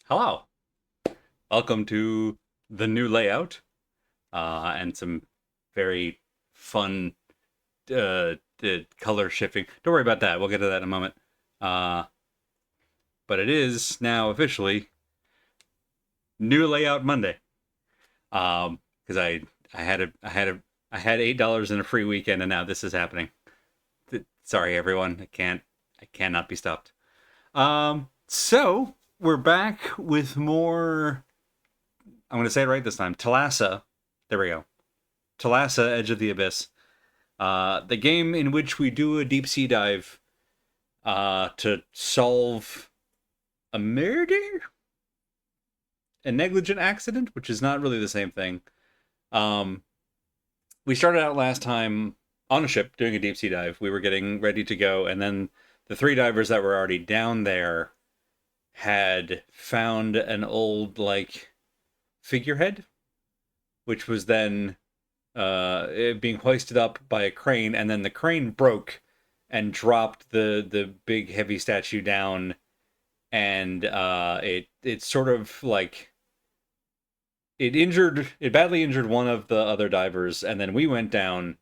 Hello, welcome to the new layout and some very fun color shifting. Don't worry about that. We'll get to that in a moment. Uh, but it is now officially new layout Monday. Because I had $8 in a free weekend, and now this is happening. Sorry, everyone. I cannot be stopped. So we're back with more. I'm going to say it right this time. Thalassa. There we go. Thalassa, Edge of the Abyss. The game in which we do a deep sea dive to solve a murder, a negligent accident, which is not really the same thing. Um, we started out last time on a ship doing a deep sea dive. We were getting ready to go, and then the three divers that were already down there had found an old figurehead, which was then it being hoisted up by a crane, and then the crane broke and dropped the big heavy statue down, and it sort of it badly injured one of the other divers, and then we went down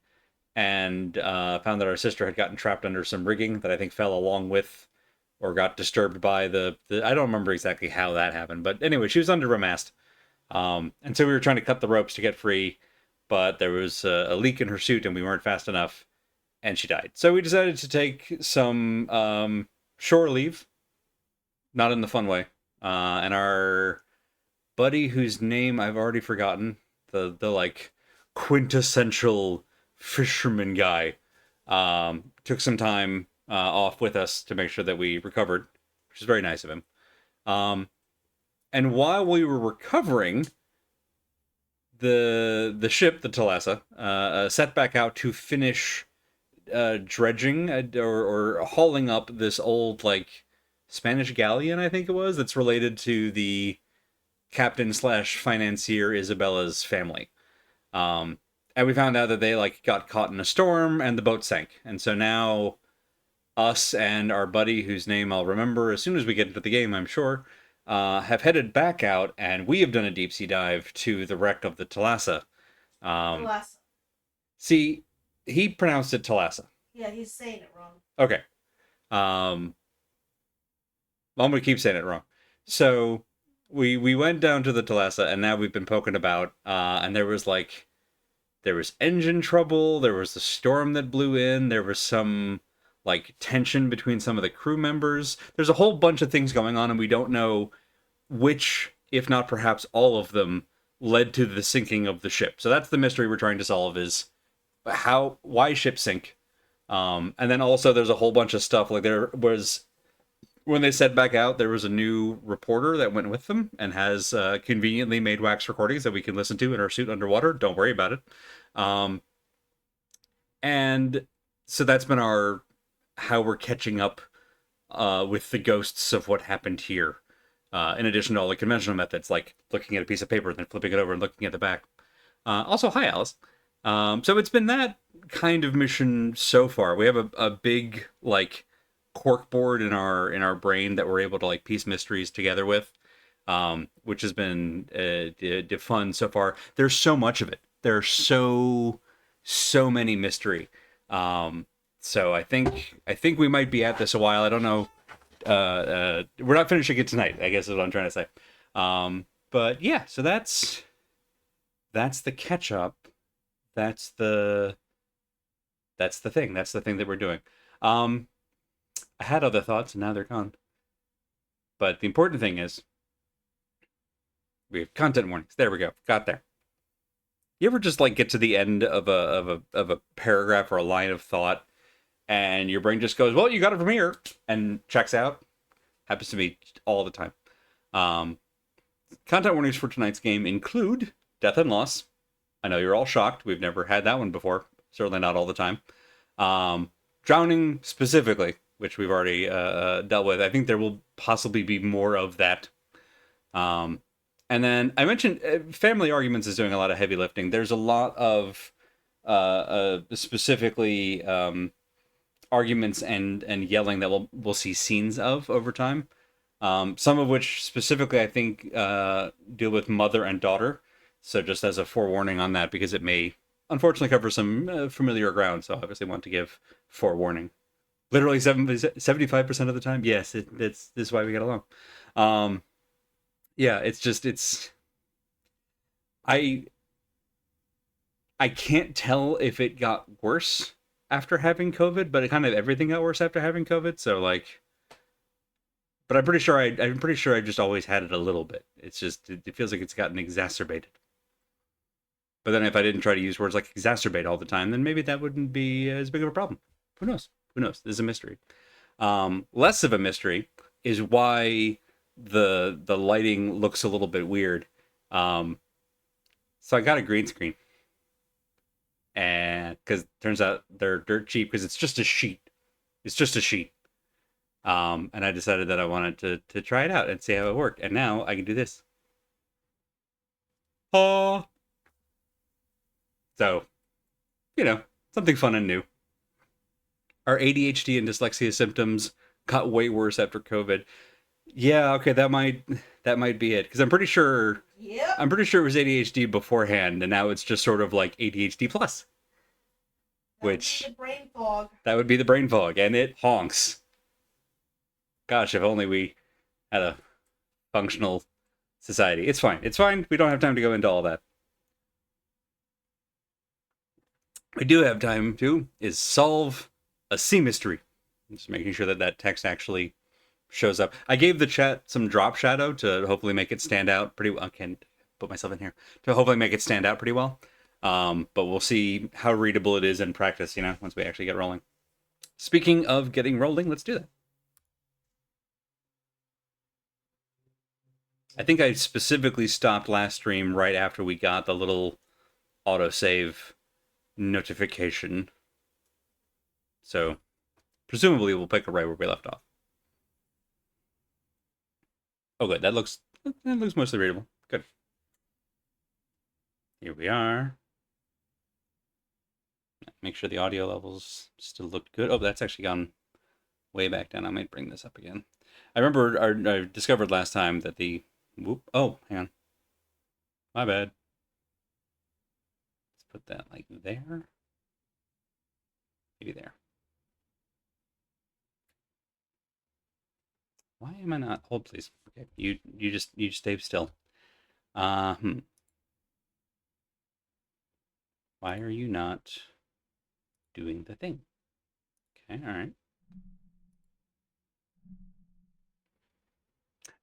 and found that our sister had gotten trapped under some rigging that I think fell along with or got disturbed by the I don't remember exactly how that happened, but anyway, she was under a mast. And so we were trying to cut the ropes to get free, but there was a leak in her suit and we weren't fast enough, and she died. So we decided to take some shore leave, not in the fun way. And our buddy, whose name I've already forgotten, the quintessential fisherman guy, took some time off with us to make sure that we recovered, which is very nice of him. Um, and while we were recovering, the ship, the Thalassa, set back out to finish dredging or hauling up this old Spanish galleon, I think it was, that's related to the captain slash financier Isabella's family. Um, and we found out that they got caught in a storm and the boat sank. And so now us and our buddy, whose name I'll remember as soon as we get into the game, I'm sure, have headed back out, and we have done a deep sea dive to the wreck of the Thalassa. Um, Thalassa. See, he pronounced it Thalassa. Yeah, he's saying it wrong. Okay. Um, I'm gonna keep saying it wrong. So we went down to the Thalassa, and now we've been poking about. And there was engine trouble. There was the storm that blew in. There was some tension between some of the crew members. There's a whole bunch of things going on, and we don't know which, if not perhaps all of them, led to the sinking of the ship. So that's the mystery we're trying to solve: is why ship sink. And then also there's a whole bunch of stuff there was when they set back out, there was a new reporter that went with them and has conveniently made wax recordings that we can listen to in our suit underwater. Don't worry about it. Um, and so that's been our how we're catching up with the ghosts of what happened here. In addition to all the conventional methods, like looking at a piece of paper, then flipping it over and looking at the back. Also, hi, Alice. So it's been that kind of mission so far. We have a big cork board in our brain that we're able to piece mysteries together with, which has been fun so far. There's so much of it. There's so many mystery. So I think we might be at this a while. I don't know. We're not finishing it tonight, I guess is what I'm trying to say. But yeah, so that's the catch up. That's the thing. That's the thing that we're doing. I had other thoughts and now they're gone. But the important thing is we have content warnings. There we go. Got there. You ever just get to the end of a paragraph or a line of thought, and your brain just goes, "Well, you got it from here," and checks out? Happens to me all the time. Um, Content warnings for tonight's game include death and loss. I know you're all shocked. We've never had that one before. Certainly not all the time. Drowning specifically, which we've already dealt with. I think there will possibly be more of that. And then I mentioned family arguments is doing a lot of heavy lifting. There's a lot of specifically arguments and yelling that we'll see scenes of over time. Some of which specifically I think deal with mother and daughter. So just as a forewarning on that, because it may unfortunately cover some familiar ground. So I obviously want to give forewarning. Literally 75% of the time. Yes, this is why we get along. Um, yeah, it's just I I can't tell if it got worse after having COVID, but it kind of everything got worse after having COVID. So like, but I'm pretty sure I just always had it a little bit. It's just it feels like it's gotten exacerbated. But then if I didn't try to use words like exacerbate all the time, then maybe that wouldn't be as big of a problem. Who knows? Who knows? This is a mystery. Less of a mystery is why the lighting looks a little bit weird. Um, so I got a green screen, and because turns out they're dirt cheap because it's just a sheet. It's just a sheet. And I decided that I wanted to try it out and see how it worked. And now I can do this. Oh, so something fun and new. Our ADHD and dyslexia symptoms got way worse after COVID. Yeah, okay, that might be it because Yep. I'm pretty sure it was ADHD beforehand, and now it's just sort of like ADHD plus, That would be which the brain fog. that would be the brain fog, and it honks. Gosh, if only we had a functional society. It's fine. It's fine. We don't have time to go into all that. We do have time to is solve a sea mystery. Just making sure that that text actually shows up. I gave the chat some drop shadow to hopefully make it stand out pretty well. I can put myself in here to hopefully make it stand out pretty well. But we'll see how readable it is in practice, once we actually get rolling. Speaking of getting rolling, let's do that. I think I specifically stopped last stream right after we got the little autosave notification. So presumably we'll pick it right where we left off. Oh, good. That looks mostly readable. Good. Here we are. Make sure the audio levels still look good. Oh, that's actually gone way back down. I might bring this up again. I discovered last time that the whoop. Oh, hang on. My bad. Let's put that like there. Maybe there. Why am I not? Hold, please. Okay, you just stay still. Hmm. Why are you not doing the thing? Okay, all right.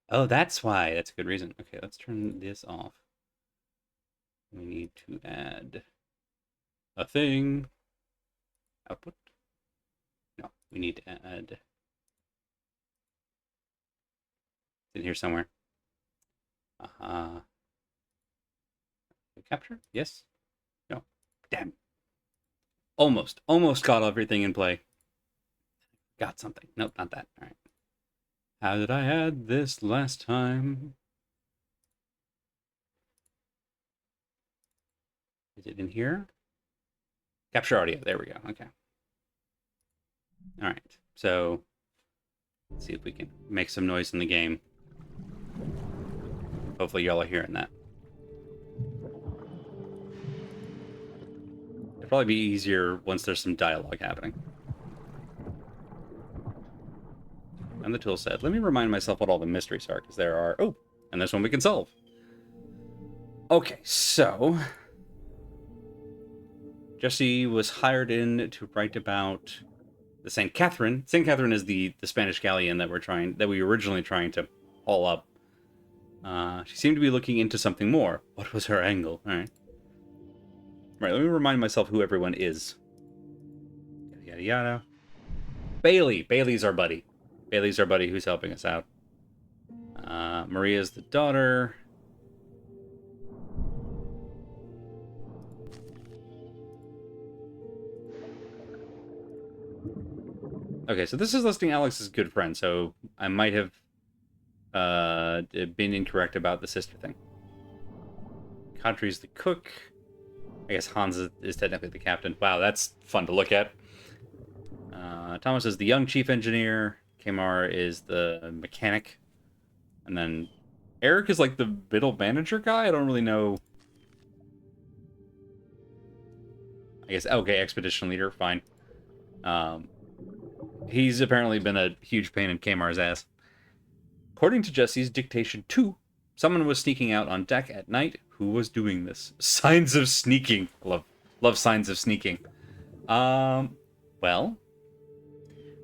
Oh, that's why. That's a good reason. Okay, let's turn this off. We need to add a thing. Output. No, we need to add. It's in here somewhere. Uh-huh. Capture? Yes? No. Damn. Almost got everything in play. Got something. Nope, not that. All right. How did I add this last time? Is it in here? Capture audio. There we go. Okay. All right. So let's see if we can make some noise in the game. Hopefully y'all are hearing that. It'll probably be easier once there's some dialogue happening. And the tool said, let me remind myself what all the mysteries are, because there are... Oh, and this one we can solve. Okay, so... Jesse was hired in to write about the St. Catherine. St. Catherine is the Spanish galleon that we were originally trying to haul up. She seemed to be looking into something more. What was her angle? All right. Right, let me remind myself who everyone is. Yada, yada, yada. Bailey. Bailey's our buddy. Bailey's our buddy who's helping us out. Maria's the daughter. Okay, so this is listing Alex's good friend, so I might have been incorrect about the sister thing. Kadri's the cook. I guess Hans is technically the captain. Wow, that's fun to look at. Thomas is the young chief engineer. Kamar is the mechanic. And then Eric is like the middle manager guy. I don't really know. I guess, okay, expedition leader, fine. Um, he's apparently been a huge pain in Kamar's ass. According to Jesse's dictation 2, someone was sneaking out on deck at night. Who was doing this? Signs of sneaking. Love signs of sneaking. Well,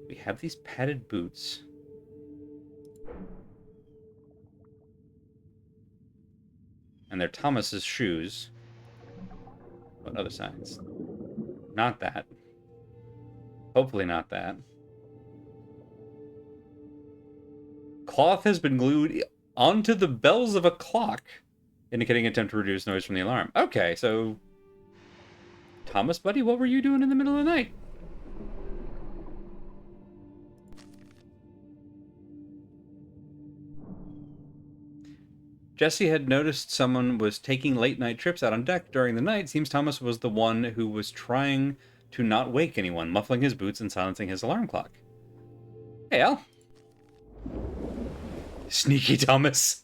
we have these padded boots. And they're Thomas's shoes. What other signs? Not that. Hopefully not that. Cloth has been glued onto the bells of a clock, indicating attempt to reduce noise from the alarm. Okay, so... Thomas, buddy, what were you doing in the middle of the night? Jesse had noticed someone was taking late-night trips out on deck during the night. Seems Thomas was the one who was trying to not wake anyone, muffling his boots and silencing his alarm clock. Hey, Al. Sneaky Thomas.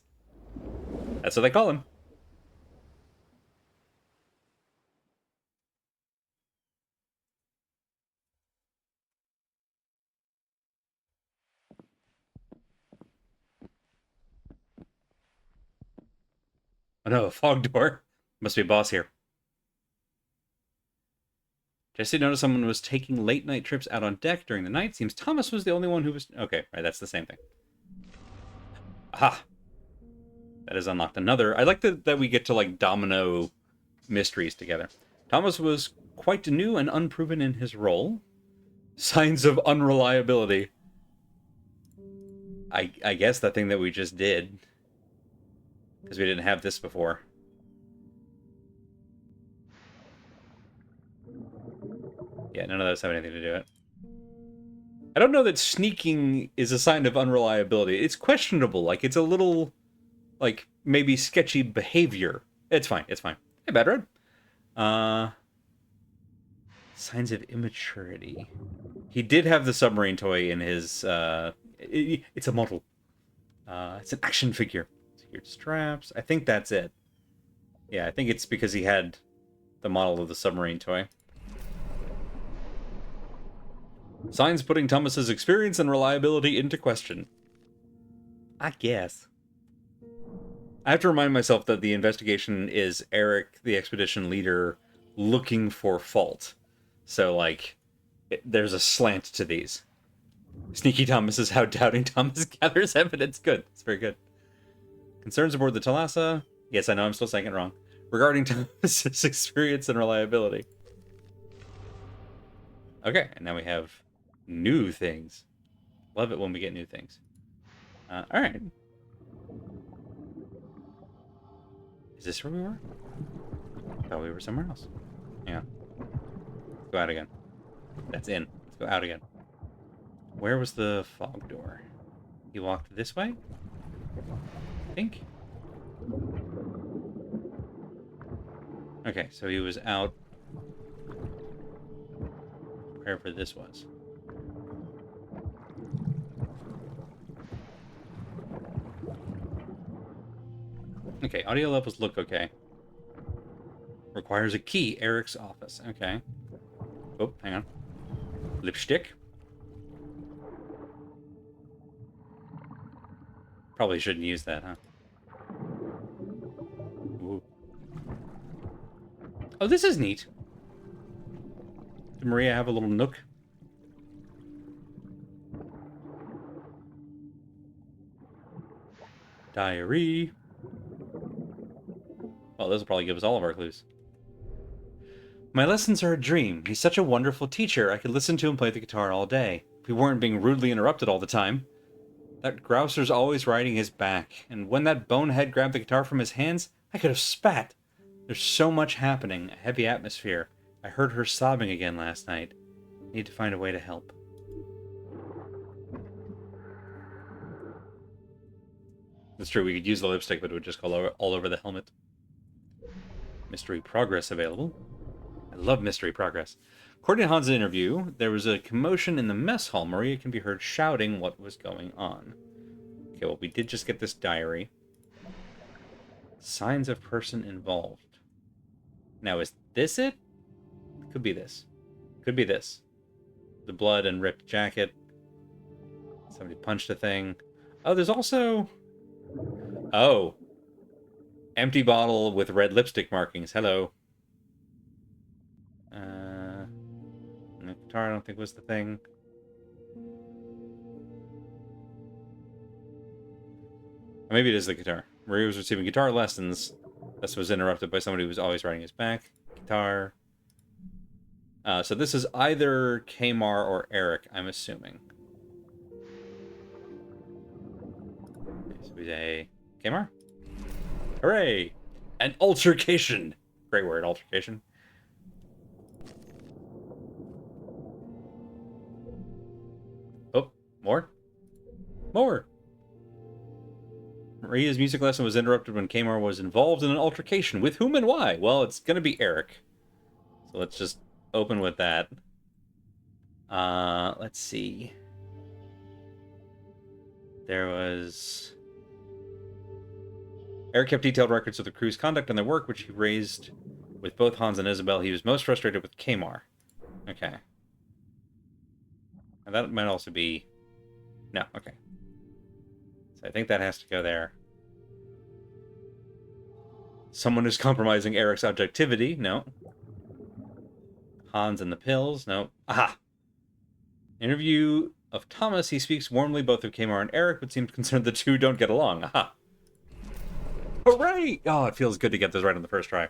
That's what they call him. Oh no, a fog door. Must be a boss here. Jesse noticed someone was taking late-night trips out on deck during the night. Seems Thomas was the only one who was... Okay, right, that's the same thing. Aha! That is unlocked another. I like that we get to, like, domino mysteries together. Thomas was quite new and unproven in his role. Signs of unreliability. I guess that thing that we just did. Because we didn't have this before. Yeah, none of those have anything to do with it. I don't know that sneaking is a sign of unreliability. It's questionable. Like, it's a little, like, maybe sketchy behavior. It's fine. It's fine. Hey, Bad Road. Signs of immaturity. He did have the submarine toy in his, it's a model. It's an action figure. Secured straps. I think that's it. Yeah, I think it's because he had the model of the submarine toy. Signs putting Thomas's experience and reliability into question. I guess. I have to remind myself that the investigation is Eric, the expedition leader, looking for fault. So, like, there's a slant to these. Sneaky Thomas is how doubting Thomas gathers evidence. Good. It's very good. Concerns aboard the Thalassa. Yes, I know I'm still saying it wrong. Regarding Thomas's experience and reliability. Okay, and now we have new things. Love it when we get new things. Alright. Is this where we were? I thought we were somewhere else. Yeah. Let's go out again. That's in. Let's go out again. Where was the fog door? He walked this way? I think. Okay, so he was out wherever this was. Okay, audio levels look okay. Requires a key. Eric's office. Okay. Oh, hang on. Lipstick. Probably shouldn't use that, huh? Ooh. Oh, this is neat. Did Maria have a little nook? Diary. Well, this will probably give us all of our clues. My lessons are a dream. He's such a wonderful teacher. I could listen to him play the guitar all day. If we weren't being rudely interrupted all the time. That grouser's always riding his back, and when that bonehead grabbed the guitar from his hands, I could have spat. There's so much happening, a heavy atmosphere. I heard her sobbing again last night. Need to find a way to help. That's true, we could use the lipstick, but it would just go all over the helmet. Mystery progress available. I love mystery progress. According to Han's interview, there was a commotion in the mess hall. Maria can be heard shouting what was going on. Okay, well, we did just get this diary. Signs of person involved. Now, is this it? Could be this. Could be this. The blood and ripped jacket. Somebody punched a thing. Oh, there's also... Oh. Empty bottle with red lipstick markings. Hello. The guitar, I don't think was the thing. Or maybe it is the guitar. Maria was receiving guitar lessons. This was interrupted by somebody who was always riding his back. Guitar. So this is either Kamar or Eric, I'm assuming. Okay, so we say Kamar. Hooray! An altercation! Great word, altercation. Oh, more? More! Maria's music lesson was interrupted when Kamar was involved in an altercation. With whom and why? Well, it's gonna be Eric. So let's just open with that. Let's see. There was... Eric kept detailed records of the crew's conduct and their work, which he raised with both Hans and Isabel. He was most frustrated with Kamar. Okay. And that might also be... No, okay. So I think that has to go there. Someone who's compromising Eric's objectivity. No. Hans and the pills. No. Aha! Interview of Thomas. He speaks warmly both of Kamar and Eric, but seems concerned the two don't get along. Aha! Hooray! Oh, it feels good to get this right on the first try.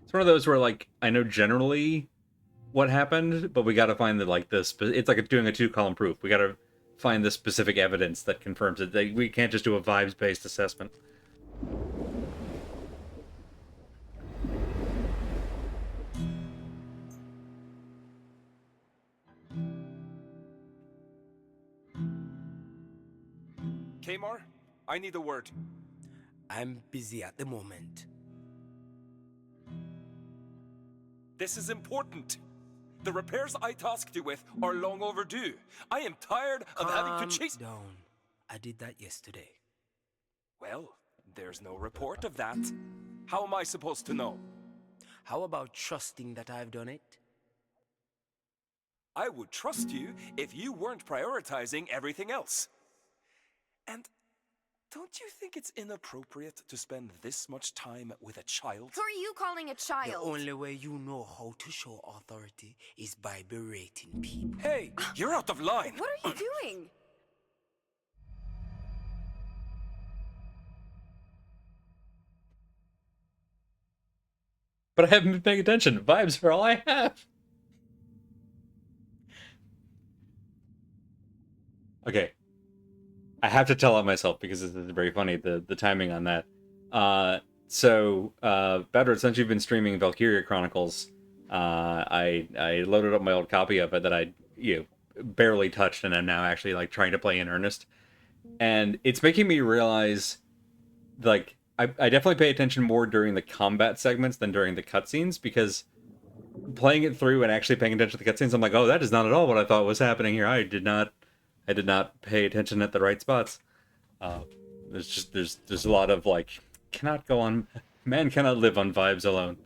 It's one of those where, like, I know generally what happened, but we gotta find the, like, this... It's like doing a two-column proof. We gotta find the specific evidence that confirms it. We can't just do a vibes-based assessment. Kamar, I need a word. I'm busy at the moment. This is important. The repairs I tasked you with are long overdue. I am tired of having to chase... Calm down. I did that yesterday. Well, there's no report of that. How am I supposed to know? How about trusting that I've done it? I would trust you if you weren't prioritizing everything else. And don't you think it's inappropriate to spend this much time with a child? Who are you calling a The child? only way you know how to show authority is by berating people. Hey, you're out of line. What are you doing? But I haven't been paying attention. Vibes are all I have. Okay. I have to tell on myself because this is very funny, the timing on that. Badred, since you've been streaming Valkyria Chronicles, I loaded up my old copy of it that I barely touched, and I'm now actually like trying to play in earnest. And it's making me realize, like, I definitely pay attention more during the combat segments than during the cutscenes, because playing it through and actually paying attention to the cutscenes, I'm like, oh, that is not at all what I thought was happening here. I did not pay attention at the right spots. There's a lot of like, man cannot live on vibes alone.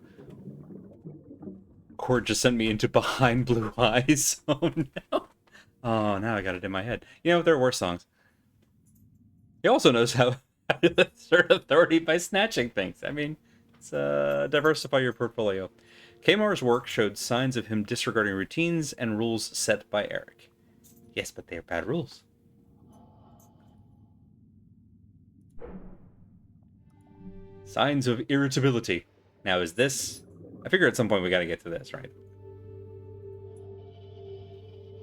Cord just sent me into Behind Blue Eyes. Oh no. Oh, now I got it in my head. You know, there are worse songs. He also knows how to assert authority by snatching things. I mean, it's diversify your portfolio. Kamar's work showed signs of him disregarding routines and rules set by Eric. Yes, but they are bad rules. Signs of irritability. Now, is this... I figure at some point we gotta get to this, right?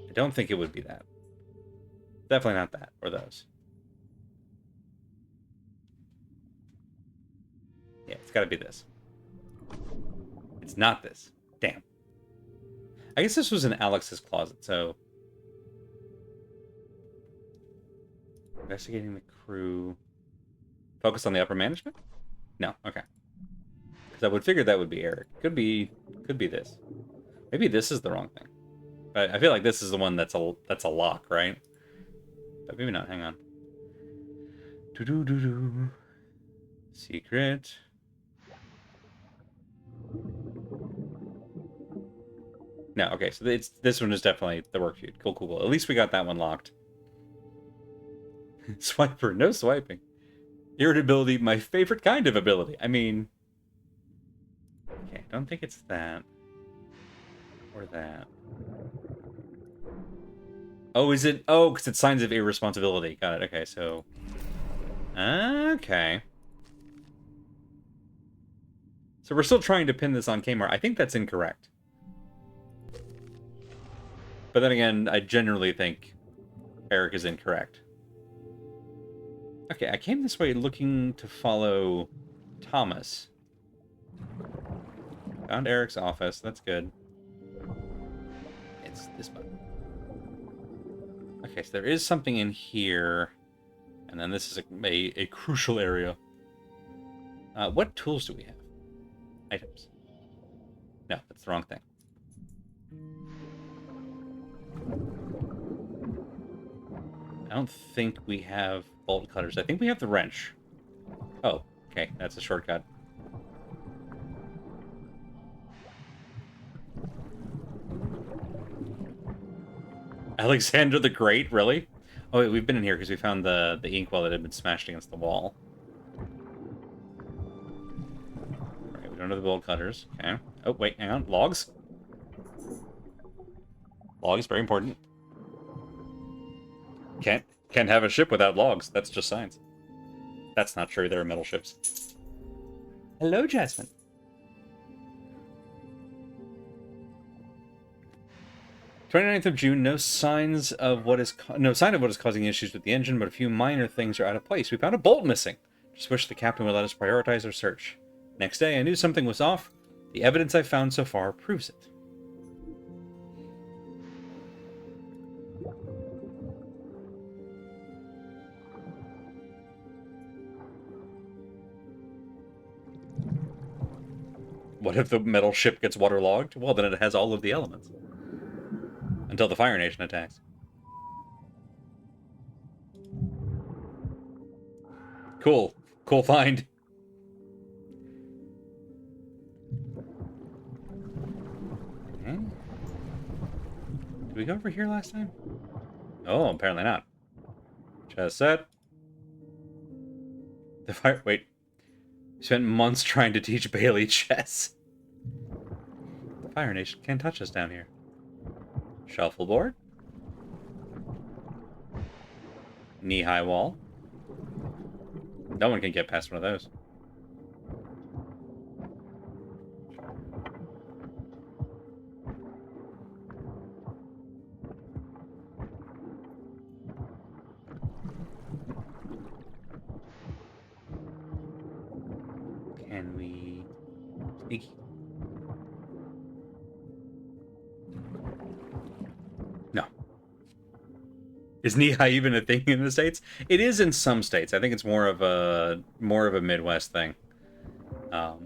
I don't think it would be that. Definitely not that, or those. Yeah, it's gotta be this. It's not this. Damn. I guess this was in Alex's closet, so... Investigating the crew. Focus on the upper management? No, okay. Because I would figure that would be Eric. Could be this. Maybe this is the wrong thing. I feel like this is the one that's a lock, right? But maybe not. Hang on. Do. Secret. No, okay, so this one is definitely the work feud. Cool, cool, cool. At least we got that one locked. Swiper, no swiping. Irritability, my favorite kind of ability. I mean... Okay, I don't think it's that. Or that. Oh, is it? Oh, because it's signs of irresponsibility. Got it. Okay, so... Okay. So we're still trying to pin this on Kmart. I think that's incorrect. But then again, I generally think Eric is incorrect. Okay, I came this way looking to follow Thomas. Found Eric's office. That's good. It's this button. Okay, so there is something in here. And then this is a crucial area. What tools do we have? Items. No, that's the wrong thing. I don't think we have bolt cutters. I think we have the wrench. Oh, okay. That's a shortcut. Alexander the Great? Really? Oh, wait, we've been in here because we found the inkwell that had been smashed against the wall. Alright, we don't have the bolt cutters. Okay. Oh, wait, hang on. Logs? Logs, very important. Can't have a ship without logs. That's just science. That's not true. There are metal ships. Hello, Jasmine. 29th of June. No signs of what is no sign of what is causing issues with the engine, but a few minor things are out of place. We found a bolt missing. Just wish the captain would let us prioritize our search. Next day, I knew something was off. The evidence I've found so far proves it. What if the metal ship gets waterlogged? Well, then it has all of the elements. Until the Fire Nation attacks. Cool. Cool find. Okay. Did we go over here last time? Oh, apparently not. Just set. The fire... Wait. We spent months trying to teach Bailey chess. The Fire Nation can't touch us down here. Shuffleboard. Knee-high wall. No one can get past one of those. Can we... Sneaky. No. Is knee-high even a thing in the States? It is in some states. I think it's more of a Midwest thing. But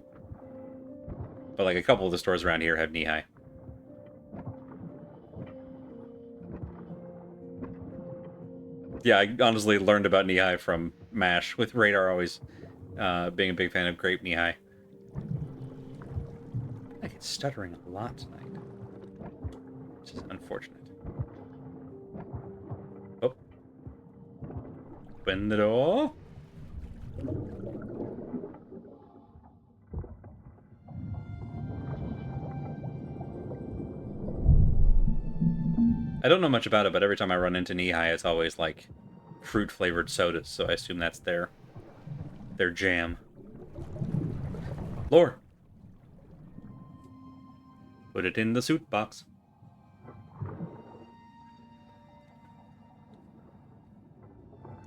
like a couple of the stores around here have knee-high. Yeah, I honestly learned about knee-high from MASH, with Radar always being a big fan of grape knee-high. I think it's stuttering a lot tonight, which is unfortunate. Oh. Open the door. I don't know much about it, but every time I run into knee-high, it's always like fruit-flavored sodas, so I assume that's their jam. Lore. Put it in the suit box.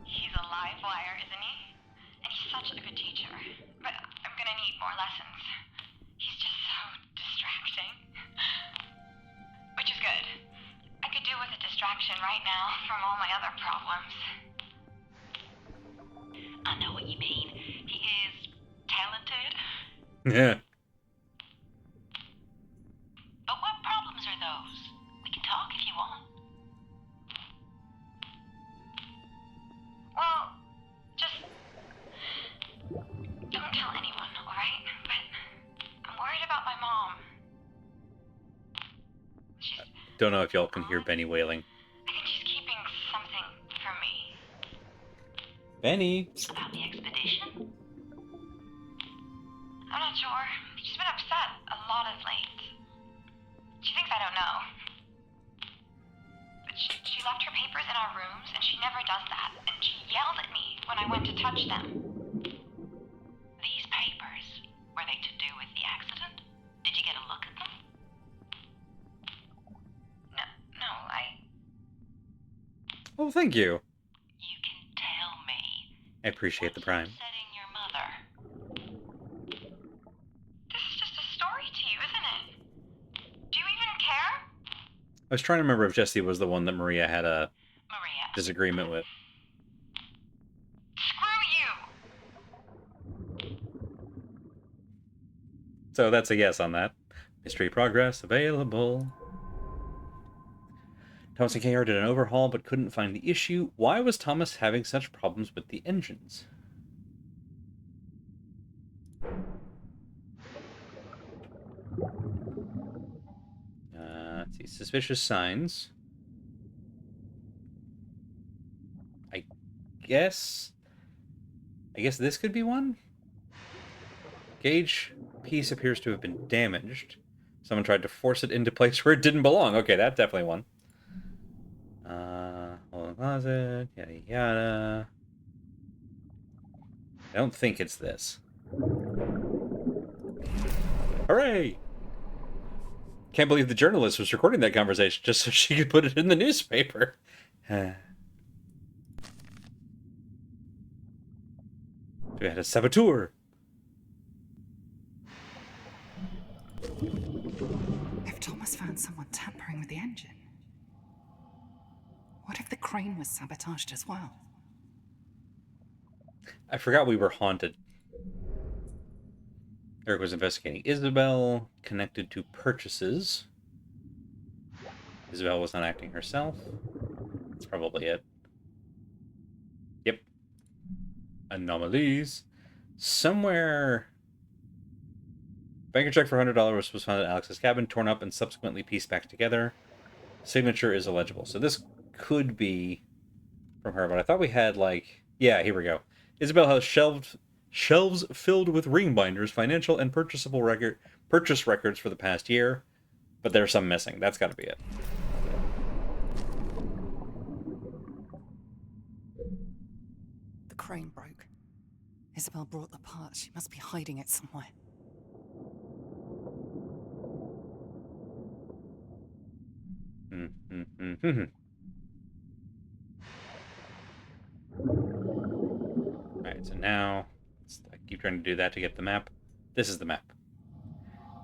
He's a live wire, isn't he? And he's such a good teacher. But I'm gonna need more lessons. He's just so distracting. Which is good. I could do with a distraction right now from all my other problems. I know what you mean. He is talented. Yeah. But what problems are those? We can talk if don't know if y'all can hear Benny wailing. I think she's keeping something from me. Benny! About the expedition? I'm not sure. She's been upset a lot of late. She thinks I don't know. But she left her papers in our rooms, and she never does that. And she yelled at me when I went to touch them. These papers, were they to do with the accident? Did you get a look at them? No, Oh, thank you. You can tell me. I appreciate the prime. Upsetting your mother. This is just a story to you, isn't it? Do you even care? I was trying to remember if Jesse was the one that Maria had a Maria. disagreement with. Screw you! So that's a yes on that. Mystery progress available. Thomas and KR did an overhaul but couldn't find the issue. Why was Thomas having such problems with the engines? Let's see. Suspicious signs. I guess this could be one? Gauge piece appears to have been damaged. Someone tried to force it into place where it didn't belong. Okay, that's definitely one. Hold on, closet, yada yada. I don't think it's this. Hooray! Can't believe the journalist was recording that conversation just so she could put it in the newspaper. We had a saboteur. If Thomas found someone tampering with the engine, what if the crane was sabotaged as well? I forgot we were haunted. Eric was investigating Isabel, connected to purchases. Isabel was not acting herself. That's probably it. Yep. Anomalies. Somewhere... Banker check for $100 was found at Alex's cabin, torn up and subsequently pieced back together. Signature is illegible. So this could be from her, but I thought we had, like... Yeah, here we go. Isabel has shelves filled with ring binders, financial and purchase records for the past year, but there's some missing. That's got to be it. The crane broke. Isabel brought the part. She must be hiding it somewhere. Alright, so now I keep trying to do that to get the map. This is the map.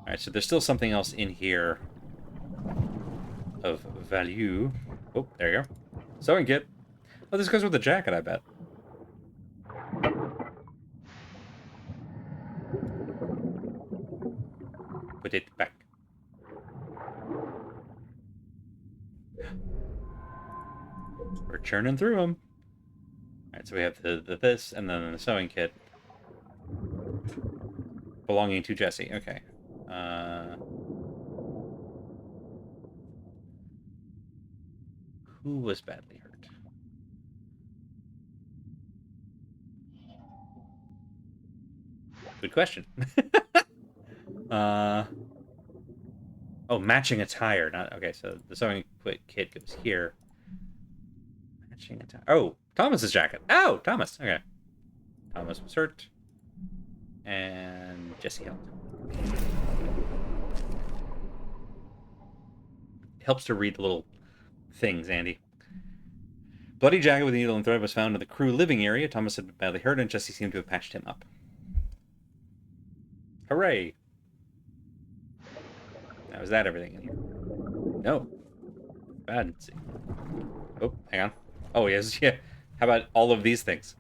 Alright, so there's still something else in here of value. Oh, there you go. Sewing kit. Oh, this goes with the jacket, I bet. Put it back. We're churning through them. Alright, so we have the this, and then the sewing kit. Belonging to Jesse. Okay. Who was badly hurt? Good question. Oh, matching attire. Not okay. So the sewing kit goes here. Matching attire. Oh, Thomas's jacket. Oh, Thomas. Okay. Thomas was hurt, and Jesse helped. Helps to read the little things, Andy. Bloody jacket with a needle and thread was found in the crew living area. Thomas had been badly hurt, and Jesse seemed to have patched him up. Hooray! Now, is that everything in here? No. Bad. Let's see. Oh, hang on. Oh, yes, yeah. How about all of these things?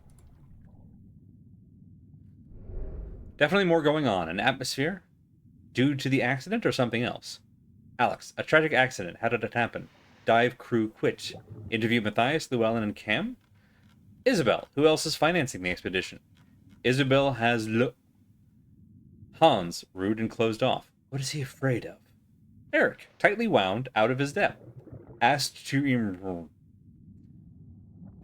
Definitely more going on. An atmosphere? Due to the accident or something else? Alex, a tragic accident. How did it happen? Dive crew quit. Interview Matthias, Llewellyn, and Cam? Isabel, who else is financing the expedition? Isabel has Hans, rude and closed off. What is he afraid of? Eric, tightly wound out of his death, asked to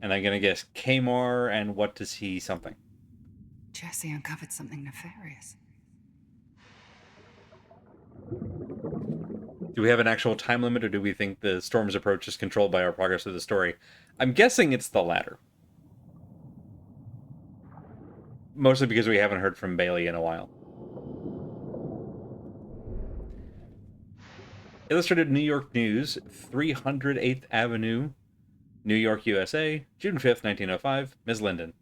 and I'm gonna guess Kamar, and what does he something? Jesse uncovered something nefarious. Do we have an actual time limit, or do we think the storm's approach is controlled by our progress of the story? I'm guessing it's the latter. Mostly because we haven't heard from Bailey in a while. Illustrated New York News, 308th Avenue, New York, USA, June 5th, 1905, Ms. Linden.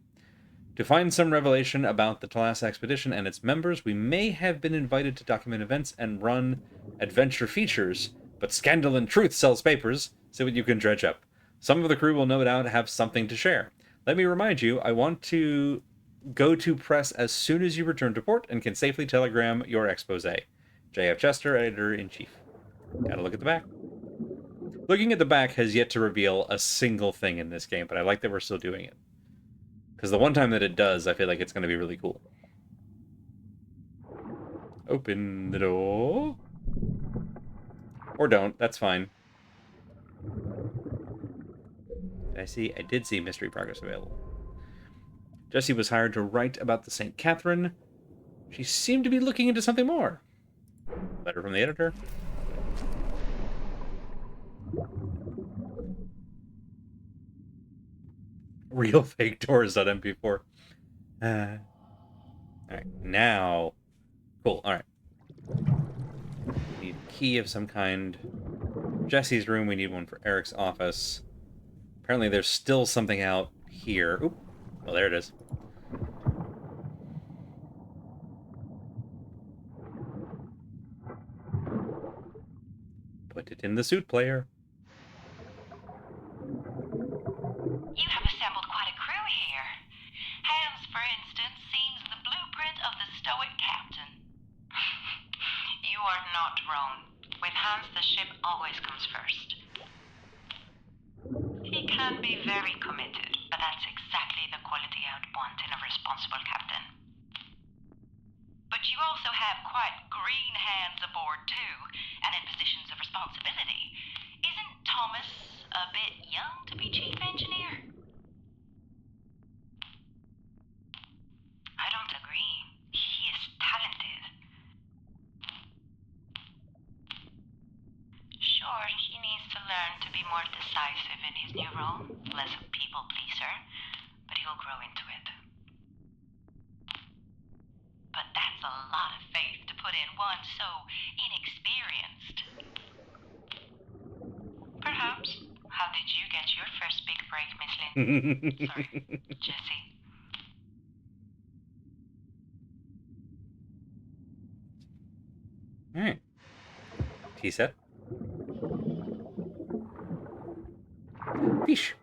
To find some revelation about the Thalassa expedition and its members, we may have been invited to document events and run adventure features, but Scandal and Truth sells papers, see what you can dredge up. Some of the crew will no doubt have something to share. Let me remind you, I want to go to press as soon as you return to port and can safely telegram your expose. J.F. Chester, Editor-in-Chief. Gotta look at the back. Looking at the back has yet to reveal a single thing in this game, but I like that we're still doing it. Because the one time that it does, I feel like it's going to be really cool. Open the door. Or don't, that's fine. I did see mystery progress available. Jessie was hired to write about the St. Catherine. She seemed to be looking into something more. Letter from the editor. Real fake doors.mp4. Alright, now. Cool, alright. We need a key of some kind. Jesse's room, we need one for Eric's office. Apparently there's still something out here. Oop. Well, there it is. Put it in the suit player. You have assembled quite a crew here. Hans, for instance, seems the blueprint of the stoic captain. You are not wrong. With Hans, the ship always comes first. He can be very committed, but that's exactly the quality I'd want in a responsible captain. But you also have quite green hands aboard, too, and in positions of responsibility. Isn't Thomas a bit young to be chief engineer? I don't agree. He is talented. Sure, he needs to learn to be more decisive in his new role, less a people pleaser, but he'll grow into it. But that's a lot of faith to put in one so inexperienced. Perhaps. How did you get your first big break, Miss Lynn? Sorry, Jessie. Alright. Tea set. Fish.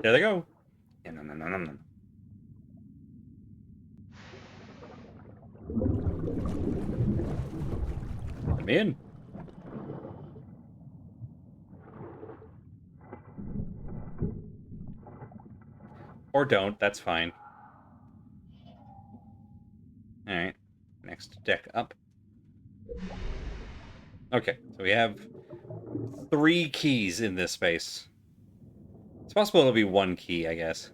There they go. Nom, nom, nom, nom, nom. I'm in. Or don't, that's fine. Alright. Next deck up. Okay, so we have 3 keys in this space. It's possible it'll be 1 key, I guess.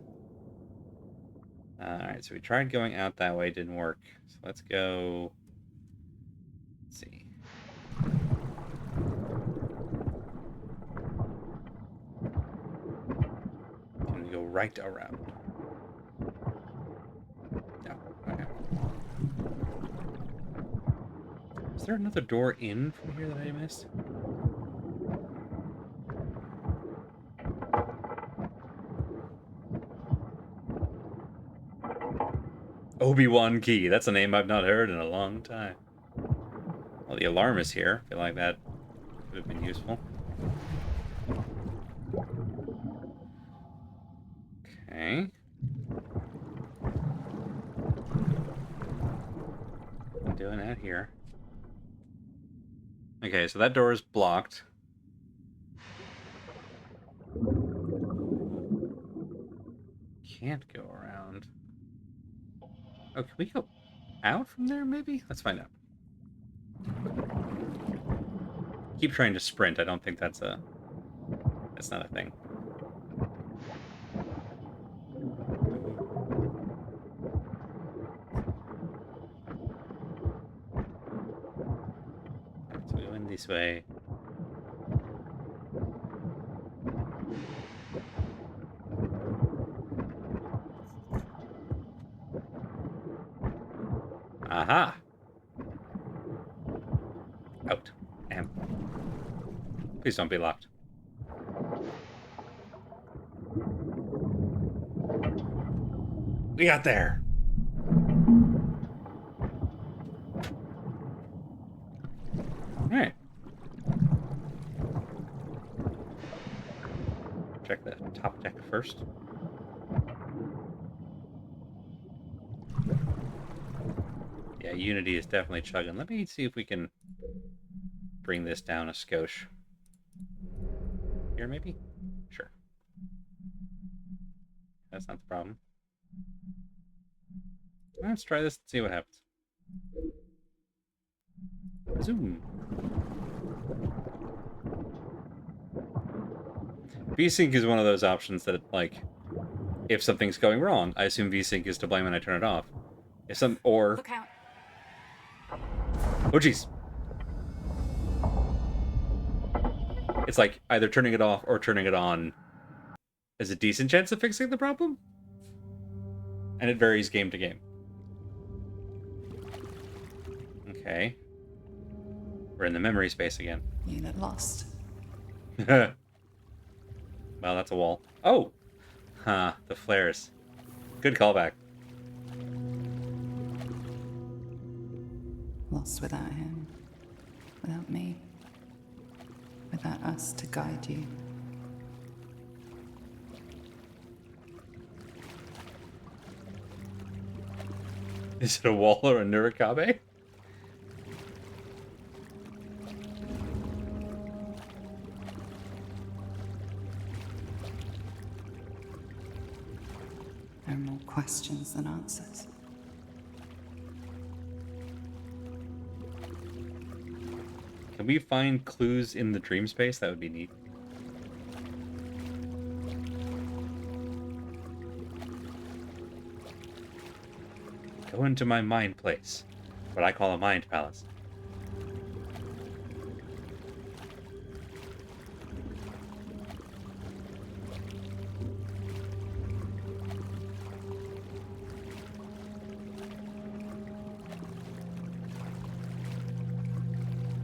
Alright, so we tried going out that way, didn't work. So let's go... Let's see. Can we go right around? No, okay. Is there another door in from here that I missed? Obi-Wan Key. That's a name I've not heard in a long time. Well, the alarm is here. I feel like that would have been useful. Okay. I'm doing that here. Okay, so that door is blocked. Can't go around. Oh, can we go out from there, maybe? Let's find out. Keep trying to sprint. I don't think that's not a thing. So we went this way. Aha! Out. Damn. Please don't be locked. We got there! Alright. Check the top deck first. Yeah, Unity is definitely chugging. Let me see if we can bring this down a skosh. Here, maybe? Sure. That's not the problem. Let's try this and see what happens. Zoom. VSync is one of those options that, like, if something's going wrong, I assume VSync is to blame when I turn it off. If some, or... Look out. Oh, jeez. It's like either turning it off or turning it on is a decent chance of fixing the problem. And it varies game to game. Okay. We're in the memory space again. Unit lost. Well, that's a wall. Oh! Huh, the flares. Good callback. Lost without him. Without me. Without us to guide you. Is it a wall or a Nurikabe? There are more questions than answers. Can we find clues in the dream space? That would be neat. Go into my mind place. What I call a mind palace.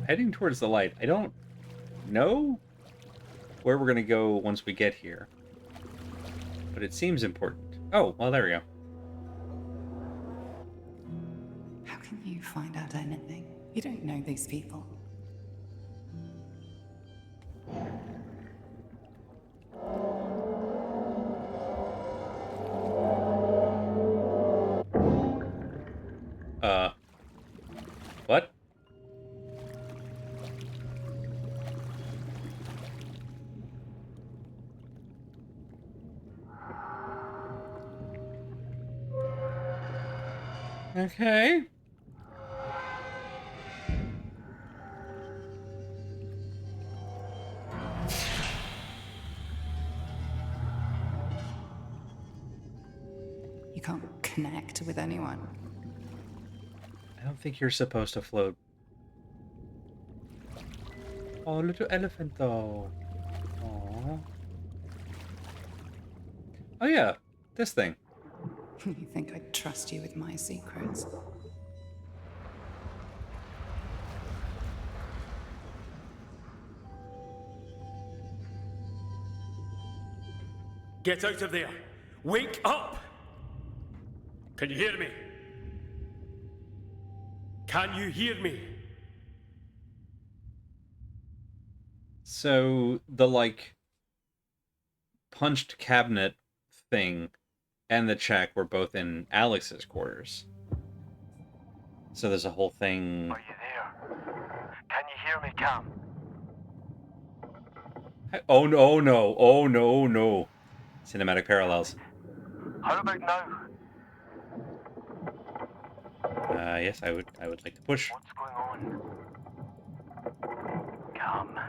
Heading towards the light. I don't know where we're going to go once we get here. But it seems important. Oh, well, there we go. How can you find out anything? You don't know these people. What? Okay. You can't connect with anyone. I don't think you're supposed to float. Oh, little elephant though. Aww. Oh yeah, this thing. You think I'd trust you with my secrets? Get out of there! Wake up! Can you hear me? Can you hear me? So the like punched cabinet thing and the check were both in Alex's quarters. So there's a whole thing. Are you there? Can you hear me, Cam? Oh no! Oh no! Oh no! No! Cinematic parallels. How about now? Yes, I would like to push. What's going on? Come.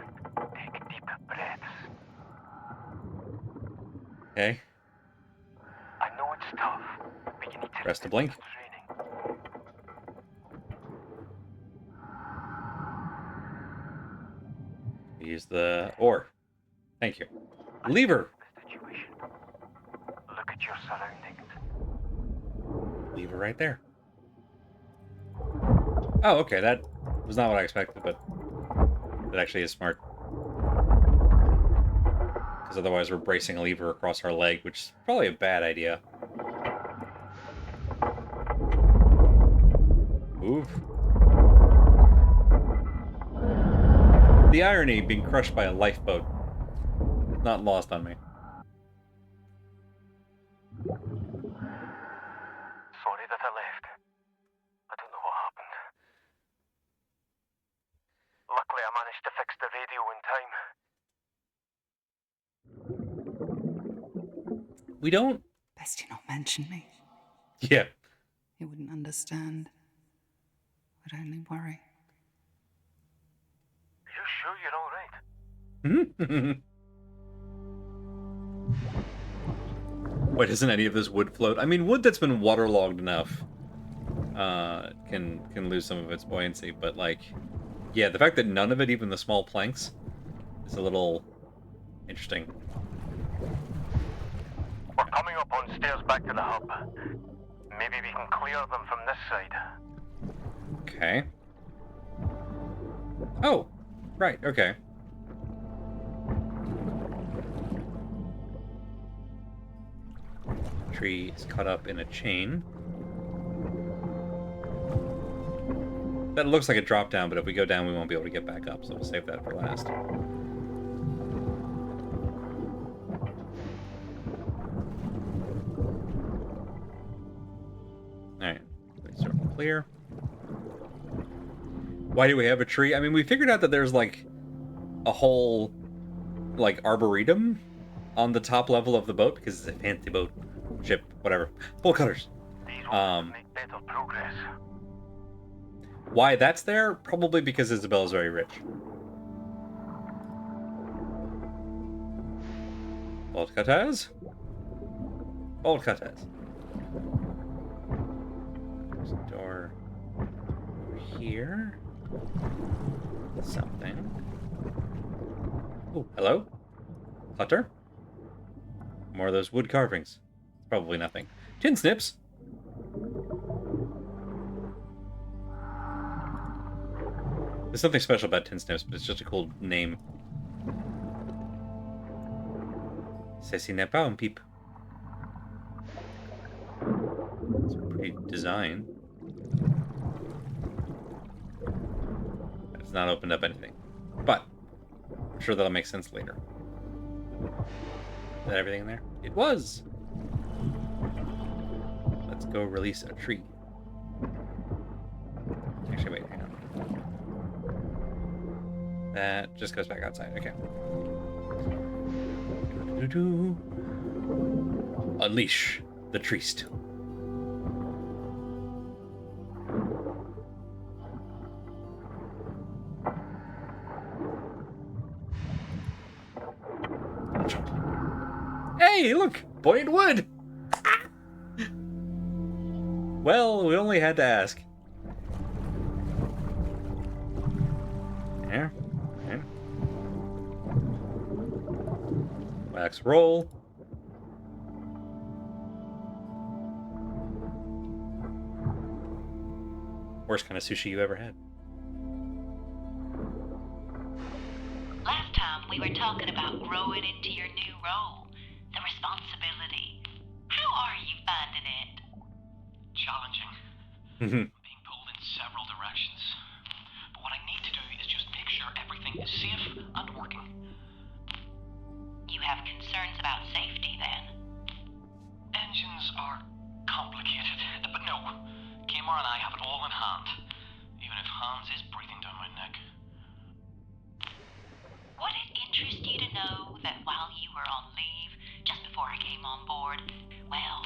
Take deep breaths. Okay. I know it's tough, but you need to Press the remember blink. the training. Use the ore. Thank you. Lever. The situation. Look at your surroundings. Lever right there. Oh, okay. That was not what I expected, but that actually is smart. Because otherwise we're bracing a lever across our leg, which is probably a bad idea. Move. The irony of being crushed by a lifeboat. Not lost on me. Sorry that I left. I don't know what happened. Luckily, I managed to fix the radio in time. We don't... Best you not mention me. Yeah. He wouldn't understand. Would only worry. You sure you're all right? Why doesn't any of this wood float? I mean, wood that's been waterlogged enough can lose some of its buoyancy, but like, yeah, the fact that none of it, even the small planks, is a little interesting. We're coming up on stairs back to the hub. Maybe we can clear them from this side. Okay. Oh, right, okay. Tree is caught up in a chain. That looks like a drop down, but if we go down, we won't be able to get back up, so we'll save that for last. Alright, sort of clear. Why do we have a tree? I mean, we figured out that there's like a whole like arboretum on the top level of the boat because it's a fancy boat, ship, whatever. Full cutters. These will make better progress. Why that's there? Probably because Isabella's very rich. Bolt cutters. Bolt cutters. There's a door over here. Something. Oh, hello? Clutter? More of those wood carvings. Probably nothing. Tin snips! There's something special about tin snips, but it's just a cool name. Ceci n'est pas un pipe. It's a pretty design. It's not opened up anything. But I'm sure that'll make sense later. Is that everything in there? It was! Let's go release a tree. Actually, wait, hang on. That just goes back outside. Okay. Unleash the Treast. Hey, look! Buoyant wood! Well, we only had to ask. There. There. Wax roll. Worst kind of sushi you ever had. Last time we were talking about growing into your new role, the responsibility. How are you finding it? Challenging. Being pulled in several directions. But what I need to do is just make sure everything is safe and working. You have concerns about safety then? Engines are complicated, but no. Kmart and I have it all in hand. Even if Hans is breathing down my neck. Would it interest you to know that while you were on leave, just before I came on board, well,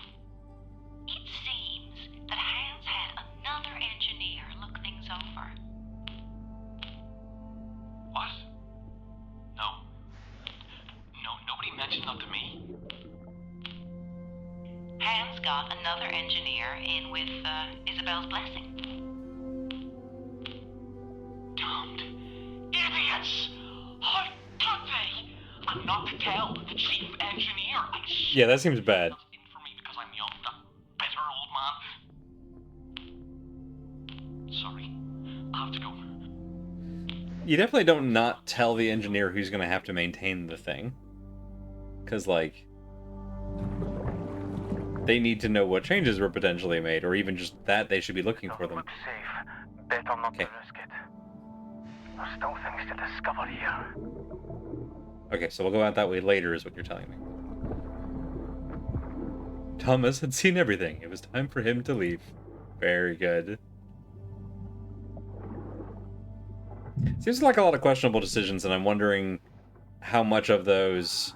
it seems that Hans had another Hans got another engineer in with Isabel's blessing. Damned idiots! How could they? And not to tell the chief engineer. Yeah, that seems bad. That's in for me because I'm young, that bitter old man. Sorry, I have to go. You definitely don't not tell the engineer who's going to have to maintain the thing. Because, like, they need to know what changes were potentially made, or even just that they should be looking for them. Look safe. Better not to Okay. risk it. There's still things to discover here. Okay, so we'll go out that way later, is what you're telling me. Thomas had seen everything. It was time for him to leave. Very good. Seems like a lot of questionable decisions, and I'm wondering how much of those...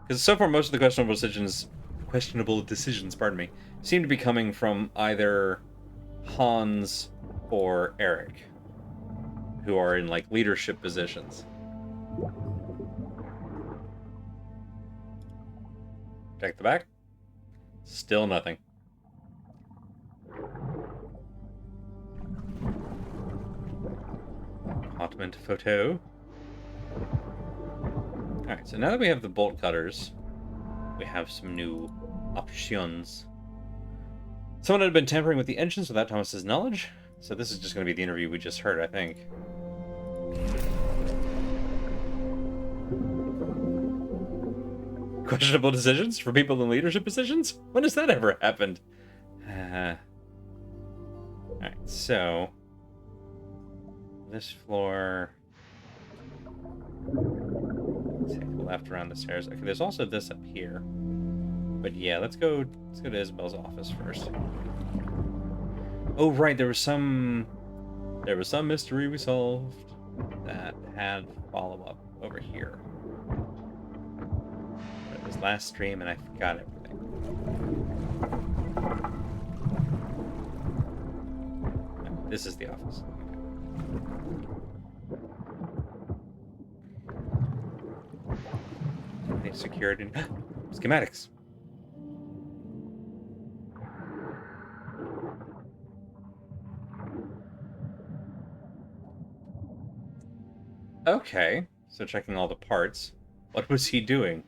Because so far, most of the questionable decisions, pardon me, seem to be coming from either Hans or Eric, who are in, like, leadership positions. Check the back. Still nothing. Apartment photo. Alright, so now that we have the bolt cutters, we have some new options. Someone had been tampering with the engines without Thomas's knowledge, so this is just going to be the interview we just heard, I think. Questionable decisions for people in leadership positions? When has that ever happened? Alright, so... this floor... take a left around the stairs. Okay, there's also this up here. But yeah, let's go to Isabel's office first. Oh right, there was some mystery we solved that had follow-up over here. It was last stream and I forgot everything. This is the office. They secured in schematics. Okay, so checking all the parts. What was he doing?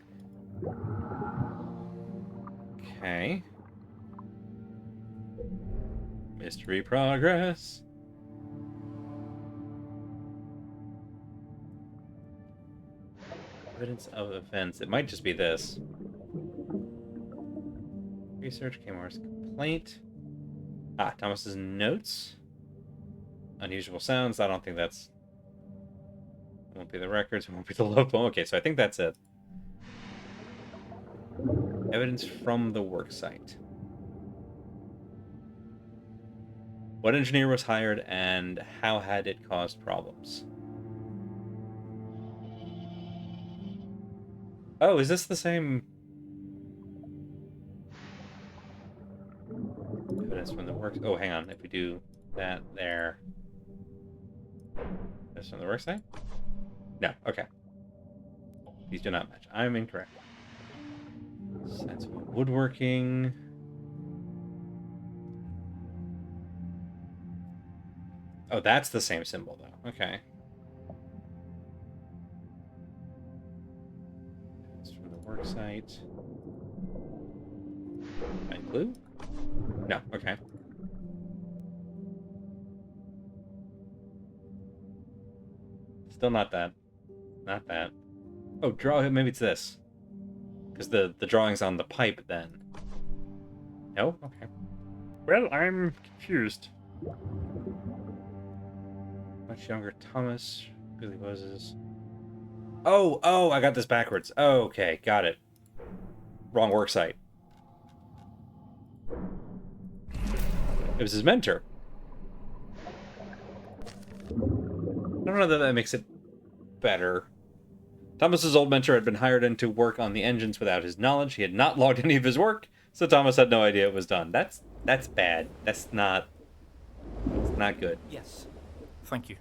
Okay. Mystery progress. Evidence of events. It might just be this. Research, Kmar's complaint. Ah, Thomas's notes. Unusual sounds. I don't think that's... It won't be the records. It won't be the love poem. Okay, so I think that's it. Evidence from the worksite. What engineer was hired and how had it caused problems? Oh, is this the same... Evidence from the works... Oh, hang on. If we do that there... This from the worksite? No, okay. These do not match. I'm incorrect. Sensible woodworking. Oh, that's the same symbol, though. Okay. It's from the worksite. And glue? No, okay. Still not that. Not that. Oh, draw. Maybe it's this. Because the drawing's on the pipe then. No? Okay. Well, I'm confused. Much younger Thomas really was. Oh, I got this backwards. Oh, okay, got it. Wrong worksite. It was his mentor. I don't know that that makes it better. Thomas's old mentor had been hired in to work on the engines without his knowledge. He had not logged any of his work, so Thomas had no idea it was done. That's bad. It's not good. Yes. Thank you.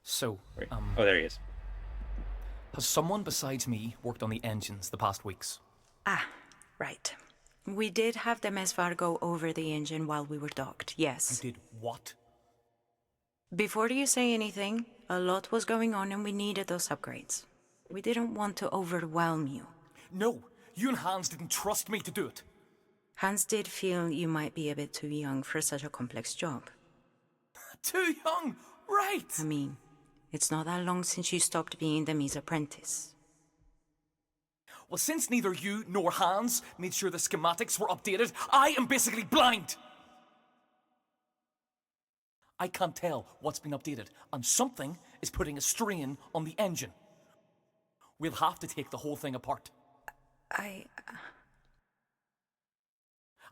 So, Wait. Oh, there he is. has someone besides me worked on the engines the past weeks? Ah, right. We did have the Mesvar go over the engine while we were docked, yes. You did what? Before you say anything, a lot was going on and we needed those upgrades. We didn't want to overwhelm you. No, you and Hans didn't trust me to do it. Hans did feel you might be a bit too young for such a complex job. Too young, right? I mean, it's not that long since you stopped being Demi's apprentice. Well, since neither you nor Hans made sure the schematics were updated, I am basically blind. I can't tell what's been updated, and something is putting a strain on the engine. We'll have to take the whole thing apart.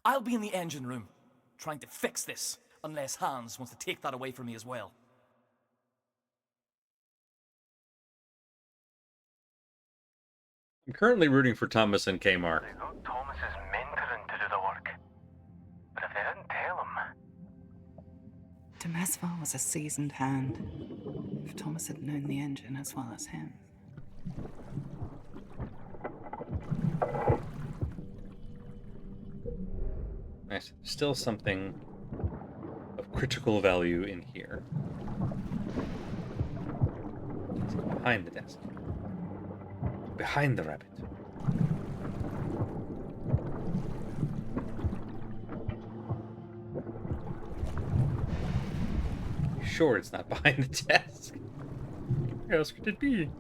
I'll be in the engine room, trying to fix this, unless Hans wants to take that away from me as well. I'm currently rooting for Thomas and Kmar. They got Thomas's mentoring to do the work. But if they didn't tell him... De Mesvar was a seasoned hand. If Thomas had known the engine as well as him. Nice. Still something of critical value in here. It's behind the desk. Behind the rabbit. Sure, it's not behind the desk. Where else could it be?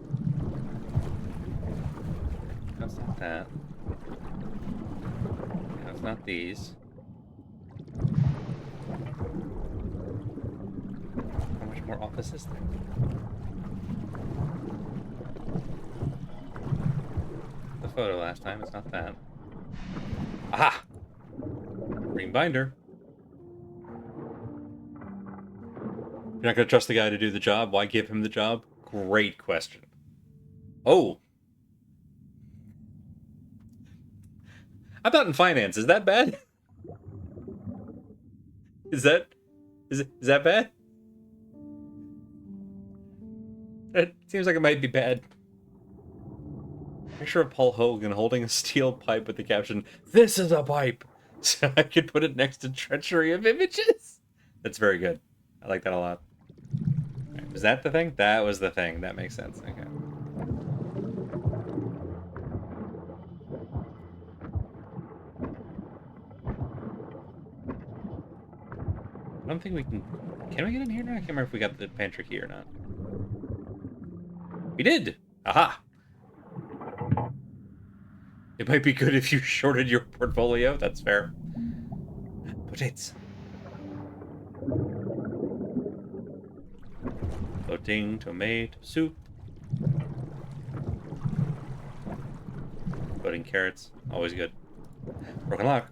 That's not that. That's not these. How much more office is there? The photo last time, it's not that. Aha! Green binder. You're not going to trust the guy to do the job? Why give him the job? Great question. Oh! I'm not in finance. Is that bad? Is that bad? It seems like it might be bad. Picture of Paul Hogan holding a steel pipe with the caption, "This is a pipe!" So I could put it next to Treachery of Images. That's very good. I like that a lot. Right, was that the thing? That was the thing. That makes sense. Okay. I don't think we can... Can we get in here now? I can't remember if we got the pantry key or not. We did! Aha! It might be good if you shorted your portfolio. That's fair. Potatoes. Floating tomato soup. Floating carrots. Always good. Broken lock.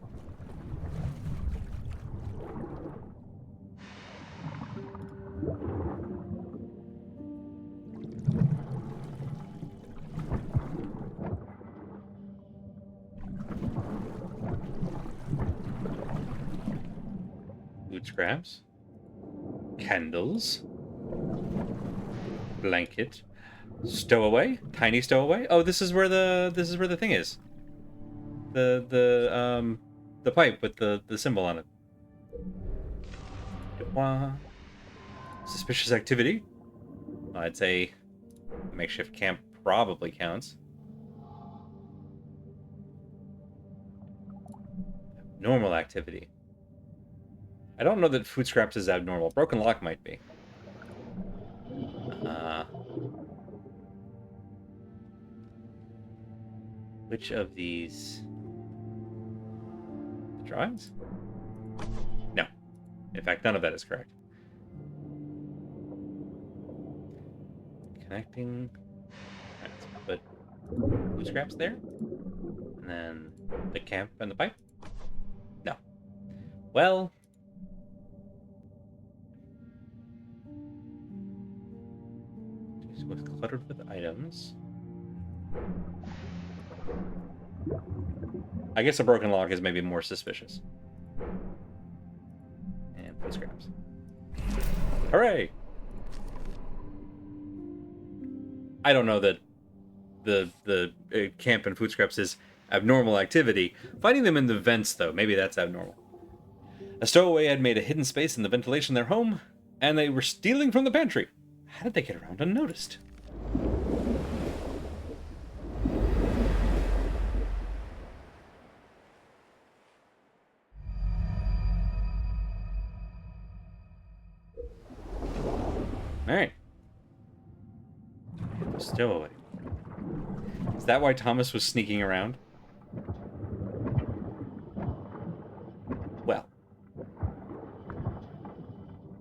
Food scraps. Candles. Blanket. Stowaway. Tiny stowaway. Oh, this is where the thing is. The pipe with the symbol on it. Suspicious activity. I'd say makeshift camp probably counts. Normal activity. I don't know that food scraps is abnormal. Broken lock might be. Which of these? The drawings? No. In fact, none of that is correct. Connecting. Let's put food scraps there. And then the camp and the pipe? No. Well... was cluttered with items. I guess a broken log is maybe more suspicious. And food scraps. Hooray! I don't know that the camp and food scraps is abnormal activity. Finding them in the vents, though, maybe that's abnormal. A stowaway had made a hidden space in the ventilation of their home, and they were stealing from the pantry. How did they get around unnoticed? Alright. Stowaway. Is that why Thomas was sneaking around? Well.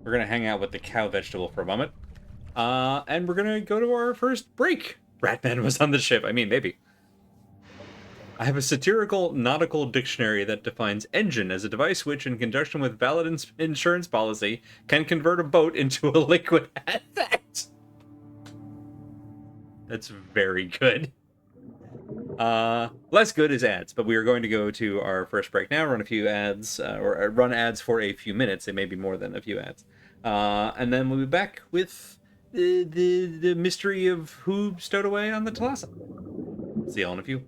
We're going to hang out with the cow vegetable for a moment. And we're going to go to our first break. Ratman was on the ship. I mean, maybe. I have a satirical nautical dictionary that defines engine as a device which, in conjunction with valid insurance policy, can convert a boat into a liquid asset. That's very good. Less good is ads, but we are going to go to our first break now, run a few ads, or run ads for a few minutes. It may be more than a few ads. And then we'll be back with the mystery of who stowed away on the Thalassa. See y'all in a few.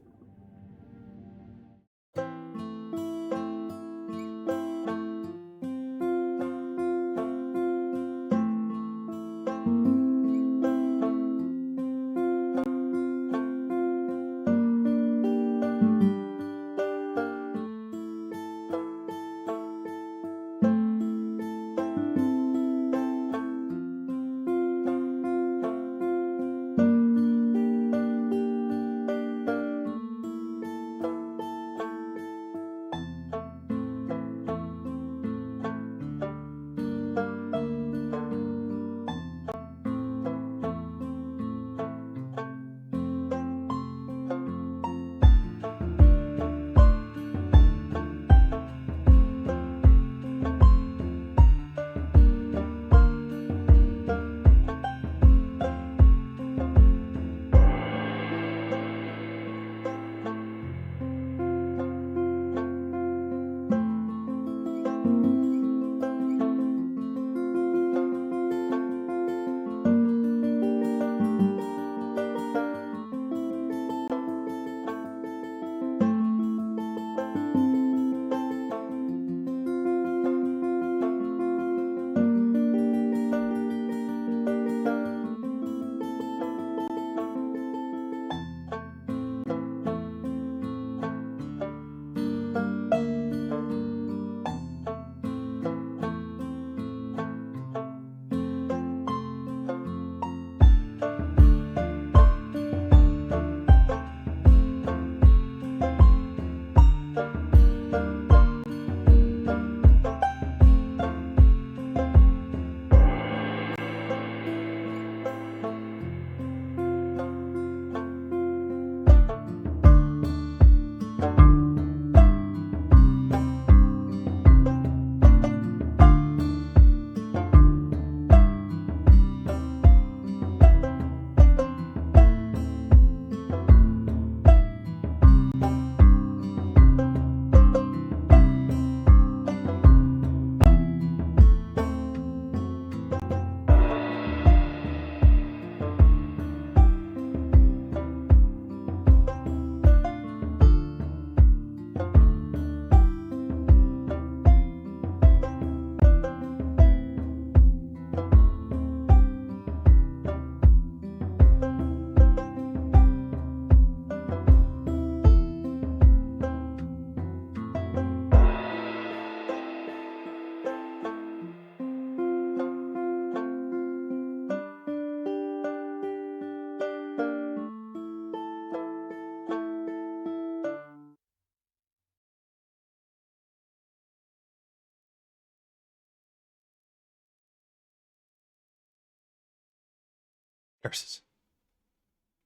Curses.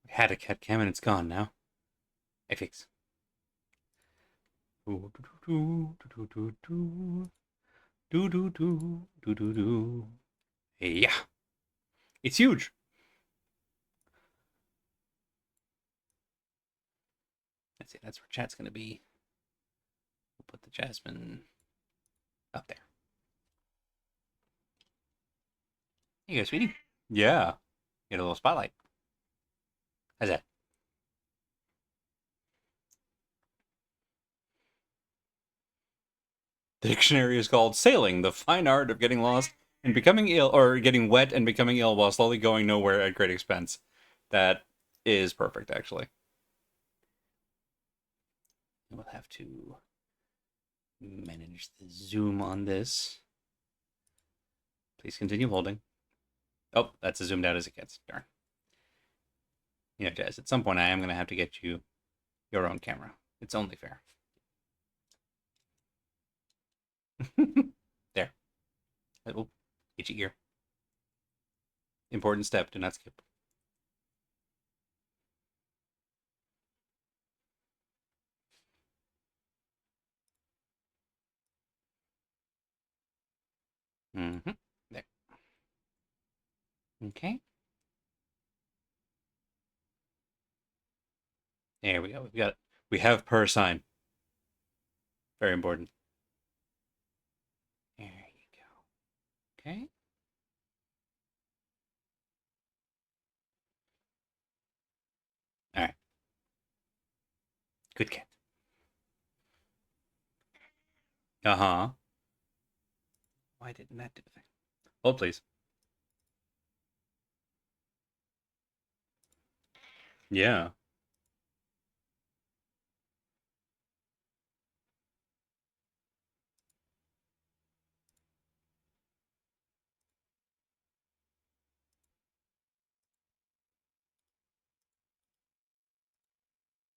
We had a cat cam and it's gone now. I fix. Yeah. It's huge. That's it. That's where chat's going to be. We'll put the Jasmine up there. Here you go, sweetie. Yeah. Get a little spotlight. How's that? The dictionary is called Sailing, the Fine Art of Getting Lost and Becoming Ill, or Getting Wet and Becoming Ill while slowly going nowhere at great expense. That is perfect, actually. We'll have to manage the zoom on this. Please continue holding. Oh, that's as zoomed out as it gets. Darn. You know, Jazz, at some point I am going to have to get you your own camera. It's only fair. There. Oh, itchy ear. Important step. Do not skip. Mm-hmm. There. Okay. There we go. We've got it. We have per sign. Very important. There you go. Okay. All right. Good cat. Uh-huh. Why didn't that do the thing? Hold, please. Yeah.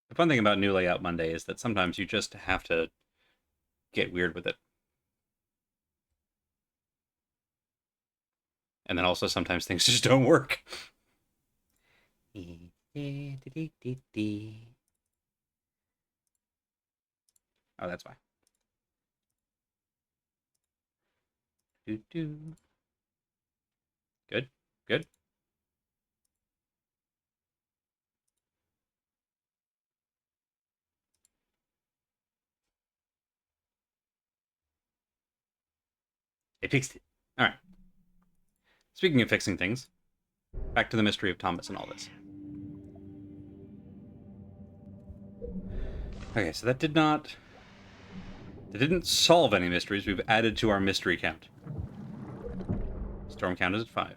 The fun thing about New Layout Monday is that sometimes you just have to get weird with it. And then also sometimes things just don't work. Oh, that's why. Good. Good. It fixed it. All right. Speaking of fixing things, back to the mystery of Thomas and all this. Okay, so that didn't solve any mysteries. We've added to our mystery count. Storm count is at 5.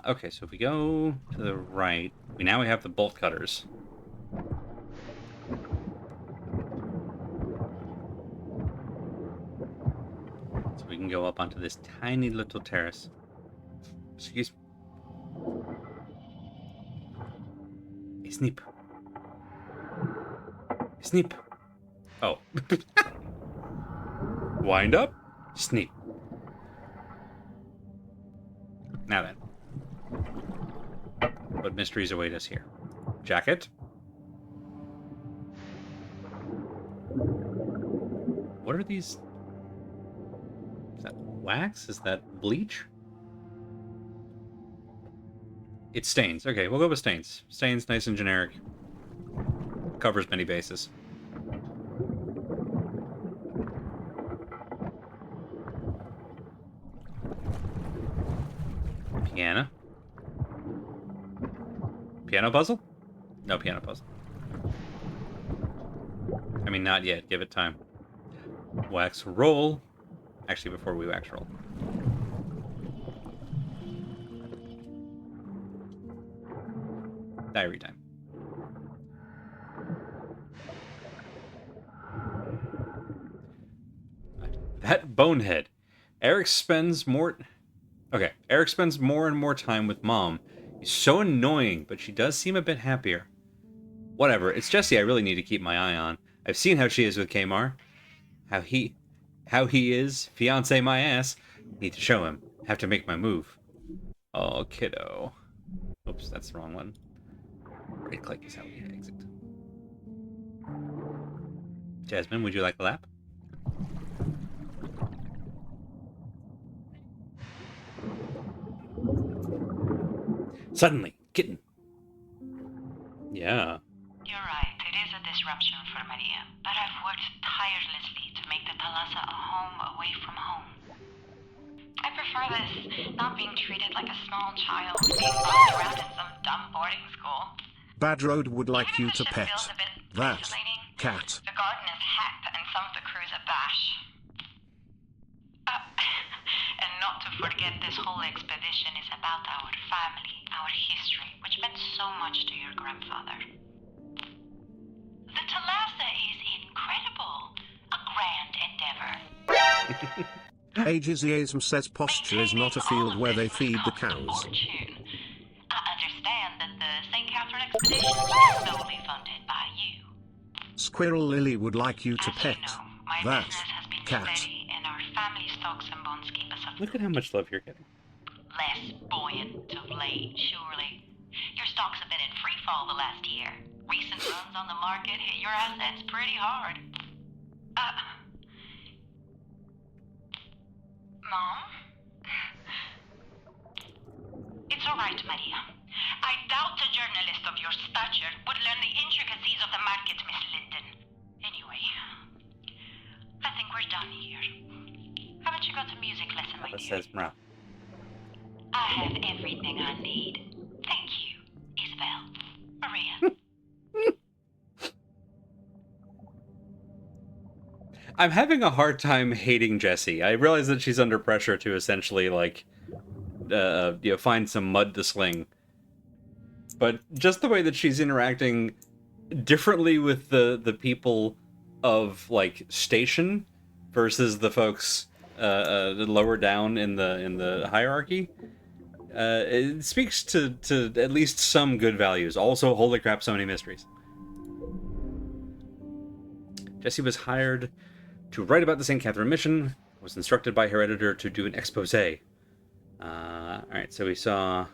Okay, so if we go to the right, we have the bolt cutters. So we can go up onto this tiny little terrace. Excuse me. Hey, Sneep. Sneep. Oh. Wind up. Sneep. Now then. What mysteries await us here? Jacket? What are these? Is that wax? Is that bleach? It's stains. Okay, we'll go with stains. Stains, nice and generic. Covers many bases. Piano. Piano puzzle? No piano puzzle. I mean, not yet. Give it time. Wax roll. Actually, before we wax roll. Diary time. That bonehead. Eric spends more and more time with Mom. He's so annoying, but she does seem a bit happier. Whatever, it's Jesse I really need to keep my eye on. I've seen how she is with Kmar. How he is. Fiance my ass. Need to show him. Have to make my move. Oh, kiddo. Oops, that's the wrong one. Right click is how we exit. Jasmine, would you like a lap? Suddenly, kitten. Yeah. You're right, it is a disruption for Maria, but I've worked tirelessly to make the Thalassa a home away from home. I prefer this, not being treated like a small child, being bossed around in some dumb boarding school. Bad Road would like you to pet that. Cat. The garden is hep, and some of the crew's a bash. And not to forget, this whole expedition is about our family, our history, which meant so much to your grandfather. The Thalassa is incredible. A grand endeavor. Ageism says posture is not a field where they feed the cows. Fortune. I understand that the St. Catherine expedition was solely funded by you. Squirrel Lily would like you to pet My that business has been cat. steady, and our family stocks and bonds keep us afloat. Look at how much love you're getting. Less buoyant of late, surely. Your stocks have been in free fall the last year. Recent runs on the market hit your assets pretty hard. Mom? It's all right, Maria. I doubt a journalist of your stature would learn the intricacies of the market, Miss Linden. Anyway, I think we're done here. Haven't you got a music lesson, my That dear? says Mra. I have everything I need. Thank you, Isabel. Maria. I'm having a hard time hating Jessie. I realize that she's under pressure to essentially, like, find some mud to sling. But just the way that she's interacting differently with the people of, like, station versus the folks lower down in the hierarchy, it speaks to at least some good values. Also, holy crap, so many mysteries. Jessie was hired to write about the St. Catherine mission, was instructed by her editor to do an expose. Alright, so we saw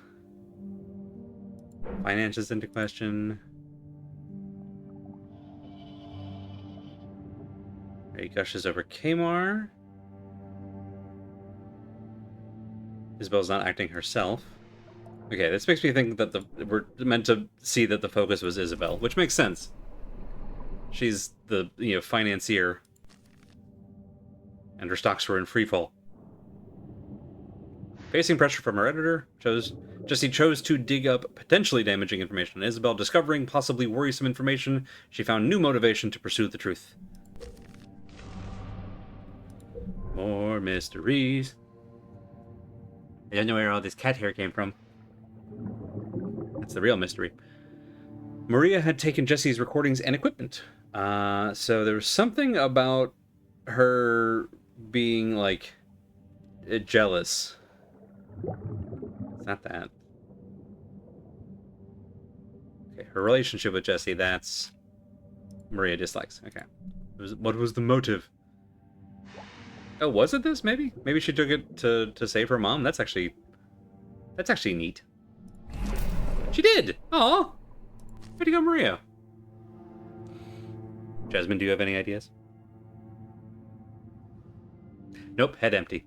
finances into question. He gushes over Kamar. Isabel's not acting herself. Okay, this makes me think that we're meant to see that the focus was Isabel, which makes sense. She's the financier, and her stocks were in freefall. Facing pressure from her editor, Jessie chose to dig up potentially damaging information on Isabel. Discovering possibly worrisome information, she found new motivation to pursue the truth. More mysteries. I don't know where all this cat hair came from. That's the real mystery. Maria had taken Jessie's recordings and equipment. So there was something about her being, like, jealous. It's not that. Okay, her relationship with Jessie, that's Maria dislikes. Okay. What was the motive? Oh, was it this, maybe? Maybe she took it to save her mom? That's actually neat. She did! Aw! Way to go, Maria. Jasmine, do you have any ideas? Nope, head empty.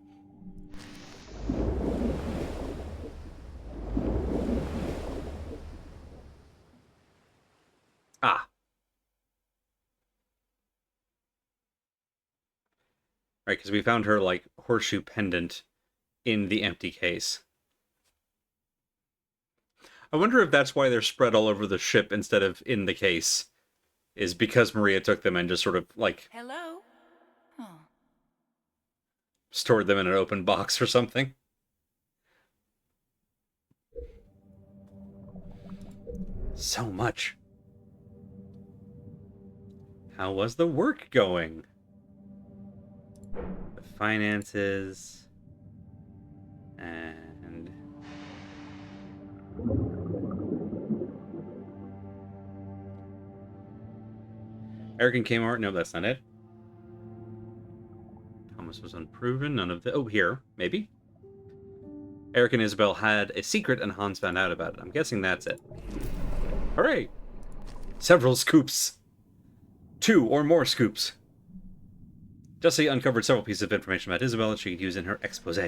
Ah. Right, because we found her, like, horseshoe pendant in the empty case. I wonder if that's why they're spread all over the ship instead of in the case. Is because Maria took them and just sort of, like... Hello? Oh. Stored them in an open box or something. So much. How was the work going? The finances... And... Eric and Kmart? No, that's not it. Thomas was unproven. None of the... Oh, here. Maybe. Eric and Isabel had a secret and Hans found out about it. I'm guessing that's it. Hooray! Several scoops. 2 or more scoops. Jessie uncovered several pieces of information about Isabel that she could use in her expose.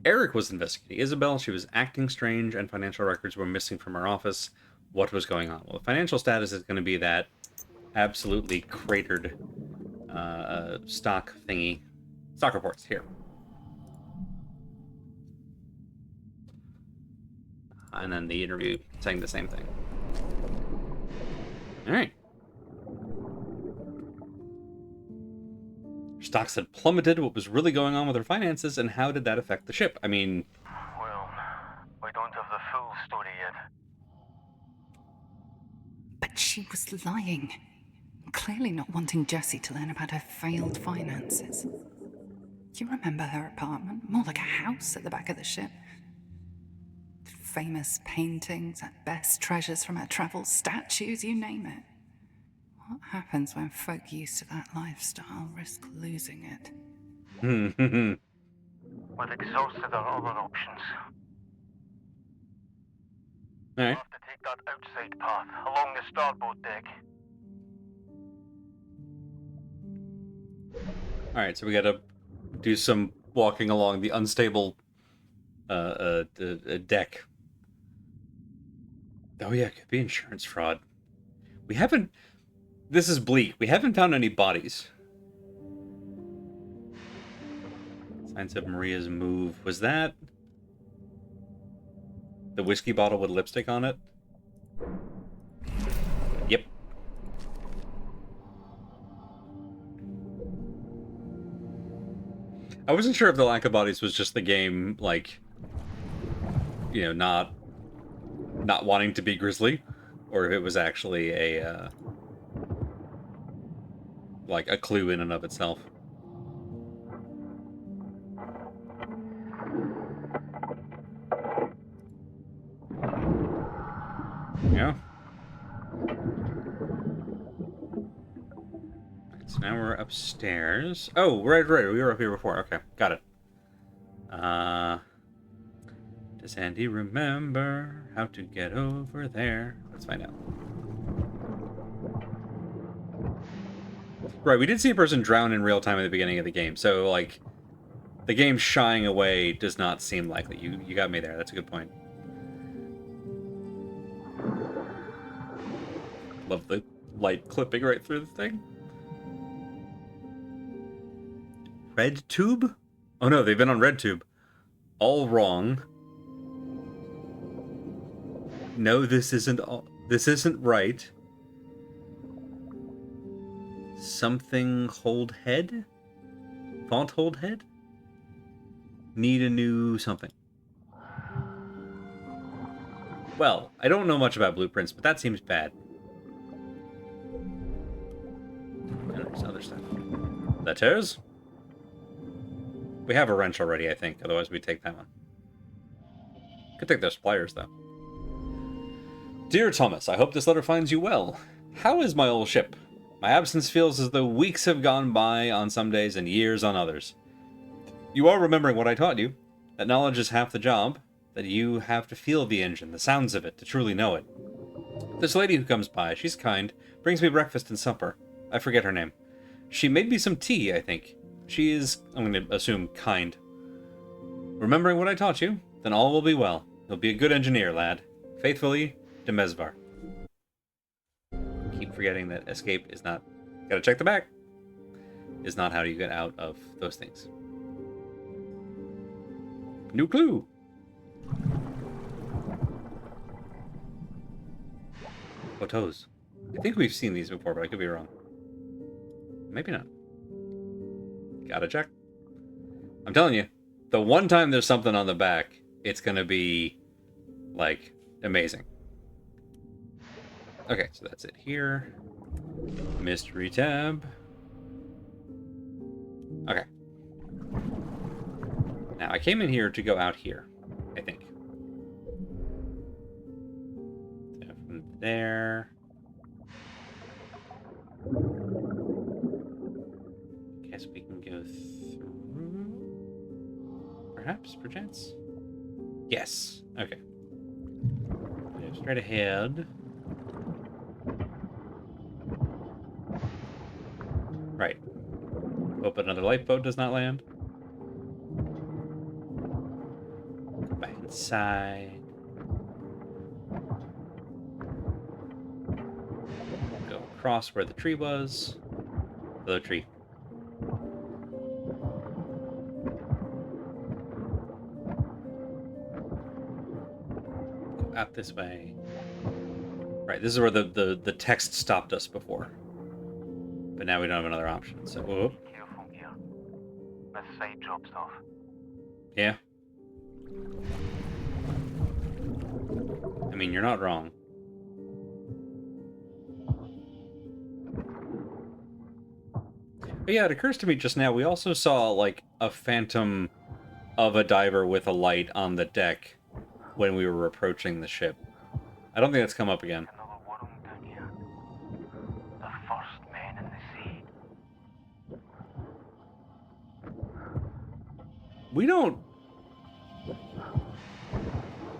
Eric was investigating Isabel. She was acting strange, and financial records were missing from her office. What was going on? Well, the financial status is going to be that absolutely cratered stock thingy. Stock reports, here. And then the interview saying the same thing. All right. Stocks had plummeted. What was really going on with her finances, and how did that affect the ship? I mean, Well, we don't have the full story yet. But she was lying. Clearly not wanting Jessie to learn about her failed finances. You remember her apartment? More like a house at the back of the ship. Famous paintings, at best treasures from her travels, statues, you name it. What happens when folk used to that lifestyle risk losing it? We've exhausted our other options. all We'll right. have to take that outside path, along the starboard deck. All right, so we got to do some walking along the unstable deck. Oh yeah, it could be insurance fraud. We haven't. This is bleak. We haven't found any bodies. Signs of Maria's move. Was that the whiskey bottle with lipstick on it? Yep. I wasn't sure if the lack of bodies was just the game, like, you know, not wanting to be grisly, or if it was actually a like a clue in and of itself. Yeah. Right, so now we're upstairs. Oh, right. We were up here before. Okay, got it. Does Andy remember how to get over there? Let's find out. Right, we did see a person drown in real time at the beginning of the game, so, like, the game shying away does not seem likely. You got me there. That's a good point. Love the light clipping right through the thing. Red tube? Oh no, they've been on red tube. All wrong. No, this isn't right. Something hold head? Font hold head? Need a new something. Well, I don't know much about blueprints, but that seems bad. And there's other stuff. Letters? We have a wrench already, I think. Otherwise, we'd take that one. Could take those pliers, though. Dear Thomas, I hope this letter finds you well. How is my old ship? My absence feels as though weeks have gone by on some days and years on others. You are remembering what I taught you. That knowledge is half the job. That you have to feel the engine, the sounds of it, to truly know it. This lady who comes by, she's kind, brings me breakfast and supper. I forget her name. She made me some tea, I think. She is, I'm going to assume, kind. Remembering what I taught you, then all will be well. You'll be a good engineer, lad. Faithfully, Demesvar. Keep forgetting that escape is not... Gotta check the back. Is not how you get out of those things. New clue. Photos. I think we've seen these before, but I could be wrong. Maybe not. Gotta check. I'm telling you, the one time there's something on the back, it's gonna be, like, amazing. Okay, so that's it here. Mystery tab. Okay. Now, I came in here to go out here, I think. So from there... Guess we can go through... Perhaps, perchance? Yes. Okay. Go straight ahead. Right. Hope another lifeboat does not land. Go back inside. Go across where the tree was. The tree. Go out this way. Right. Right, this is where the text stopped us before. But now we don't have another option, so... Whoop. Careful here. This side drops off. Yeah. I mean, you're not wrong. But yeah, it occurs to me just now, we also saw, like, a phantom of a diver with a light on the deck when we were approaching the ship. I don't think that's come up again. Another world down here. The first men in the sea. We don't...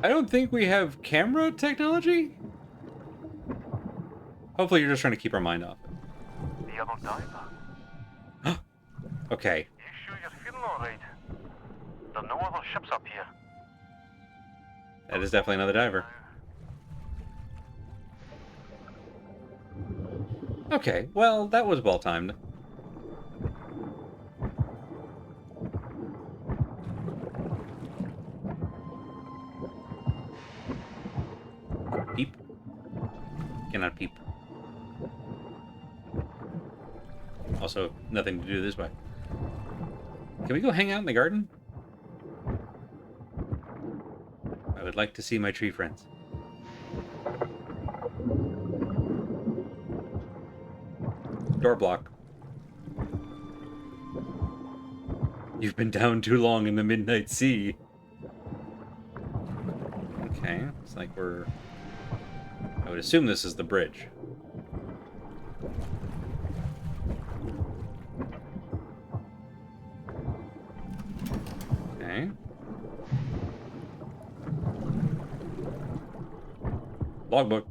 I don't think we have camera technology? Hopefully you're just trying to keep our mind off it. The other diver. Okay. You sure you're feeling alright? There are no other ships up here. That is definitely another diver. Okay, well, that was well timed. Peep. Cannot peep. Also, nothing to do this way. Can we go hang out in the garden? I would like to see my tree friends. Door block. You've been down too long in the midnight sea. Okay, it's like we're... I would assume this is the bridge. Okay. Logbook.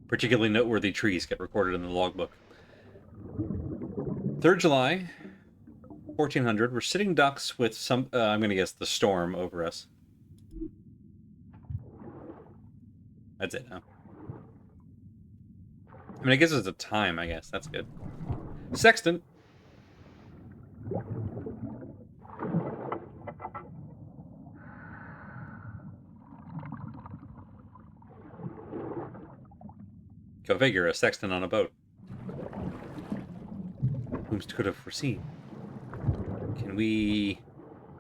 Particularly noteworthy trees get recorded in the logbook. 3rd July, 1400. We're sitting ducks with some, I'm going to guess, the storm over us. That's it now. I mean, I guess it's a time, I guess. That's good. Sextant. Go figure, a sextant on a boat. Whom could have foreseen? Can we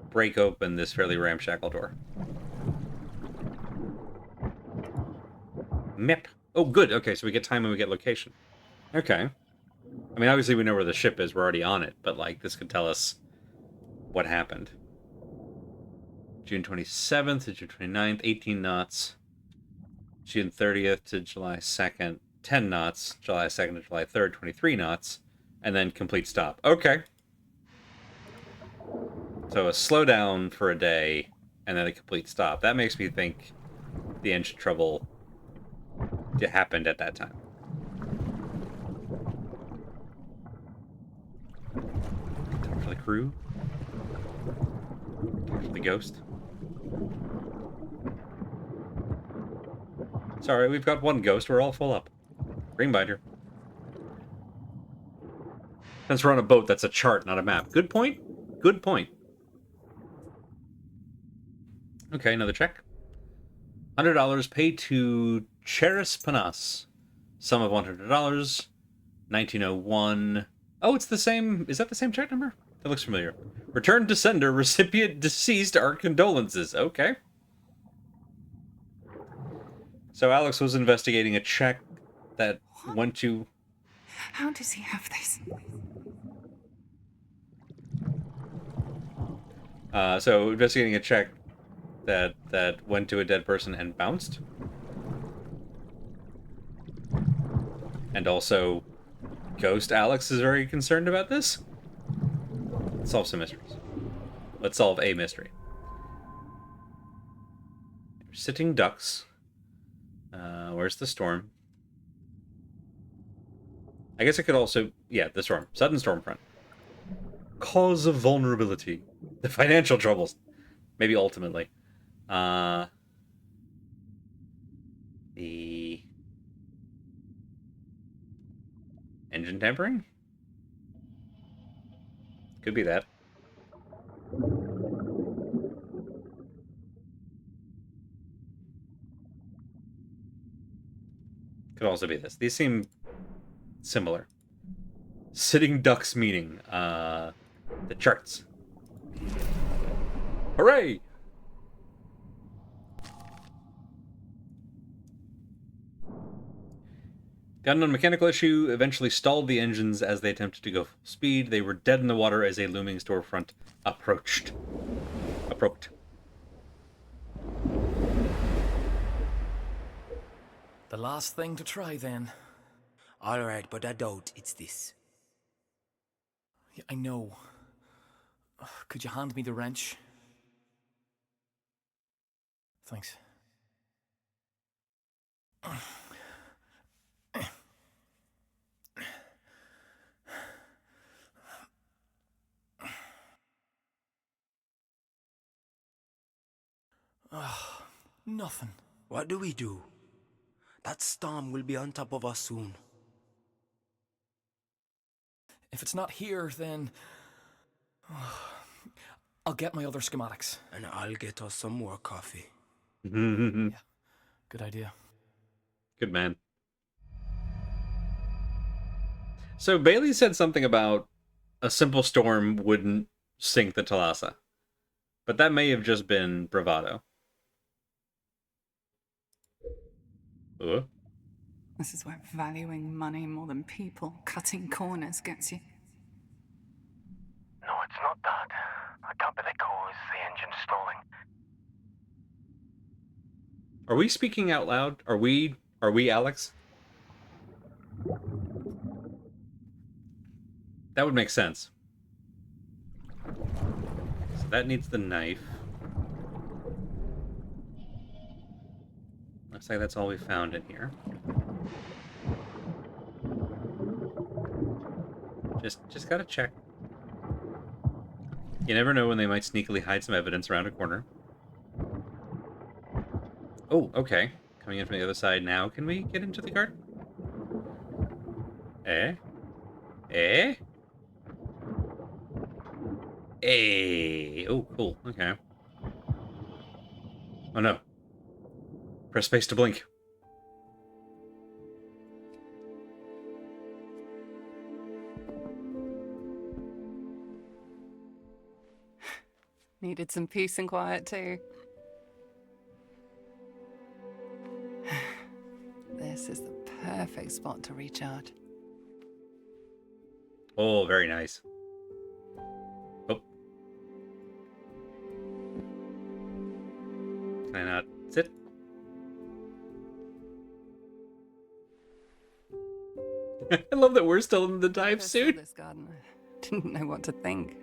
break open this fairly ramshackle door? Mip. Oh, good. Okay, so we get time and we get location. Okay. I mean, obviously we know where the ship is. We're already on it. But, like, this could tell us what happened. June 27th to June 29th, 18 knots. June 30th to July 2nd, 10 knots. July 2nd to July 3rd, 23 knots. And then complete stop. Okay. So a slowdown for a day, and then a complete stop. That makes me think the engine trouble happened at that time. Talk to the crew. Talk to the ghost. Sorry, we've got one ghost. We're all full up. Green binder. Since we're on a boat, that's a chart, not a map. Good point. Good point. Okay, another check. $100 paid to Cheris Panas. Sum of $100. 1901. Oh, it's the same. Is that the same check number? That looks familiar. Return to sender. Recipient deceased. Our condolences. Okay. So Alex was investigating a check that went to... How does he have this? So investigating a check that went to a dead person and bounced. And also, Ghost Alex is very concerned about this. Let's solve some mysteries. Let's solve a mystery. Sitting ducks. Where's the storm? I guess it could also... Yeah, the storm. Sudden storm front. Cause of vulnerability. The financial troubles. Maybe ultimately. The... engine tampering? Could be that. Could also be this. These seem similar. Sitting Ducks meeting. The charts. Hooray! The unknown mechanical issue eventually stalled the engines as they attempted to go full speed. They were dead in the water as a looming storefront approached. The last thing to try, then. Alright, but I doubt it's this. Yeah, I know. Could you hand me the wrench? Thanks. Nothing. What do we do? That storm will be on top of us soon. If it's not here, then... I'll get my other schematics. And I'll get us some more coffee. Yeah, good idea. Good man. So Bailey said something about a simple storm wouldn't sink the Thalassa. But that may have just been bravado. This is where valuing money more than people, cutting corners gets you. No, it's not that. I can't be the cause the engine's stalling. Are we speaking out loud? Are we Alex? That would make sense. So that needs the knife. Looks like that's all we found in here. Just gotta check. You never know when they might sneakily hide some evidence around a corner. Oh, okay. Coming in from the other side now. Can we get into the garden? Eh? Eh? Hey. Oh, cool. Okay. Oh no. Press space to blink. Needed some peace and quiet too. This is the perfect spot to recharge. Oh, very nice. Oh. Can I not sit? I love that we're still in the dive First saw suit. this garden, I didn't know what to think.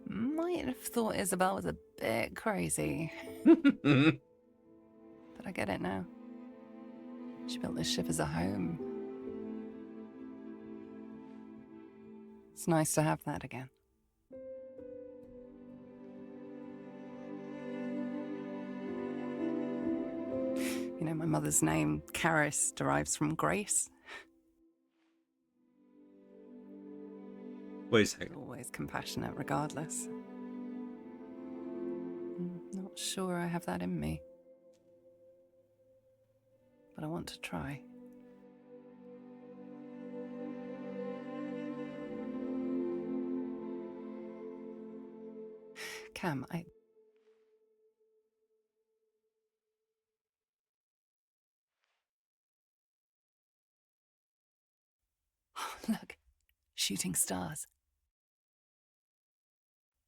Might have thought Isabel was a bit crazy. But I get it now. She built this ship as a home. It's nice to have that again. You know, my mother's name, Caris, derives from grace. Wait a second. Always compassionate, regardless. Not sure I have that in me. But I want to try. Cam, Look, shooting stars.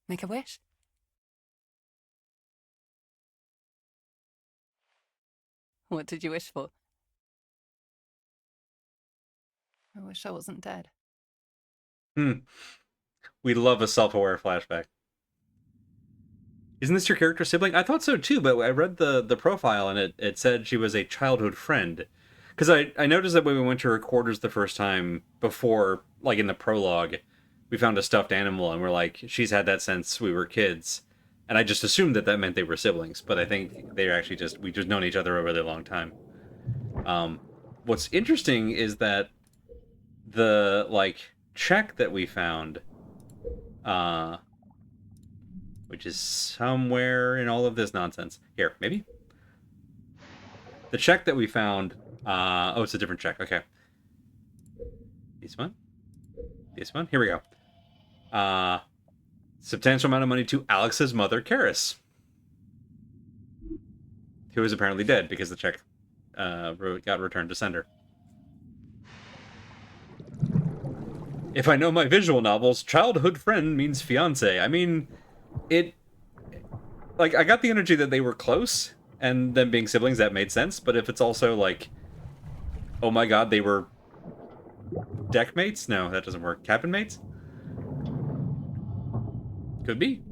Make a wish? What did you wish for? I wish I wasn't dead. We love a self-aware flashback. Isn't this your character sibling? I thought so too, but I read the profile and it said she was a childhood friend. Because I noticed that when we went to her quarters the first time before, like in the prologue, we found a stuffed animal and we're like, she's had that since we were kids. And I just assumed that meant they were siblings, but I think they're actually we just known each other a really long time. What's interesting is that the, check that we found, which is somewhere in all of this nonsense. Here, maybe? The check that we found... oh, it's a different check. Okay. This one? This one? Here we go. Substantial amount of money to Alex's mother, Karis. Who is apparently dead because the check got returned to sender. If I know my visual novels, childhood friend means fiance. I mean, it... Like, I got the energy that they were close, and them being siblings, that made sense, but if it's also, like, oh my god, they were deck mates? No, that doesn't work. Cabin mates? Could be.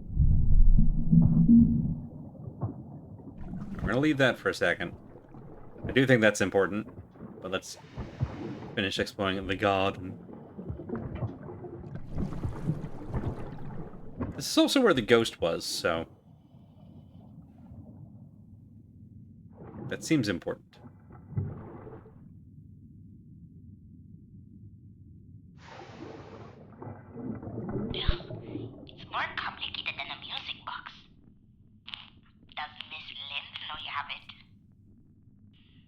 We're gonna leave that for a second. I do think that's important, but let's finish exploring the garden. This is also where the ghost was, so... that seems important. It's more complicated than a music box. Does Miss Lind know you have it?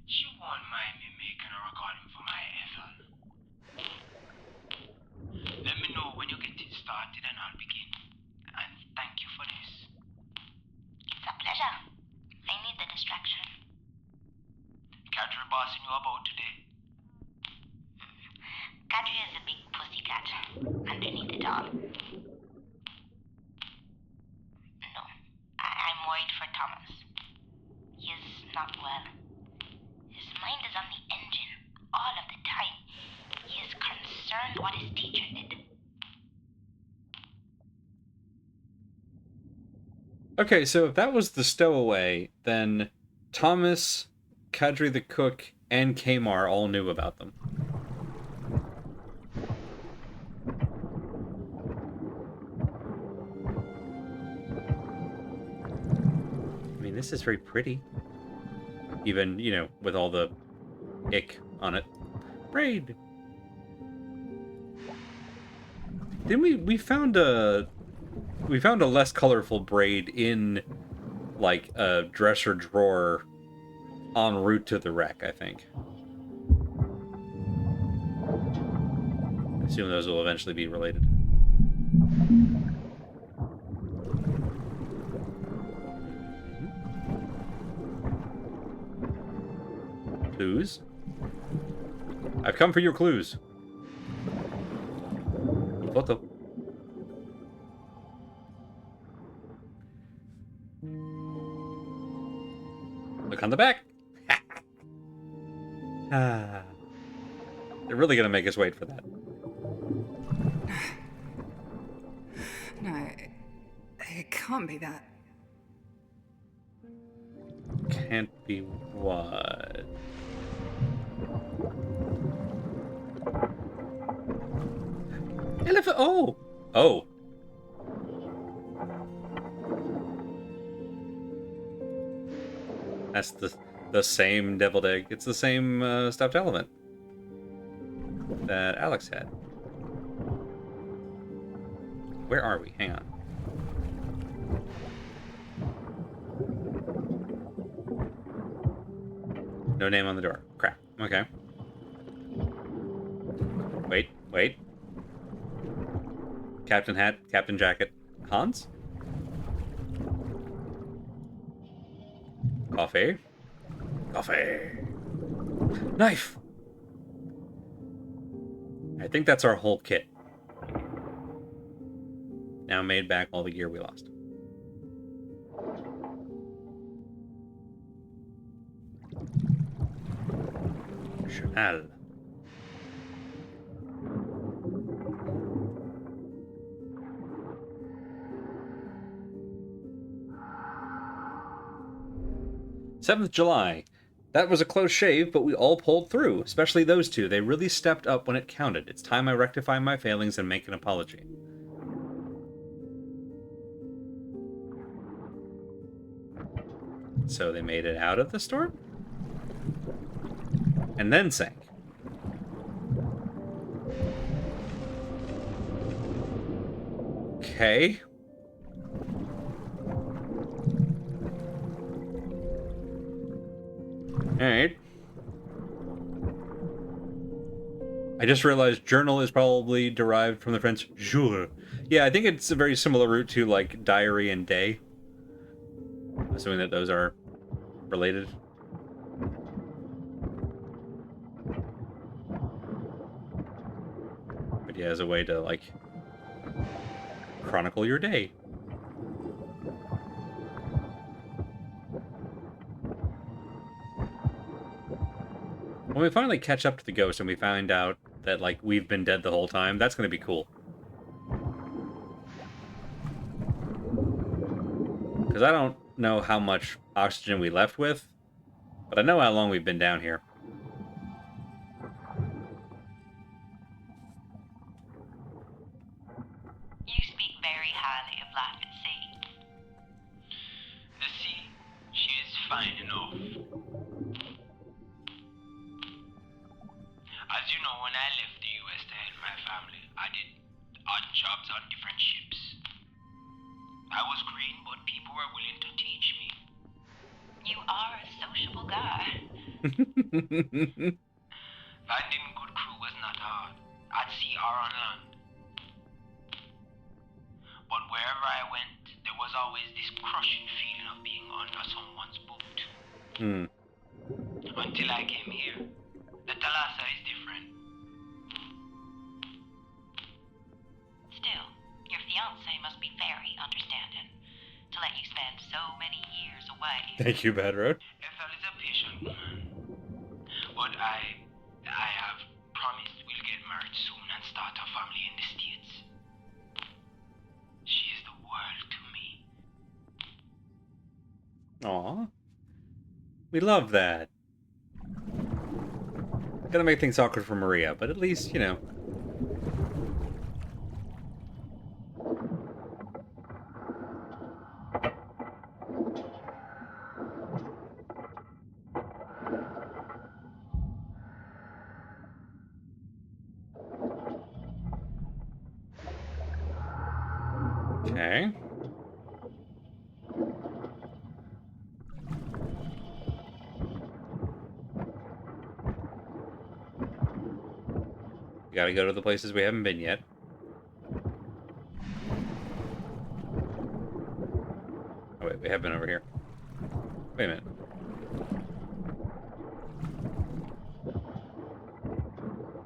She won't mind me making a recording for my Ethel. Let me know when you get it started and I'll begin. And thank you for this. It's a pleasure. I need the distraction. Catherine bossing you about today. Kadri is a big pussycat underneath it all. No, I'm worried for Thomas. He is not well. His mind is on the engine all of the time. He is concerned what his teacher did. Okay, so if that was the stowaway, then Thomas, Kadri the cook, and Kamar all knew about them. I mean, this is very pretty. Even, you know, with all the ick on it. Braid! Then we found a less colorful braid in, like, a dresser drawer en route to the wreck, I think. I assume those will eventually be related. Clues? I've come for your clues. Photo. Look on the back. They're really gonna make us wait for that. No, it can't be that. Can't be what? Elephant. Oh. Oh. That's the same deviled egg. It's the same stuffed elephant that Alex had. Where are we? Hang on. No name on the door. Crap. Okay. Wait. Captain hat, captain jacket. Hans? Coffee. Knife! I think that's our whole kit. Now made back all the gear we lost. Chanel. July 7th. That was a close shave, but we all pulled through, especially those two. They really stepped up when it counted. It's time I rectify my failings and make an apology. So they made it out of the storm? And then sank. Okay. Alright. I just realized journal is probably derived from the French jour. Yeah, I think it's a very similar root to, like, diary and day. Assuming that those are related. But yeah, as a way to, like, chronicle your day. When we finally catch up to the ghost and we find out that, like, we've been dead the whole time, that's going to be cool. Because I don't know how much oxygen we left with, but I know how long we've been down here. You speak very highly of life at sea. The sea, she is fine enough. As you know, when I left the US to help my family, I did odd jobs on different ships. I was green, but people were willing to teach me. You are a sociable guy. Finding good crew was not hard, at sea or on land. But wherever I went, there was always this crushing feeling of being under someone's boat. Until I came here. The Thalassa is different. Still, your fiancé must be very understanding to let you spend so many years away. Thank you, Bad Road. Ethel is a patient woman. But I have promised we'll get married soon and start a family in the States. She is the world to me. Aw. We love that. Gonna make things awkward for Maria, but at least, you know. Okay. We gotta go to the places we haven't been yet. Oh wait, we have been over here. Wait a minute.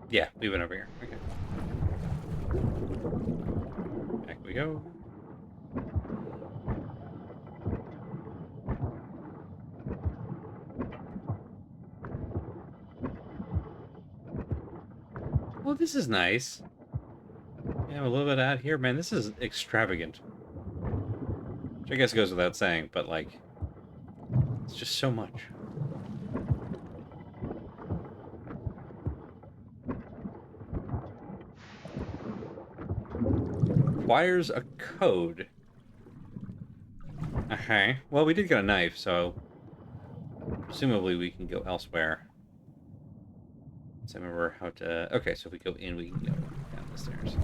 Yeah, we went over here. Okay. Back we go. Well, this is nice. Yeah, a little bit out here. Man, this is extravagant. Which I guess goes without saying, but, like, it's just so much. Requires a code. Okay. Well, we did get a knife, so presumably we can go elsewhere. So I remember how to... Okay, so if we go in, we can go down the stairs.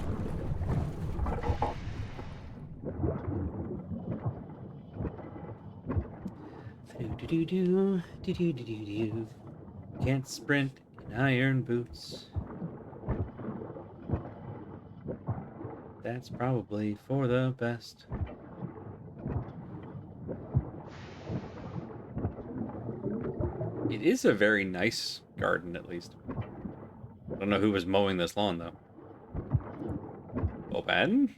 Do-do-do-do, do-do-do-do-do. Can't sprint in iron boots. That's probably for the best. It is a very nice garden, at least. I don't know who was mowing this lawn, though. Open.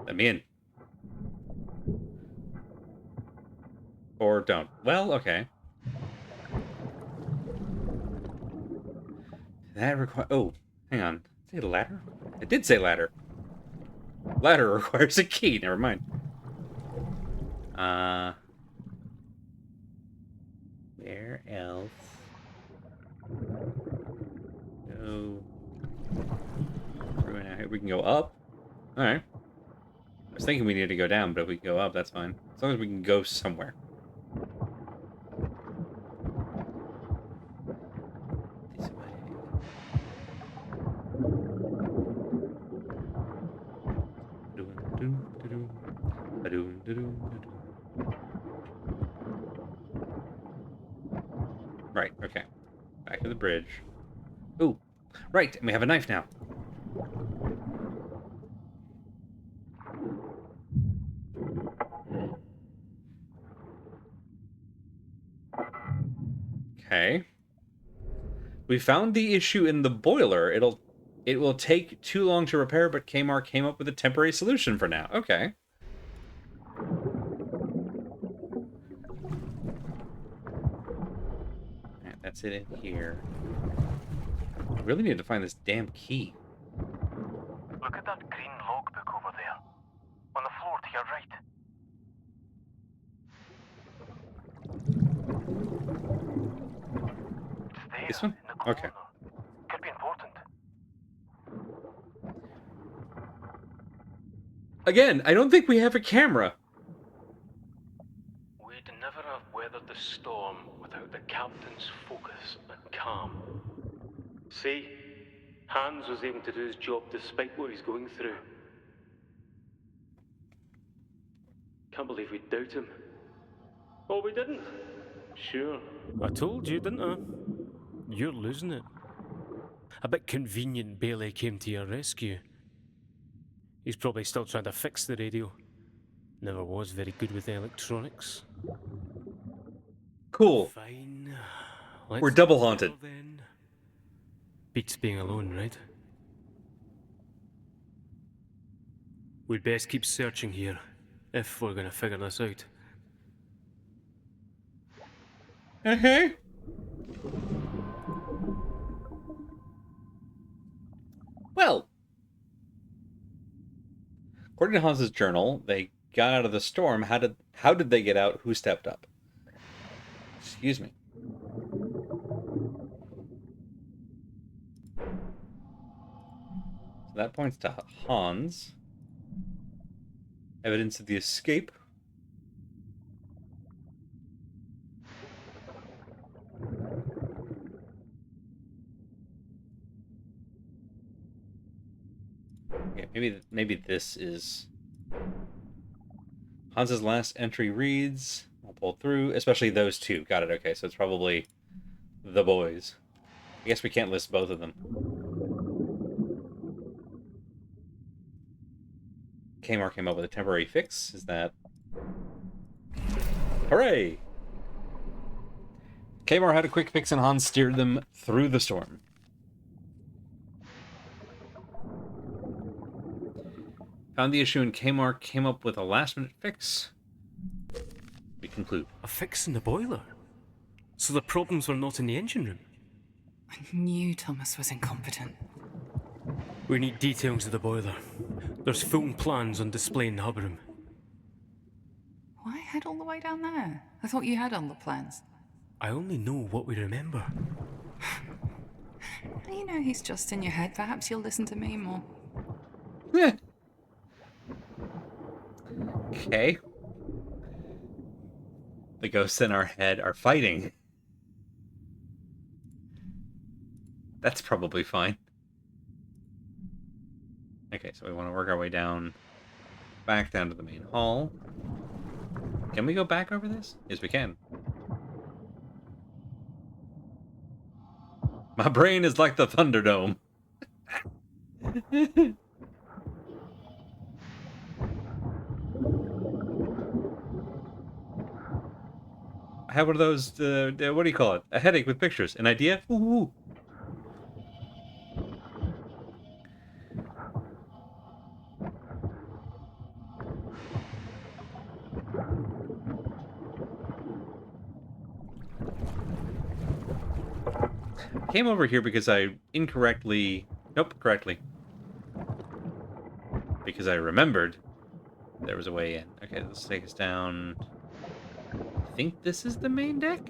Let me in. Or don't. Well, okay. That require... Oh, hang on. Did it say ladder? It did say ladder. Ladder requires a key. Never mind. Where else? Go. We can go up. Alright. I was thinking we needed to go down, but if we can go up, that's fine. As long as we can go somewhere. This way. bridge. Ooh, right, and we have a knife now. Okay. We found the issue in the boiler. It will take too long to repair, but Kmart came up with a temporary solution for now. Okay. Alright, that's it in here. I really need to find this damn key. Look at that green logbook over there. On the floor to your right. It's there, This one? in the corner. Okay. Could be important. Again, I don't think we have a camera. We'd never have weathered the storm without the captain's focus and calm. See? Hans was able to do his job despite what he's going through. Can't believe we doubt him. Oh, we didn't? Sure. I told you, didn't I? You're losing it. A bit convenient Bailey came to your rescue. He's probably still trying to fix the radio. Never was very good with electronics. Cool. Fine. We're double haunted. Then. Beats being alone, right? We'd best keep searching here, if we're gonna figure this out. Okay. Well, according to Hans's journal, they got out of the storm. How did they get out? Who stepped up? Excuse me. So that points to Hans. Evidence of the escape. Yeah, maybe this is Hans's last entry reads. I'll pull through, especially those two. Got it. Okay, so it's probably the boys. I guess we can't list both of them. Kmart came up with a temporary fix. Is that... Hooray! Kmart had a quick fix and Hans steered them through the storm. Found the issue and Kmart came up with a last-minute fix. We conclude. A fix in the boiler? So the problems were not in the engine room? I knew Thomas was incompetent. We need details of the boiler. There's full plans on display in the hub room. Why head all the way down there? I thought you had all the plans. I only know what we remember. You know he's just in your head. Perhaps you'll listen to me more. Yeah. Okay. The ghosts in our head are fighting. That's probably fine. Okay, so we want to work our way down, back down to the main hall. Can we go back over this? Yes, we can. My brain is like the Thunderdome. I have one of those, what do you call it? A headache with pictures. An idea? Ooh. Came over here because I incorrectly... Nope, correctly. Because I remembered there was a way in. Okay, let's take us down. I think this is the main deck?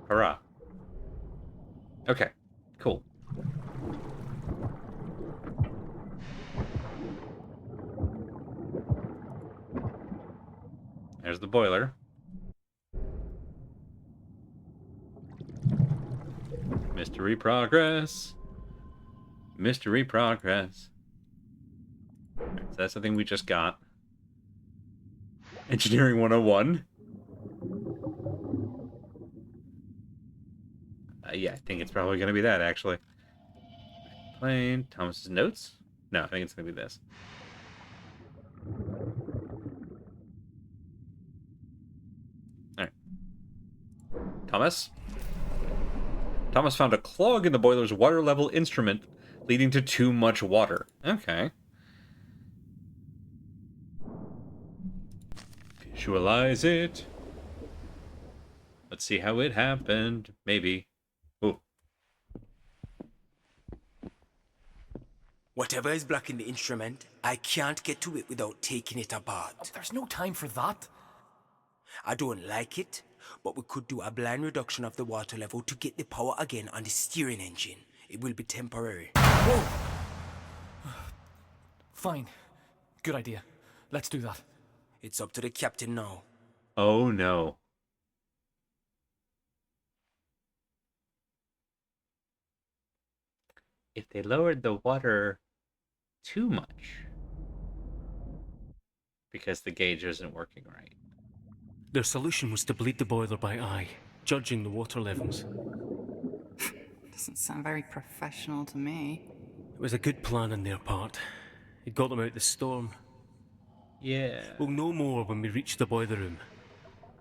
Hurrah. Okay, cool. There's the boiler. Mystery progress. Mystery progress. Right, so that's the thing we just got. Engineering 101. Yeah, I think it's probably going to be that, actually. Plane, Thomas's notes? No, I think it's going to be this. Alright. Thomas? Thomas found a clog in the boiler's water level instrument, leading to too much water. Okay. Visualize it. Let's see how it happened. Maybe. Ooh. Whatever is blocking the instrument, I can't get to it without taking it apart. There's no time for that. I don't like it, but we could do a blind reduction of the water level to get the power again on the steering engine. It will be temporary. Whoa! Fine. Good idea. Let's do that. It's up to the captain now. Oh no. If they lowered the water too much because the gauge isn't working right. Their solution was to bleed the boiler by eye, judging the water levels. Doesn't sound very professional to me. It was a good plan on their part. It got them out the storm. Yeah. We'll know more when we reach the boiler room.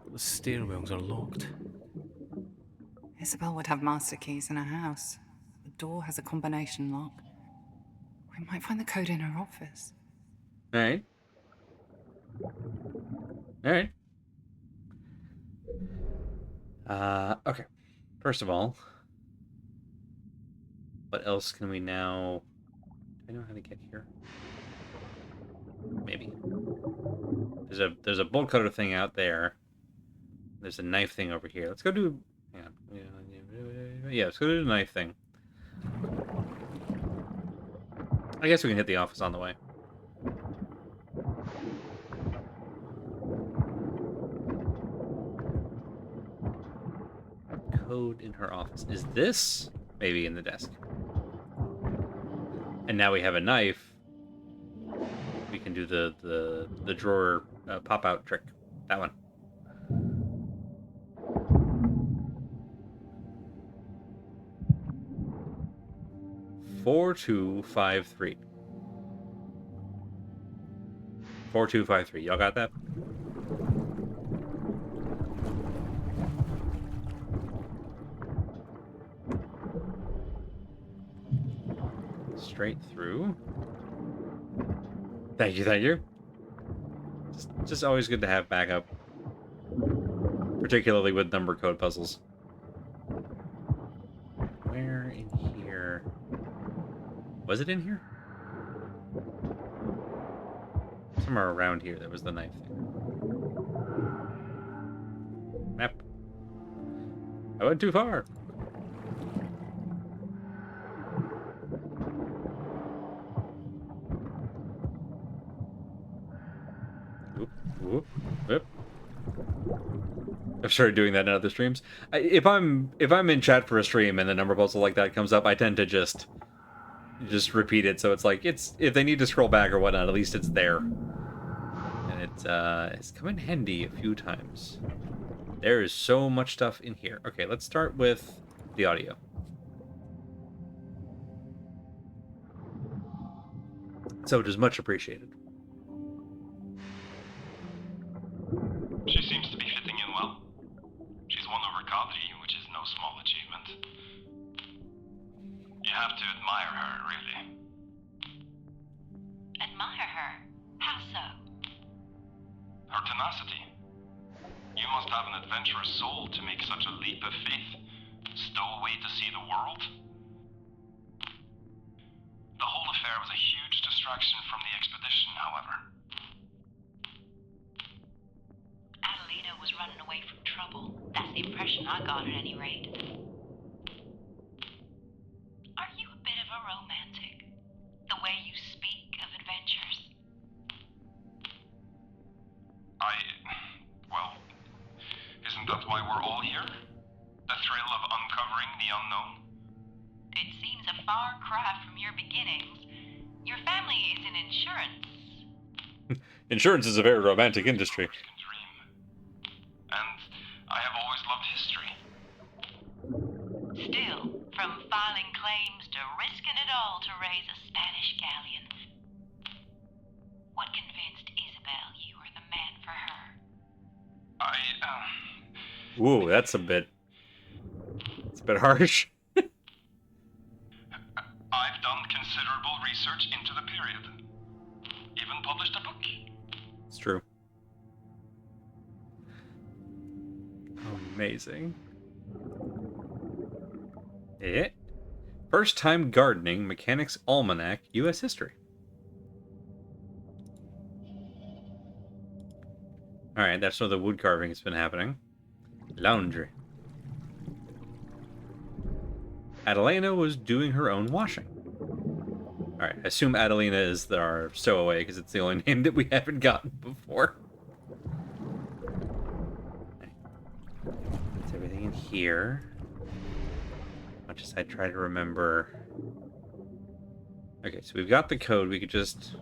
But the stairwells are locked. Isabel would have master keys in her house. The door has a combination lock. We might find the code in her office. Alright. Alright. Okay. First of all, what else can we now... Do I know how to get here? Maybe. There's a bolt cutter thing out there. There's a knife thing over here. Let's go do... Yeah, let's go do the knife thing. I guess we can hit the office on the way. Code in her office. Is this maybe in the desk? And now we have a knife. We can do the drawer pop out trick. That one. $4253. 4253. Y'all got that? Straight through. Thank you, thank you. Just always good to have backup. Particularly with number code puzzles. Where in here? Was it in here? Somewhere around here there was the knife thing. Map. I went too far. Whoop, whoop. I've started doing that in other streams. If I'm in chat for a stream and the number puzzle like that comes up, I tend to just repeat it. So it's like if they need to scroll back or whatnot, at least it's there. And it's come in handy a few times. There is so much stuff in here. Okay, let's start with the audio. So it is much appreciated. She seems to be fitting in well. She's won over Kadri, which is no small achievement. You have to admire her, really. Admire her? How so? Her tenacity. You must have an adventurous soul to make such a leap of faith. Stow away to see the world. The whole affair was a huge distraction from the expedition, however. Adelina was running away from trouble. That's the impression I got at any rate. Are you a bit of a romantic? The way you speak of adventures? Well, isn't that why we're all here? The thrill of uncovering the unknown? It seems a far cry from your beginnings. Your family is in insurance. Insurance is a very romantic industry. And I have always loved history. Still, From filing claims to risking it all to raise a Spanish galleon. What convinced Isabel you were the man for her? Ooh, that's a bit... It's a bit harsh. I've done considerable research into the period. Even published a book. It's true. Amazing. Eh? First time gardening, Mechanics Almanac, U.S. History. Alright, that's where the wood carving has been happening. Laundry. Adelina was doing her own washing. Alright, I assume Adelina is our stowaway because it's the only name that we haven't gotten before. It's everything in here. Much as I try to remember. Okay, so we've got the code. We could just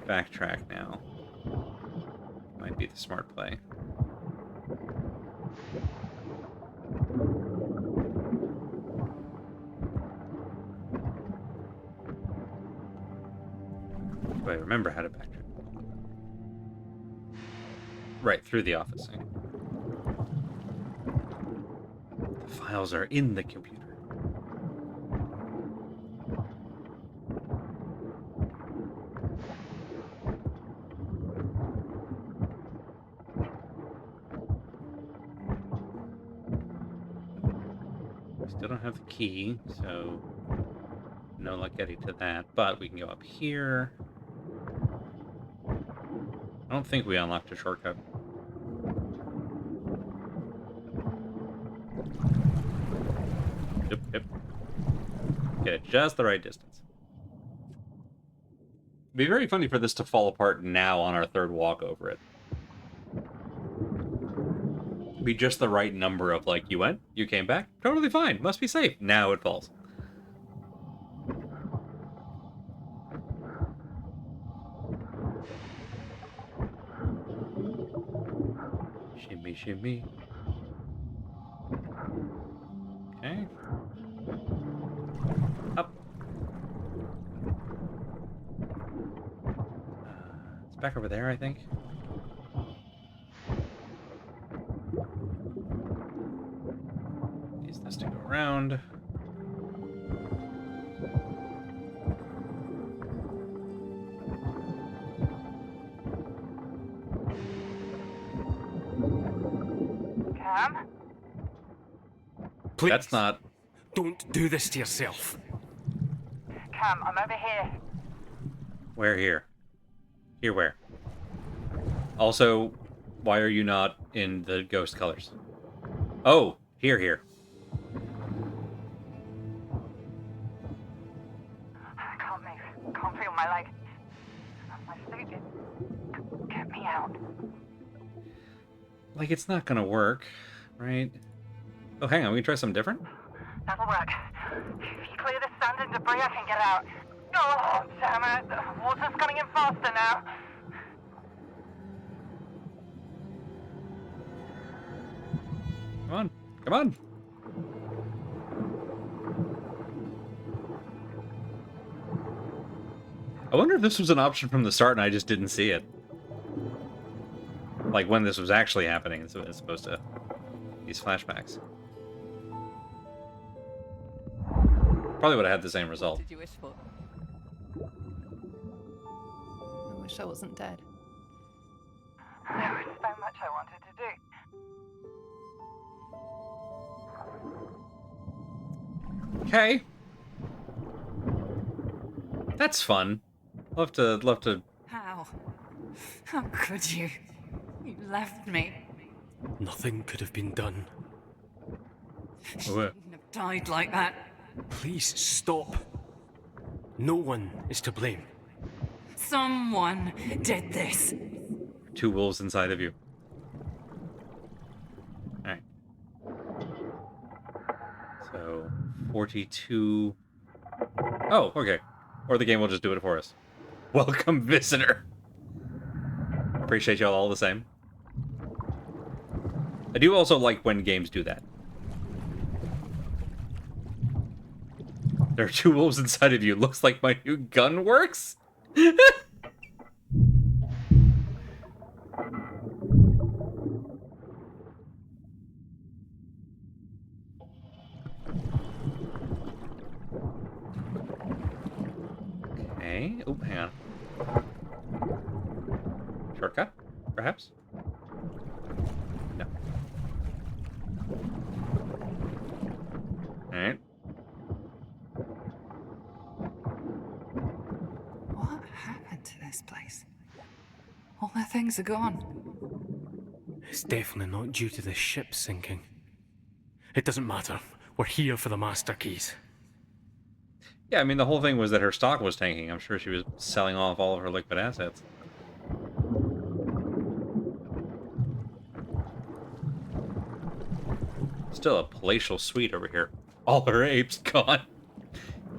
backtrack now. Might be the smart play. Do I remember how to backtrack? Right, through the office. The files are in the computer. Still don't have the key, so no luck getting to that, but we can go up here. I don't think we unlocked a shortcut. Yep. Get it just the right distance. It'd be very funny for this to fall apart now on our third walk over it. Be just the right number of, like, you went, you came back, totally fine, must be safe. Now it falls. Shimmy, shimmy. Okay. Up. It's back over there, I think. Use this to go around. Cam? Please. That's not... Don't do this to yourself. Cam, I'm over here. Where here? Here where? Also, why are you not in the ghost colors? Oh, here. I can't move. Can't feel my leg. My suit is... Get me out. Like, it's not gonna work, right? Oh, hang on, we can try something different? That'll work. If you clear the sand and debris, I can get out. Oh, damn it. The water's coming in faster now. Come on. I wonder if this was an option from the start and I just didn't see it. Like, when this was actually happening, as opposed to these flashbacks. Probably would have had the same result. What did you wish for? I wish I wasn't dead. There was so much I wanted to do. Okay. That's fun. Love to... How? How could you? You left me. Nothing could have been done. Shouldn't have died like that. Please stop. No one is to blame. Someone did this. Two wolves inside of you. Alright. So, 42... Oh, okay. Or the game will just do it for us. Welcome, visitor. Appreciate y'all all the same. I do also like when games do that. There are 2 wolves inside of you. Looks like my new gun works? Okay. Oh, hang on. Shortcut, perhaps? No. Alright. What happened to this place? All their things are gone. It's definitely not due to the ship sinking. It doesn't matter. We're here for the master keys. Yeah, I mean, the whole thing was that her stock was tanking. I'm sure she was selling off all of her liquid assets. Still a palatial suite over here. All her apes gone.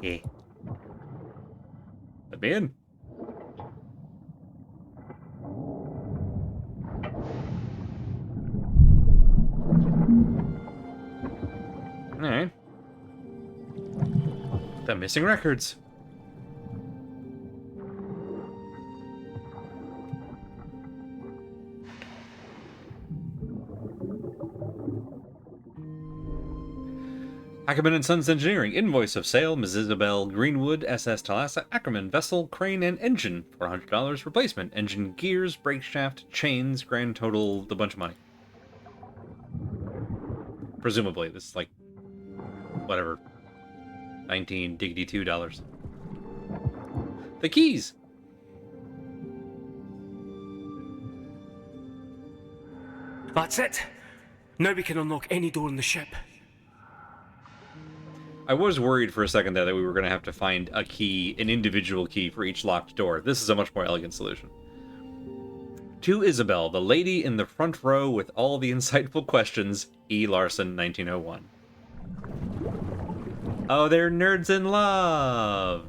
Yeah. Let me in. Alright. The missing records. Ackerman and Sons Engineering. Invoice of sale, Ms. Isabel Greenwood, SS Thalassa, Ackerman, vessel, crane, and engine. $400. Replacement. Engine, gears, brake shaft, chains. Grand total, a bunch of money. Presumably. This is like, whatever, $19.2. The keys! That's it! Now we can unlock any door in the ship. I was worried for a second there that we were going to have to find a key, an individual key for each locked door. This is a much more elegant solution. To Isabel, the lady in the front row with all the insightful questions, E. Larson, 1901. Oh, they're nerds in love!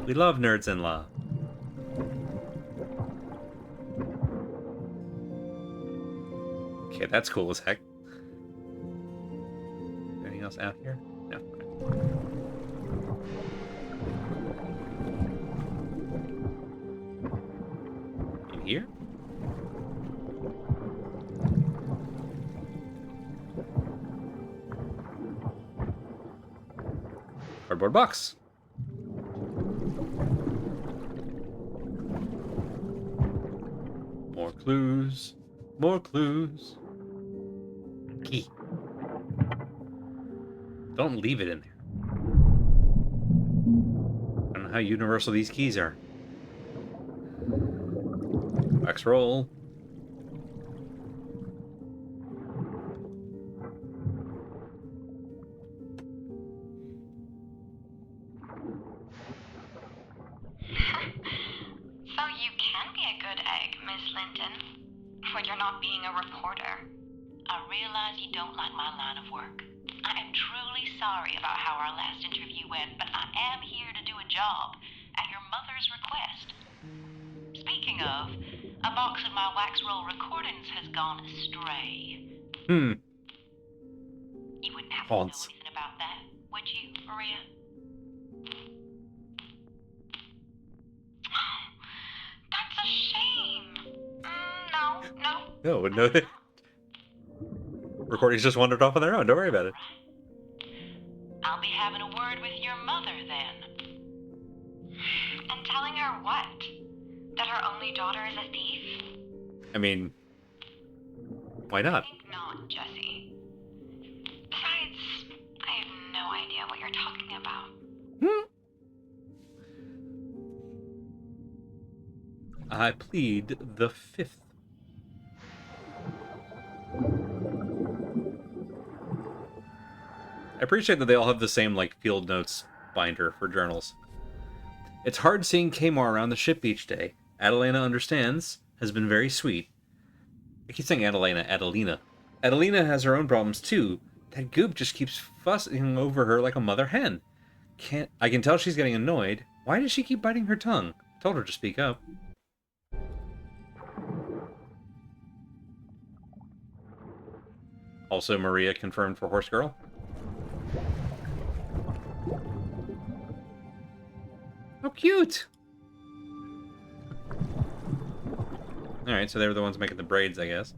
We love nerds in love. Okay, that's cool as heck. Anything else out here? No. In here? Cardboard box. More clues. More clues. Key. Don't leave it in there. I don't know how universal these keys are. Wax roll. So you can be a good egg, Miss Linton, when you're not being a reporter. I realize you don't like my line of work. I am truly sorry about how our last interview went, but I am here to do a job at your mother's request. Speaking of, a box of my wax roll recordings has gone astray. You wouldn't have to know anything about that, would you, Maria? That's a shame. No. No. Recordings just wandered off on their own. Don't worry about it. I'll be having a word with your mother then. And telling her what? That her only daughter is a thief? I mean, why not? I think not, Jesse. Besides, I have no idea what you're talking about. I plead the fifth. I appreciate that they all have the same, like, field notes binder for journals. It's hard seeing Kamar around the ship each day. Adelina understands, has been very sweet. I keep saying Adelina. Adelina has her own problems, too. That goop just keeps fussing over her like a mother hen. I can tell she's getting annoyed. Why does she keep biting her tongue? I told her to speak up. Also, Maria confirmed for Horse Girl. How cute! Alright, so they were the ones making the braids, I guess.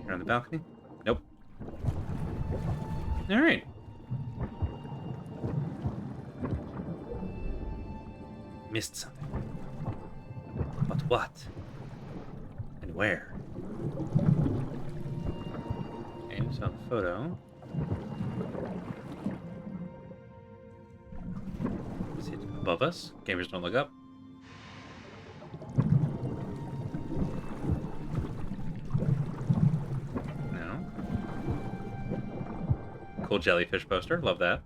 Around the balcony? Nope. Alright. Missed something. But what? And where? Okay, we saw a photo. Is it above us? Gamers don't look up. No. Cool jellyfish poster. Love that.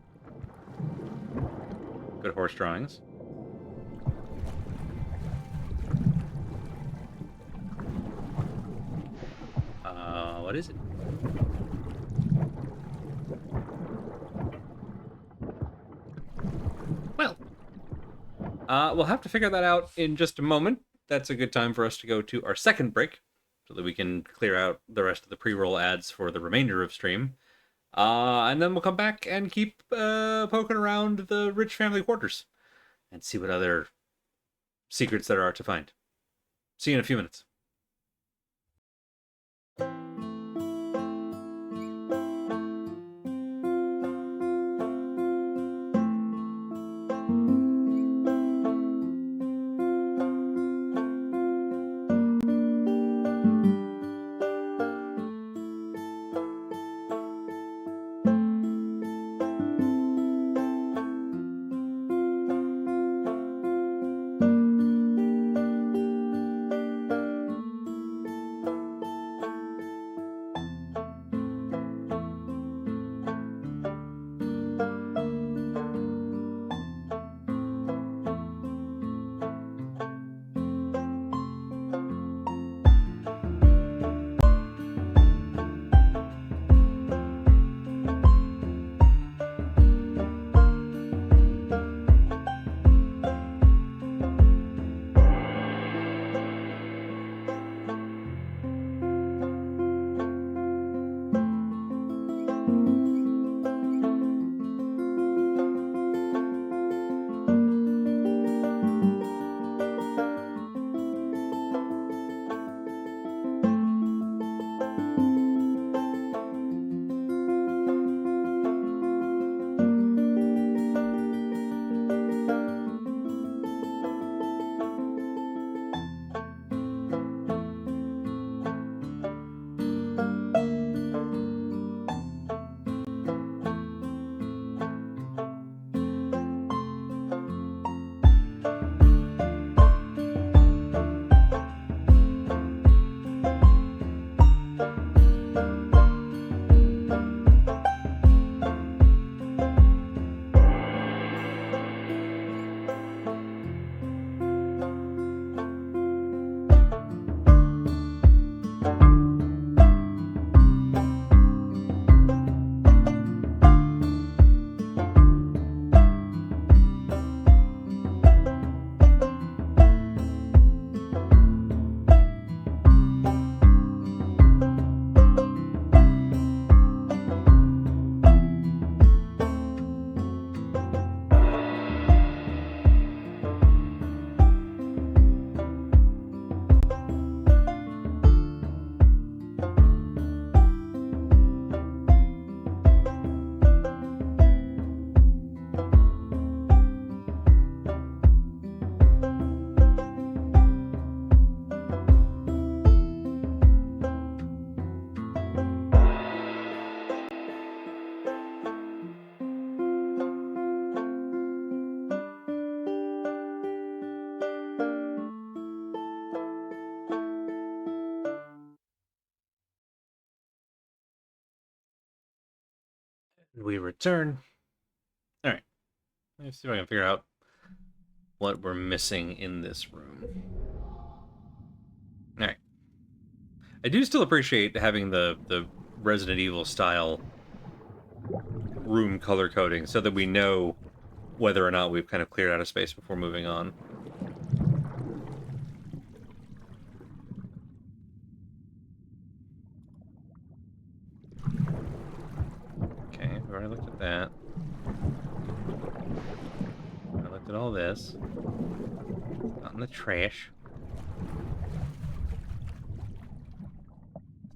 Good horse drawings. What is it? Well, we'll have to figure that out in just a moment. That's a good time for us to go to our second break so that we can clear out the rest of the pre-roll ads for the remainder of stream. And then we'll come back and keep poking around the rich family quarters and see what other secrets there are to find. See you in a few minutes. We return. All right. Let's see if I can figure out what we're missing in this room. All right. I do still appreciate having the Resident Evil style room color coding so that we know whether or not we've kind of cleared out a space before moving on. Okay, we've already looked at that. at all this. Not in the trash.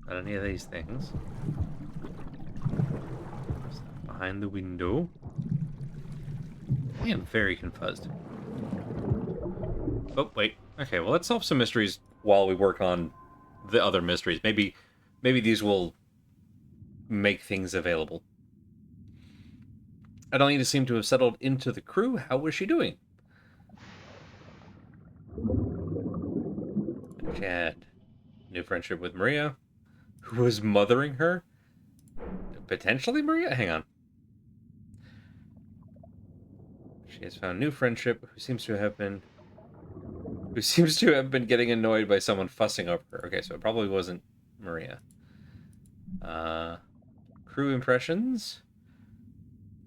Not any of these things. Behind the window. I am very confused. Oh, wait. Okay, well, let's solve some mysteries while we work on the other mysteries. Maybe these will make things available. Adelina seemed to have settled into the crew. How was she doing? She had new friendship with Maria, who was mothering her. Potentially Maria? Hang on. She has found new friendship who seems to have been getting annoyed by someone fussing over her. Okay, so it probably wasn't Maria. Crew impressions.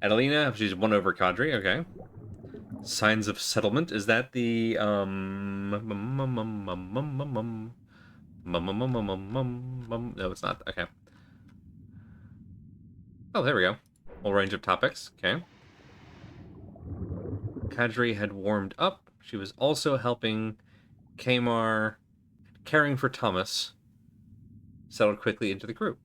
Adelina, she's won over Kadri, okay. Signs of settlement, is that the no, it's not. Okay. Oh, there we go. Whole range of topics. Okay. Kadri had warmed up. She was also helping Kamar, caring for Thomas, settled quickly into the group.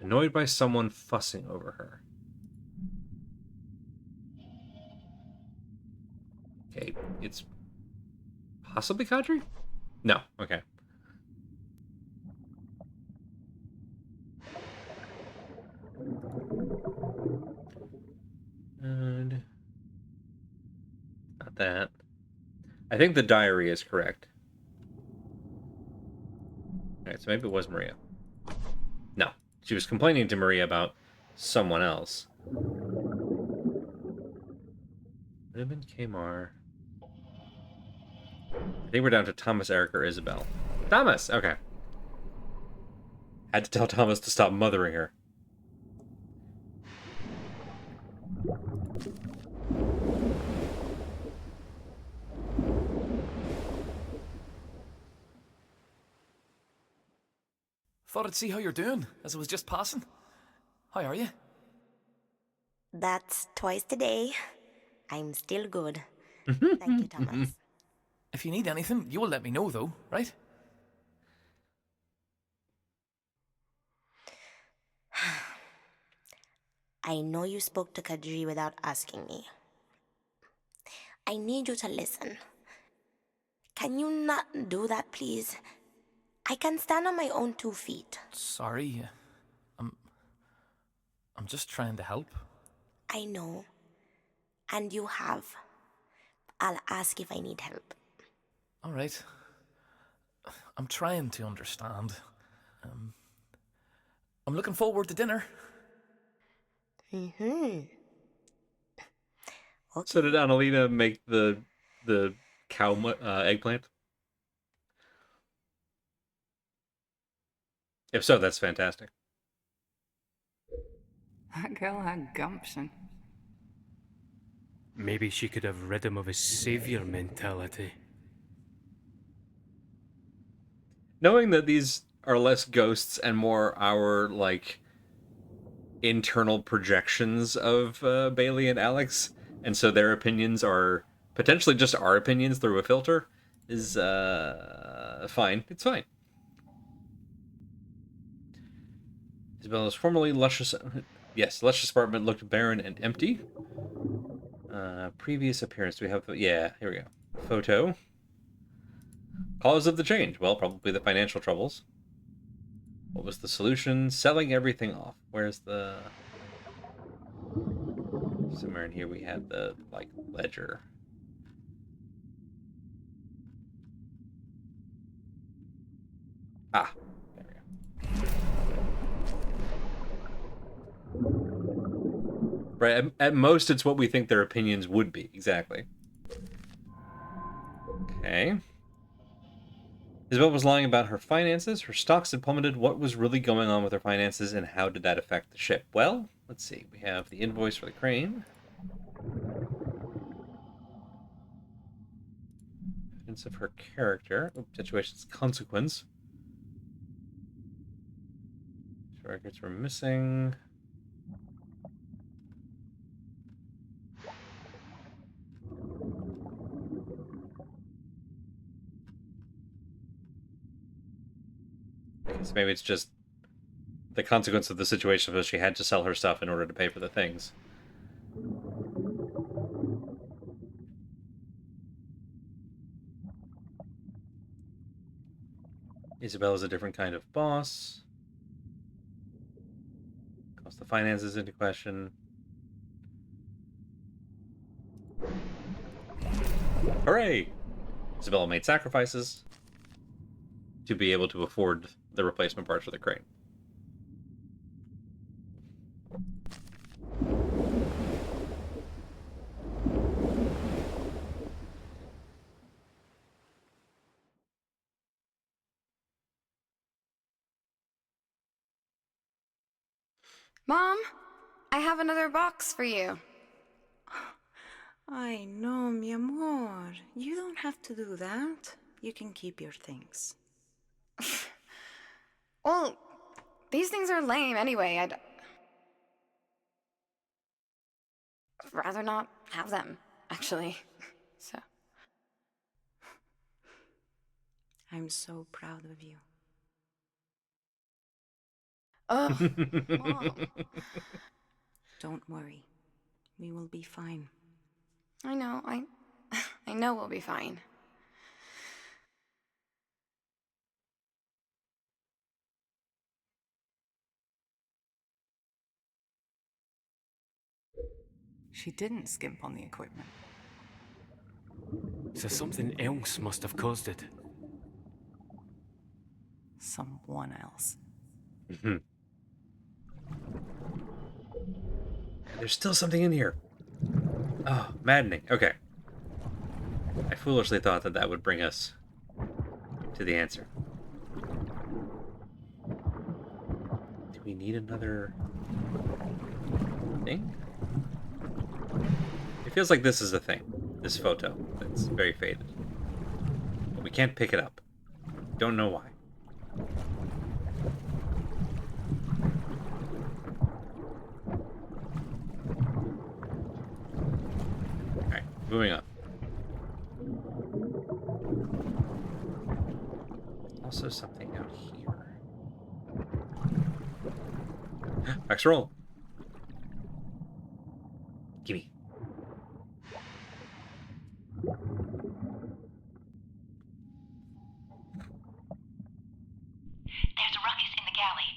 Annoyed by someone fussing over her. Okay, it's possibly Kadri? No, okay. And not that. I think the diary is correct. Alright, so maybe it was Maria. No, she was complaining to Maria about someone else. Would have been Kamar. I think we're down to Thomas, Eric, or Isabel. Thomas! Okay. Had to tell Thomas to stop mothering her. Thought I'd see how you're doing, as I was just passing. How are you? That's twice today. I'm still good. Thank you, Thomas. If you need anything, you will let me know, though, right? I know you spoke to Kadri without asking me. I need you to listen. Can you not do that, please? I can stand on my own 2 feet. Sorry. I'm just trying to help. I know. And you have. I'll ask if I need help. All right. I'm trying to understand. I'm looking forward to dinner. Mm-hmm. Okay. So did Annalena make the cow eggplant? If so, that's fantastic. That girl had gumption. Maybe she could have rid him of his savior mentality. Knowing that these are less ghosts and more our, like, internal projections of Bailey and Alex, and so their opinions are potentially just our opinions through a filter, is fine. It's fine. Isabella's formerly luscious... Yes, luscious apartment looked barren and empty. Previous appearance. Do we have... Yeah, here we go. Photo. Cause of the change. Well, probably the financial troubles. What was the solution? Selling everything off. Where's the... Somewhere in here we have the, like, ledger. Ah. There we go. Right, at most it's what we think their opinions would be. Exactly. Okay. Isabel was lying about her finances. Her stocks had plummeted. What was really going on with her finances, and how did that affect the ship? Well, let's see. We have the invoice for the crane. Evidence of her character. Situation's consequence. Records were missing. maybe it's just the consequence of the situation was she had to sell her stuff in order to pay for the things. Isabella's a different kind of boss. Calls the finances into question. Hooray! Isabella made sacrifices to be able to afford the replacement parts for the crane. Mom, I have another box for you. I know, mi amor. You don't have to do that. You can keep your things. Well, these things are lame anyway. I'd rather not have them, actually. So. I'm so proud of you. Oh, Mom. Don't worry. We will be fine. I know. I know we'll be fine. She didn't skimp on the equipment. So something else must have caused it. Someone else. There's still something in here. Oh, maddening. Okay. I foolishly thought that that would bring us to the answer. Do we need another thing? It feels like this is a thing. This photo that's very faded. But we can't pick it up. Don't know why. Alright, moving on. Also something out here. Max roll. Gimme. There's a ruckus in the galley.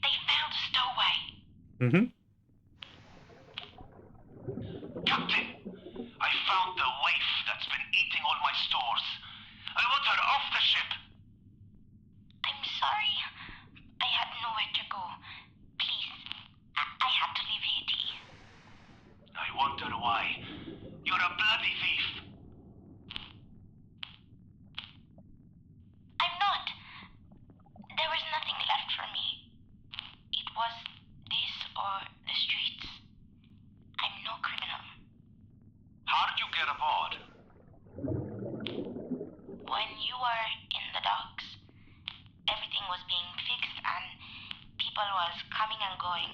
They found a stowaway. Mm-hmm. Captain, I found the waif that's been eating all my stores. I want her off the ship. I'm sorry. I had nowhere to go. Please, I had to leave Haiti. I wonder why. You're a bloody thief. I'm not. There was nothing left for me. It was this or the streets. I'm no criminal. How did you get aboard? When you were in the docks, everything was being fixed and people was coming and going.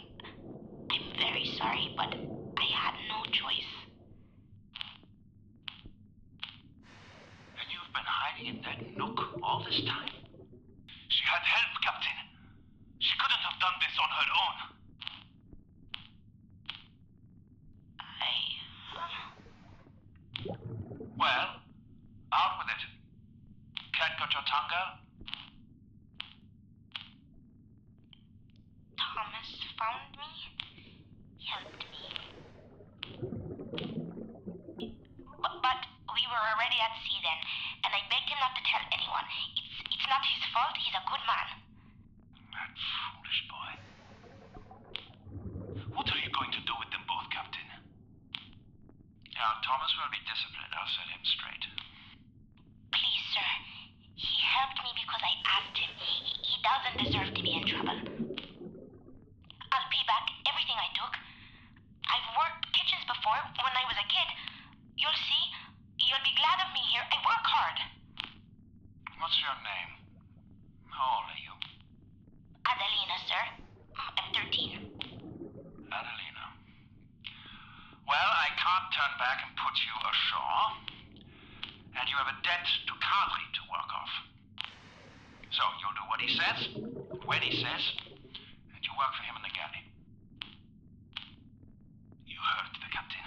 I'm very sorry, but I had no choice. And you've been hiding in that nook all this time? She had help, Captain. She couldn't have done this on her own. Well, out with it. Cat got your tongue out? Thomas found me, helped me. But we were already at sea then, and I begged him not to tell anyone. It's not his fault. He's a good man. That foolish boy. What are you going to do with them both, Captain? Now, Thomas will be disciplined. I'll set him straight. Please, sir. He helped me because I asked him. He doesn't deserve to be in trouble. I'll pay back everything I took. I've worked kitchens before when I was a kid. You'll see. You'll be glad of me here. I work hard. What's your name? How old are you? Adelina, sir. I'm 13. Adelina. Well, I can't turn back and put you ashore. And you have a debt to Kadri to work off. So, you'll do what he says, when he says, and you work for him in the galley. You heard the captain.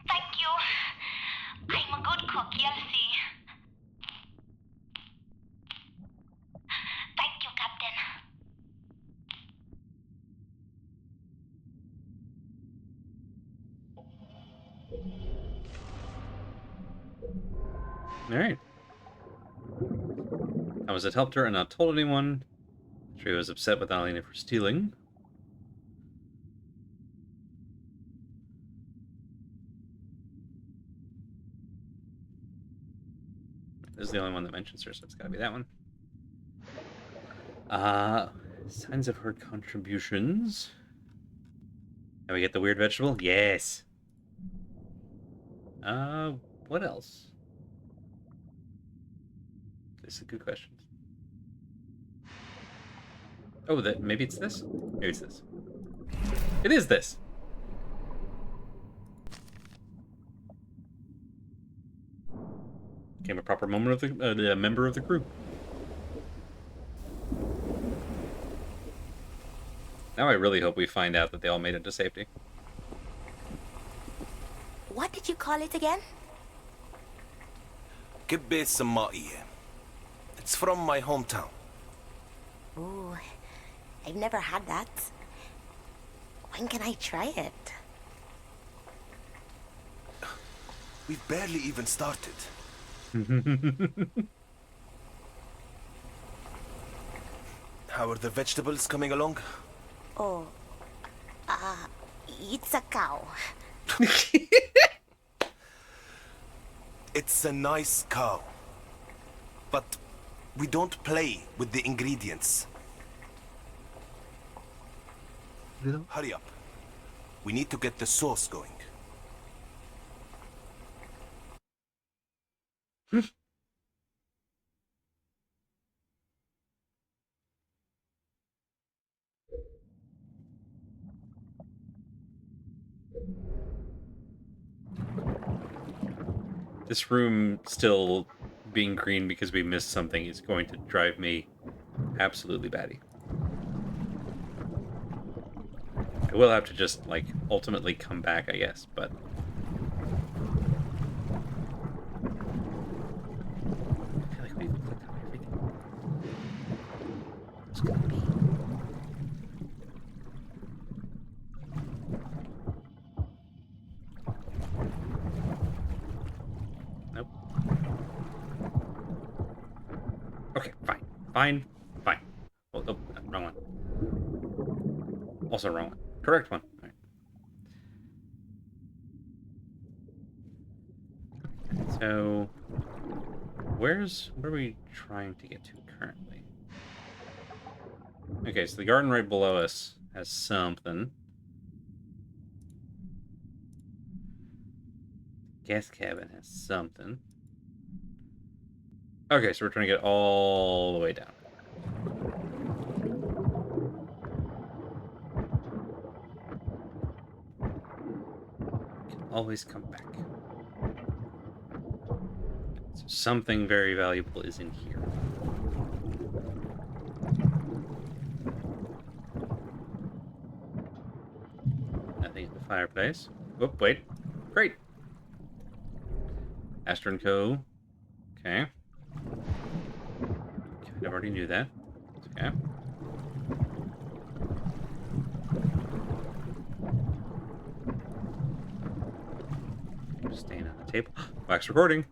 Thank you. I'm a good cook, you'll see. Thank you, Captain. Alright. I was it helped her and not told anyone. She was upset with Alina for stealing. This is the only one that mentions her, so it's gotta be that one. Signs of her contributions. And we get the weird vegetable? Yes. What else? This is a good question. Oh, maybe it's this? Maybe it's this. It is this! Became a proper member of the crew. Now I really hope we find out that they all made it to safety. What did you call it again? Kibbe Samai. It's from my hometown. Ooh, I've never had that. When can I try it? We've barely even started. How are the vegetables coming along? Oh, it's a cow. It's a nice cow. But we don't play with the ingredients. Hurry up. We need to get the sauce going. This room still being green because we missed something is going to drive me absolutely batty. I will have to just, like, ultimately come back, I guess, but... I feel like we've clicked on everything. It's gonna be... Nope. Okay, fine. Fine. Fine. Oh, oh, wrong one. Also wrong one. Correct one. All right. So, where are we trying to get to currently? Okay, so the garden right below us has something. Gas cabin has something. Okay, so we're trying to get all the way down. Always come back. So something very valuable is in here. Nothing in the fireplace. Oh, wait. Great. Astor & Co. Okay. Kind of already knew that. Okay. Staying on the table. Wax recording.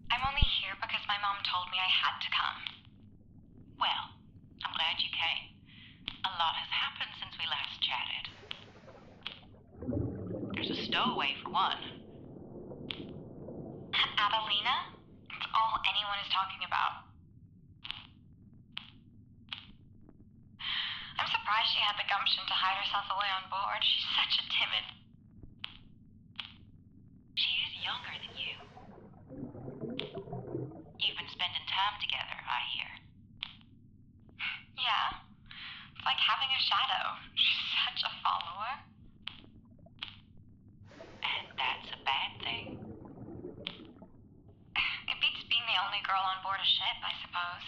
I'm only here because my mom told me I had to come. Well, I'm glad you came. A lot has happened since we last chatted. There's a stowaway, for one. Adelina? It's all anyone is talking about. I'm surprised she had the gumption to hide herself away on board. She's such a timid... She is younger than you. time together, I hear. Yeah. It's like having a shadow. She's such a follower. And that's a bad thing? It beats being the only girl on board a ship, I suppose.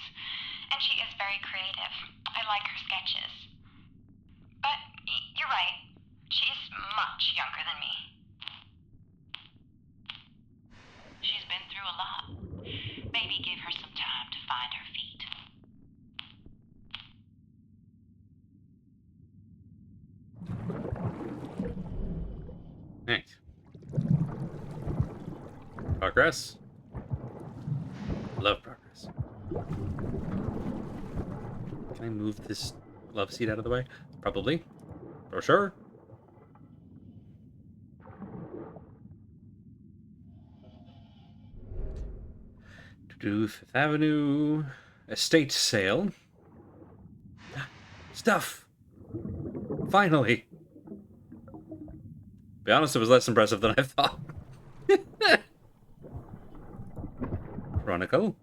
And she is very creative. I like her sketches. But you're right. She is much younger than me. She's been through a lot. Maybe give her some time to find her feet. Thanks. Progress. Love progress. Can I move this love seat out of the way? Probably. For sure. To Fifth Avenue. Estate sale. Stuff. Finally. Be honest, it was less impressive than I thought. Chronicle.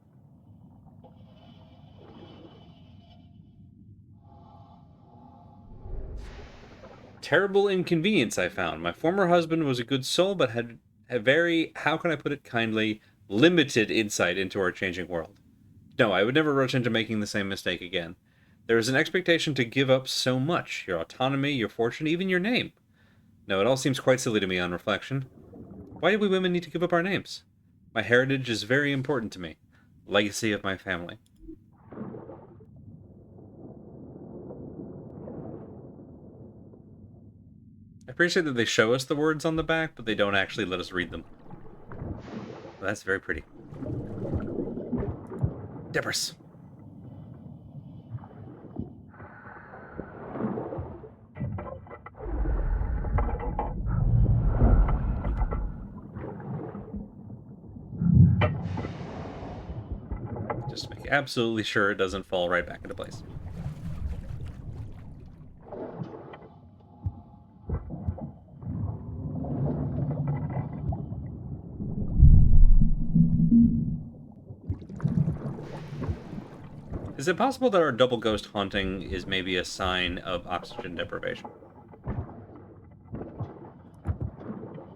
Terrible inconvenience I found. My former husband was a good soul, but had a very, how can I put it kindly, limited insight into our changing world. No, I would never rush into making the same mistake again. There is an expectation to give up so much. Your autonomy, your fortune, even your name. No, it all seems quite silly to me on reflection. Why do we women need to give up our names? My heritage is very important to me. Legacy of my family. I appreciate that they show us the words on the back, but they don't actually let us read them. Well, that's very pretty. Dippers. Just to make absolutely sure it doesn't fall right back into place. Is it possible that our double ghost haunting is maybe a sign of oxygen deprivation?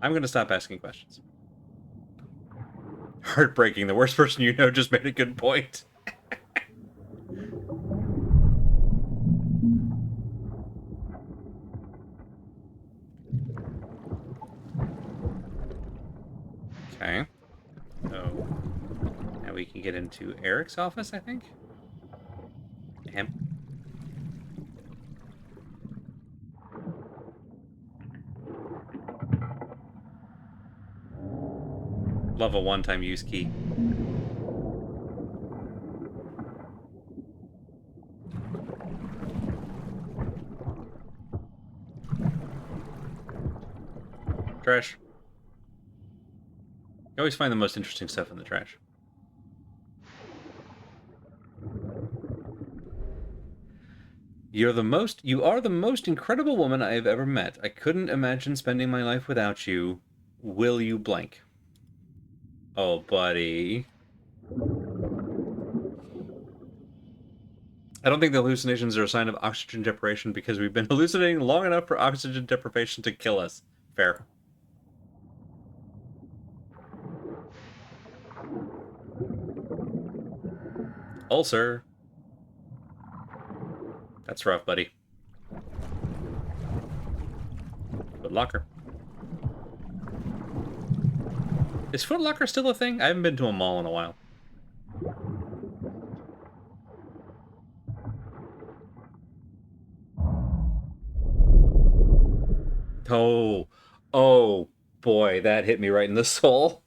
I'm going to stop asking questions. Heartbreaking. The worst person you know just made a good point. Okay. So now we can get into Eric's office, I think. Him. Love a one-time use key. Trash. You always find the most interesting stuff in the trash. You are the most incredible woman I have ever met. I couldn't imagine spending my life without you. Will you blank? Oh, buddy. I don't think the hallucinations are a sign of oxygen deprivation because we've been hallucinating long enough for oxygen deprivation to kill us. Fair. Ulcer. That's rough, buddy. Foot Locker. Is Foot Locker still a thing? I haven't been to a mall in a while. Oh boy, that hit me right in the soul.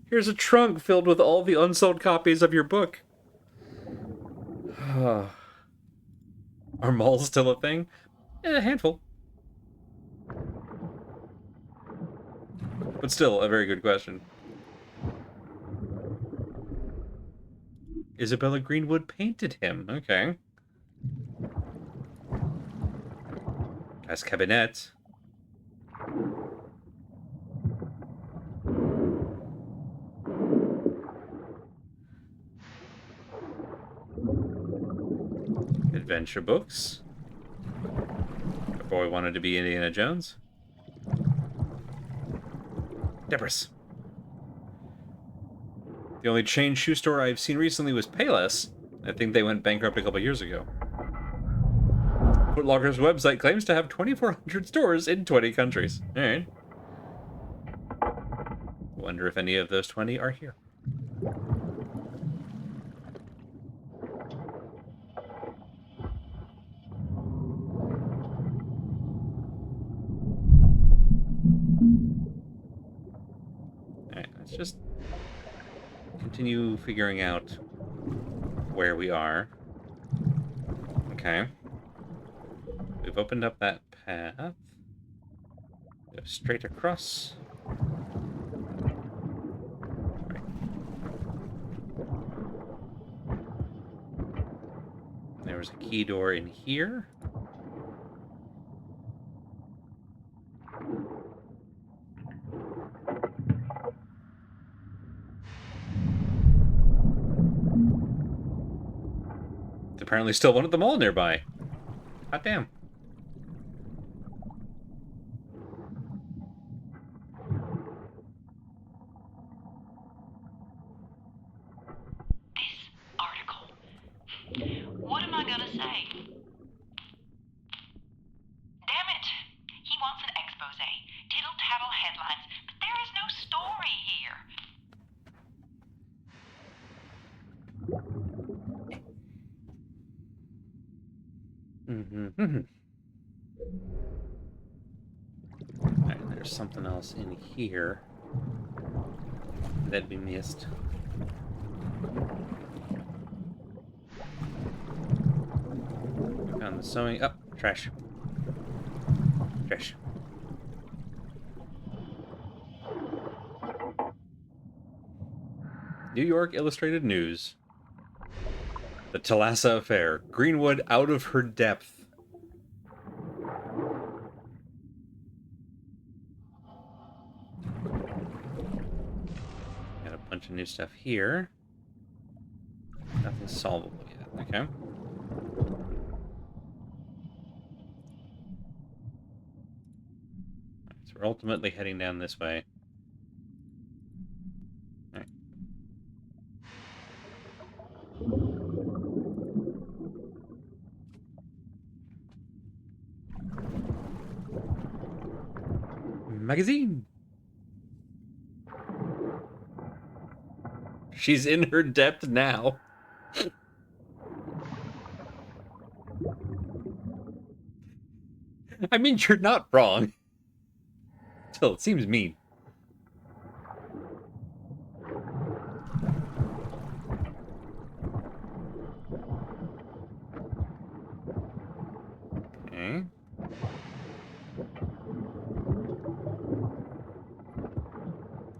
Here's a trunk filled with all the unsold copies of your book. Are malls still a thing? A handful. But still, a very good question. Isabella Greenwood painted him. Okay. As cabinet. adventure books. The boy wanted to be Indiana Jones. Debris. The only chain shoe store I've seen recently was Payless. I think they went bankrupt a couple years ago. Foot Locker's website claims to have 2,400 stores in 20 countries. Alright. Wonder if any of those 20 are here. Alright, let's just continue figuring out where we are. Okay. We've opened up that path. Go straight across. Right. There was a key door in here. There's apparently still one at the mall nearby. Hot damn. What am I gonna say? Damn it! He wants an expose, tittle-tattle headlines, but there is no story here. Alright, there's something else in here that we missed. Found the sewing. Oh, trash. Trash. New York Illustrated News. The Thalassa affair. Greenwood out of her depth. Got a bunch of new stuff here. Nothing solvable yet. Okay. So we're ultimately heading down this way. All right. Magazine. She's in her depth now. I mean, you're not wrong. Still, it seems mean. Okay.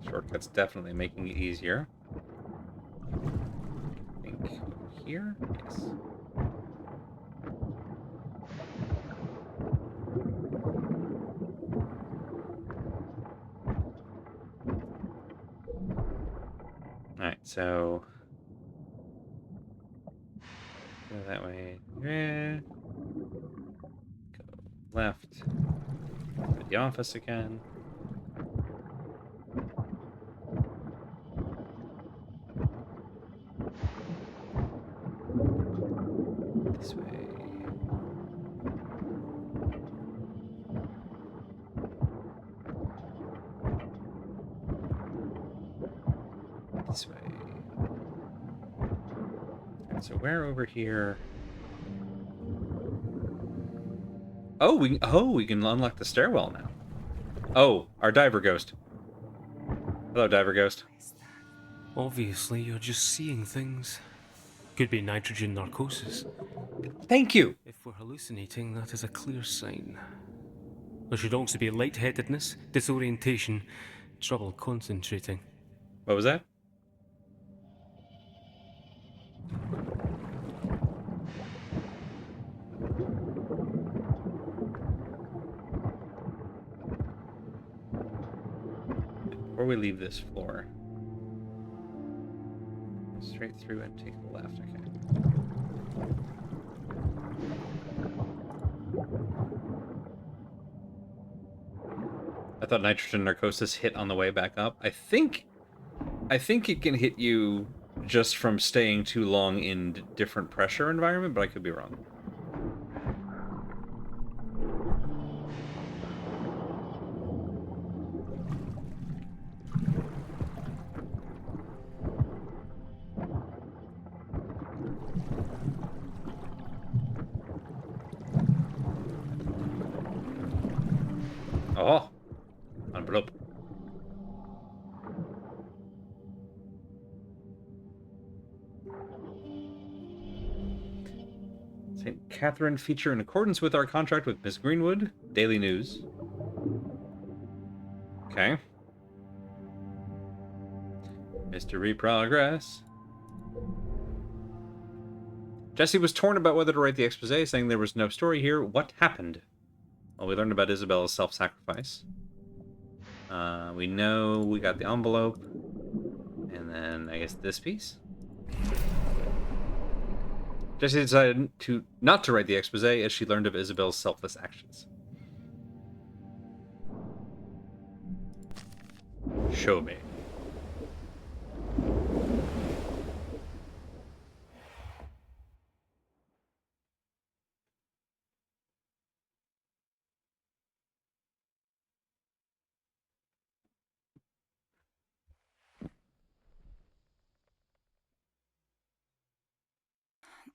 Shortcut's definitely making it easier. I think here? Yes. Alright, so go that way. Yeah. Go left. Go to the office again. This way. This way. Right, so where over here? Oh, we can unlock the stairwell now. Oh, our diver ghost. Hello, diver ghost. Obviously, you're just seeing things. Could be nitrogen narcosis. Thank you. If we're hallucinating, that is a clear sign. There should also be lightheadedness, disorientation, trouble concentrating. What was that? Before we leave this floor, straight through and take the left. Okay. I thought nitrogen narcosis hit on the way back up. I think it can hit you just from staying too long in different pressure environment, but I could be wrong. Oh, envelope. St. Catherine feature in accordance with our contract with Miss Greenwood. Daily News. Okay. Mystery progress. Jesse was torn about whether to write the expose, saying there was no story here. What happened? Well, we learned about Isabella's self-sacrifice. We know we got the envelope. And then, I guess, this piece? Jessie decided not to write the expose as she learned of Isabel's selfless actions. Show me.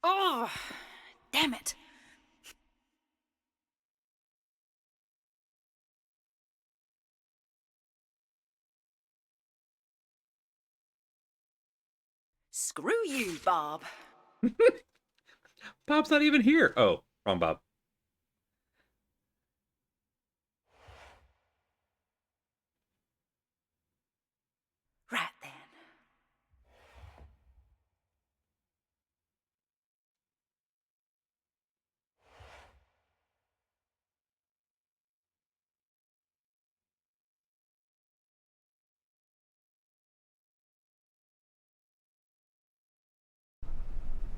Oh, damn it. Screw you, Bob. Bob's not even here. Oh, wrong Bob. Right then.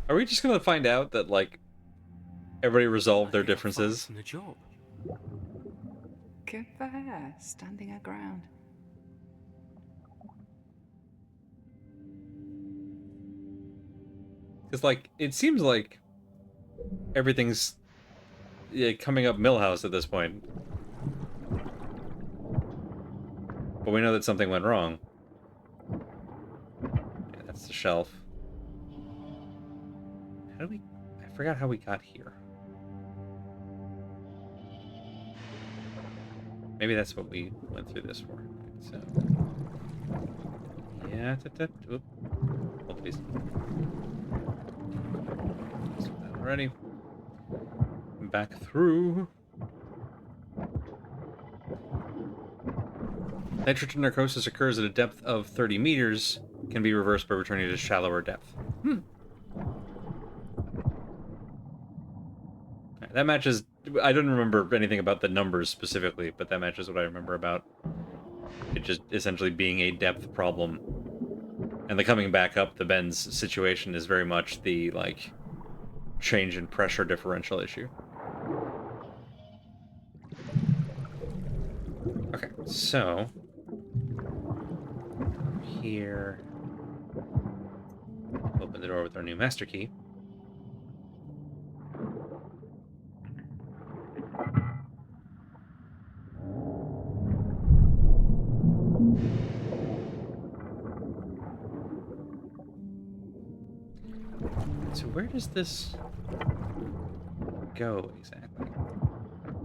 Are we just gonna find out that, like, everybody resolved their differences? The job. Good for her, standing her ground. Because, like, it seems like everything's coming up Millhouse at this point. But we know that something went wrong. Yeah, that's the shelf. How do we... I forgot how we got here. Maybe that's what we went through this for. So... yeah, oop. Hold please. So that already. Back through. Nitrogen narcosis occurs at a depth of 30 meters, can be reversed by returning to shallower depth. That matches... I don't remember anything about the numbers specifically, but that matches what I remember about it just essentially being a depth problem. And the coming back up the bends situation is very much the, like, change in pressure differential issue. Okay, so... here... open the door with our new master key. So where does this go exactly?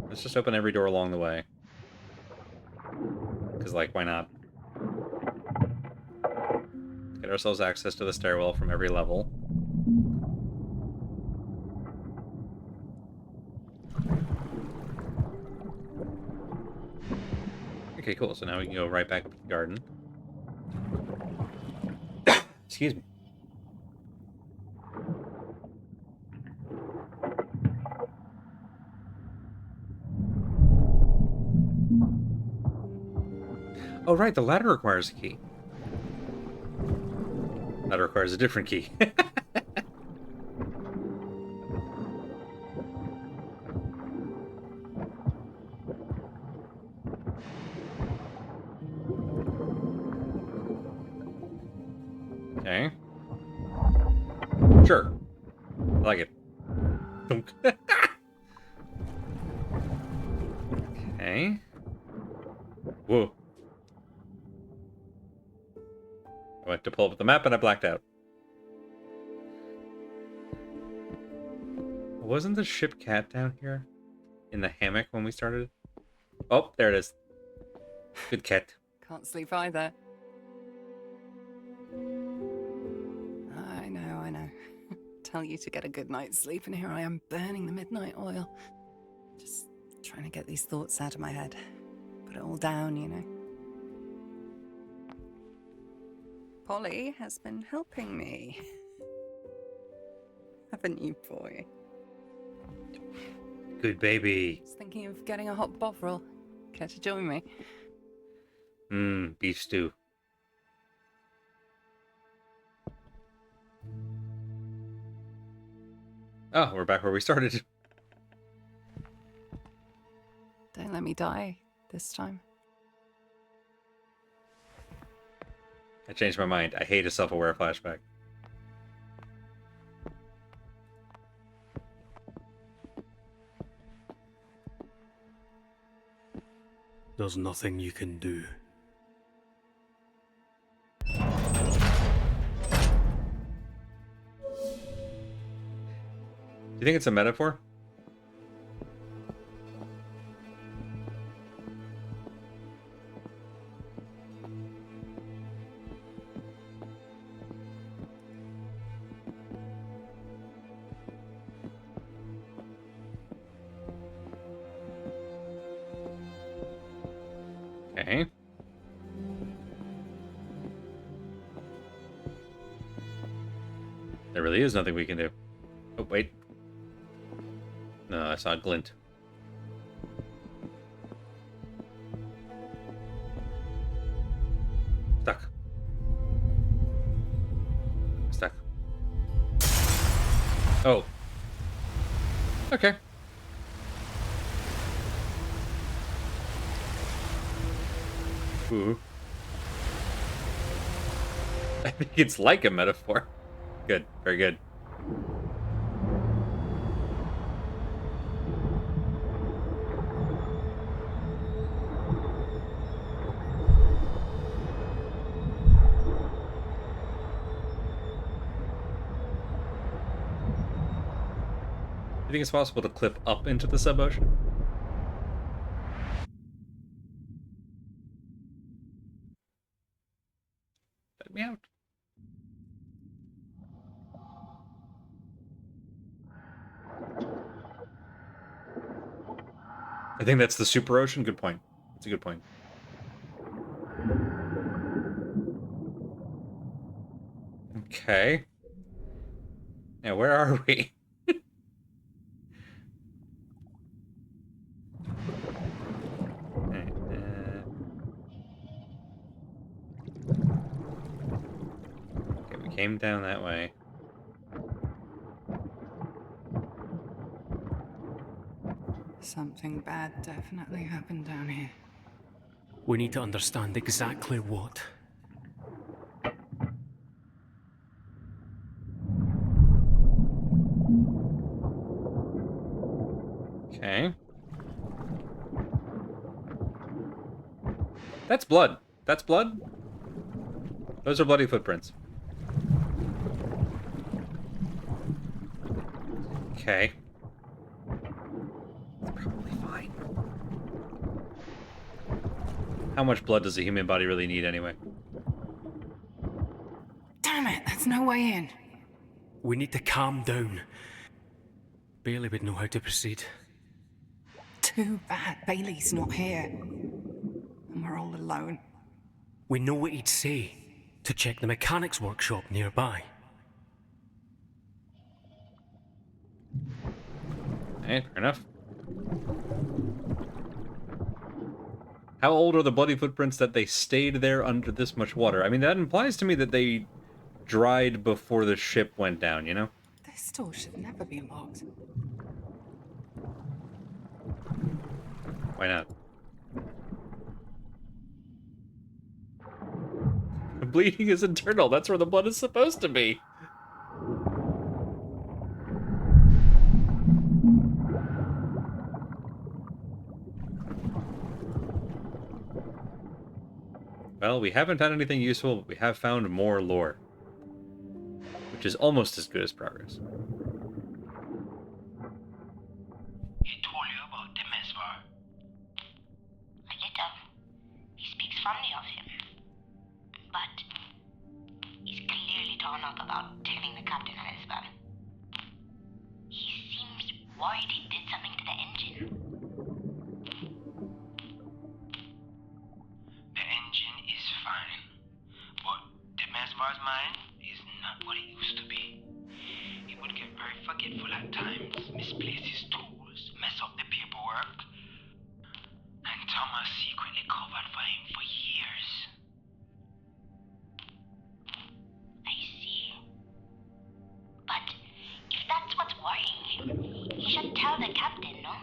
Let's just open every door along the way. Because, like, why not? Get ourselves access to the stairwell from every level. Okay, cool. So now we can go right back up to the garden. Excuse me. Oh, right, the ladder requires a key. Ladder requires a different key. Sure. I like it. Okay. Whoa. I went to pull up the map and I blacked out. Wasn't the ship cat down here? In the hammock when we started? Oh, there it is. Good cat. Can't sleep either. I know. Tell you to get a good night's sleep, and here I am burning the midnight oil. Just trying to get these thoughts out of my head. Put it all down, you know. Polly has been helping me. Haven't you, boy? Good baby. Just thinking of getting a hot bovril. Care to join me? Beef stew. Oh, we're back where we started. Don't let me die this time. I changed my mind. I hate a self-aware flashback. There's nothing you can do. Do you think it's a metaphor? Okay. There really is nothing we can do. Oh, wait. No, I saw a glint. Stuck. Stuck. Oh. Okay. Ooh. I think it's like a metaphor. Good. Very good. You think it's possible to clip up into the sub-ocean? Let me out. I think that's the super ocean. Good point. That's a good point. Okay. Now, where are we? Okay, we came down that way. Something bad definitely happened down here. We need to understand exactly what. Okay. That's blood. That's blood? Those are bloody footprints. Okay. It's probably fine. How much blood does a human body really need anyway? Damn it, there's no way in. We need to calm down. Bailey would know how to proceed. Too bad Bailey's not here. And we're all alone. We know what he'd say. To check the mechanics workshop nearby. Hey, fair enough. How old are the bloody footprints that they stayed there under this much water? I mean, that implies to me that they dried before the ship went down, you know? This door should never be locked. Why not? The bleeding is internal. That's where the blood is supposed to be. Well, we haven't found anything useful, but we have found more lore. Which is almost as good as progress. He told you about the Mesvar. A little. He speaks fondly of him. But he's clearly torn up about telling the captain of Esbal. He seems worried he did something to the engine. The engine is fine, but the Mesvar's mind is not what it used to be. He would get very forgetful at times, misplace his tools, mess up the paperwork. And Thomas secretly covered for him for years. I see. But if that's what's worrying him, he should tell the captain, no?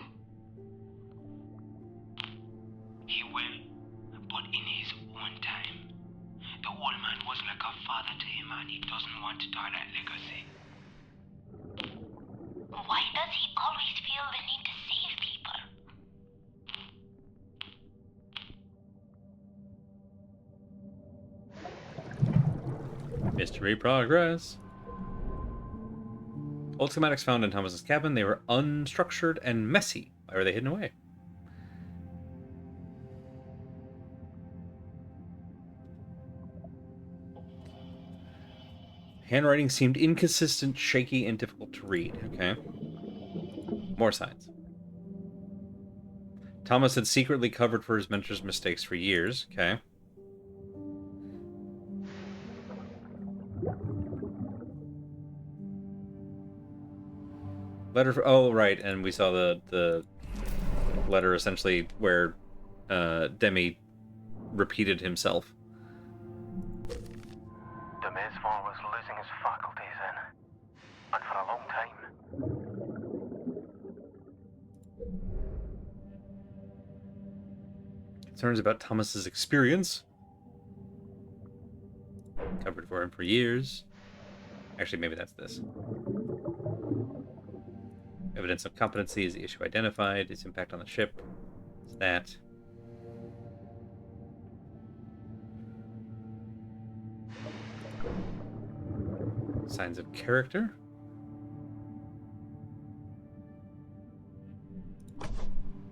He will, but in his own time. The old man was like a father to him and he doesn't want to die that legacy. Why does he always feel the need to save people? Mystery progress. Old schematics found in Thomas's cabin. They were unstructured and messy. Why were they hidden away? Handwriting seemed inconsistent, shaky, and difficult to read. Okay. More signs. Thomas had secretly covered for his mentor's mistakes for years. Okay. Letter for... Oh, right. And we saw the letter essentially where Demi repeated himself. The Mesvar was losing his faculties then. And for a long time. Concerns about Thomas's experience. Covered for him for years. Actually, maybe that's this. Evidence of competency is the issue identified. Its impact on the ship. It's that. Signs of character.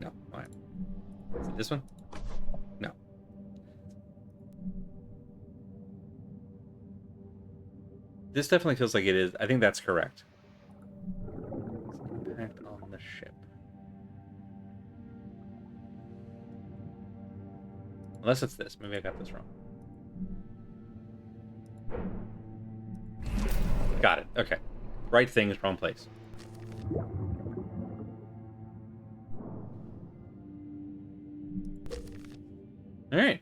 No. All right. Is it this one? No. This definitely feels like it is. I think that's correct. Impact on the ship. Unless it's this. Maybe I got this wrong. Got it. Okay. Right thing is wrong place. Alright.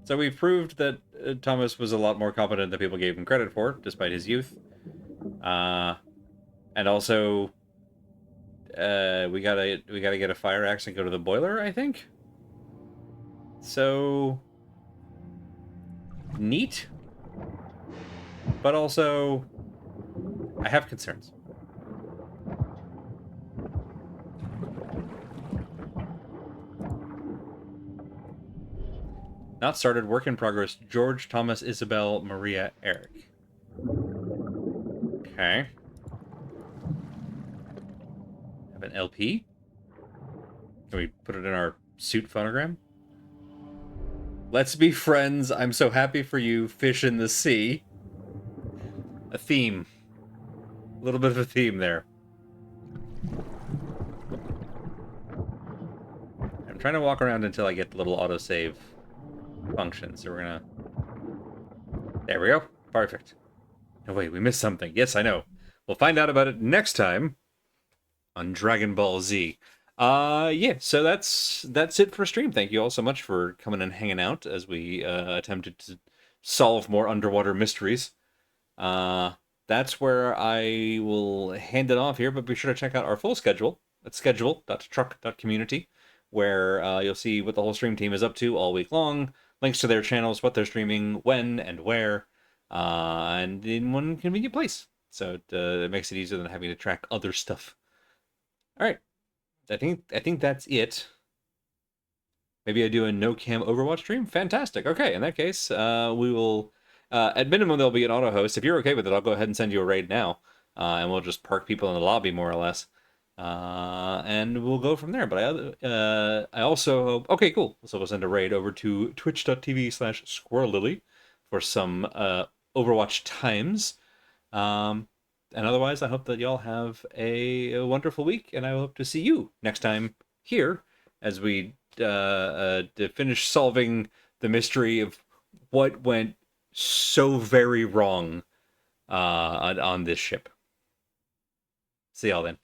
So we've proved that Thomas was a lot more competent than people gave him credit for, despite his youth. And also, we gotta get a fire axe and go to the boiler, I think. So neat. But also, I have concerns. Not started. Work in progress. George, Thomas, Isabel, Maria, Eric. Okay. Have an LP? Can we put it in our suit phonogram? Let's be friends. I'm so happy for you. Fish in the sea. A theme. A little bit of a theme there. I'm trying to walk around until I get the little autosave function. So we're gonna... There we go. Perfect. No, wait, we missed something. Yes, I know. We'll find out about it next time on Dragon Ball Z. Yeah, so that's it for stream. Thank you all so much for coming and hanging out as we attempted to solve more underwater mysteries. That's where I will hand it off here, but be sure to check out our full schedule at schedule.truck.community, where you'll see what the whole stream team is up to all week long, links to their channels, what they're streaming, when and where, and in one convenient place. So it makes it easier than having to track other stuff. All right. I think that's it. Maybe I do a no-cam Overwatch stream? Fantastic. Okay, in that case, we will... at minimum, there'll be an auto-host. If you're okay with it, I'll go ahead and send you a raid now. And we'll just park people in the lobby, more or less. And we'll go from there. But I also hope... Okay, cool. So we'll send a raid over to twitch.tv/squirrellily for some Overwatch times. And otherwise, I hope that y'all have a wonderful week, and I hope to see you next time here as we to finish solving the mystery of what went so very wrong on this ship. See y'all then.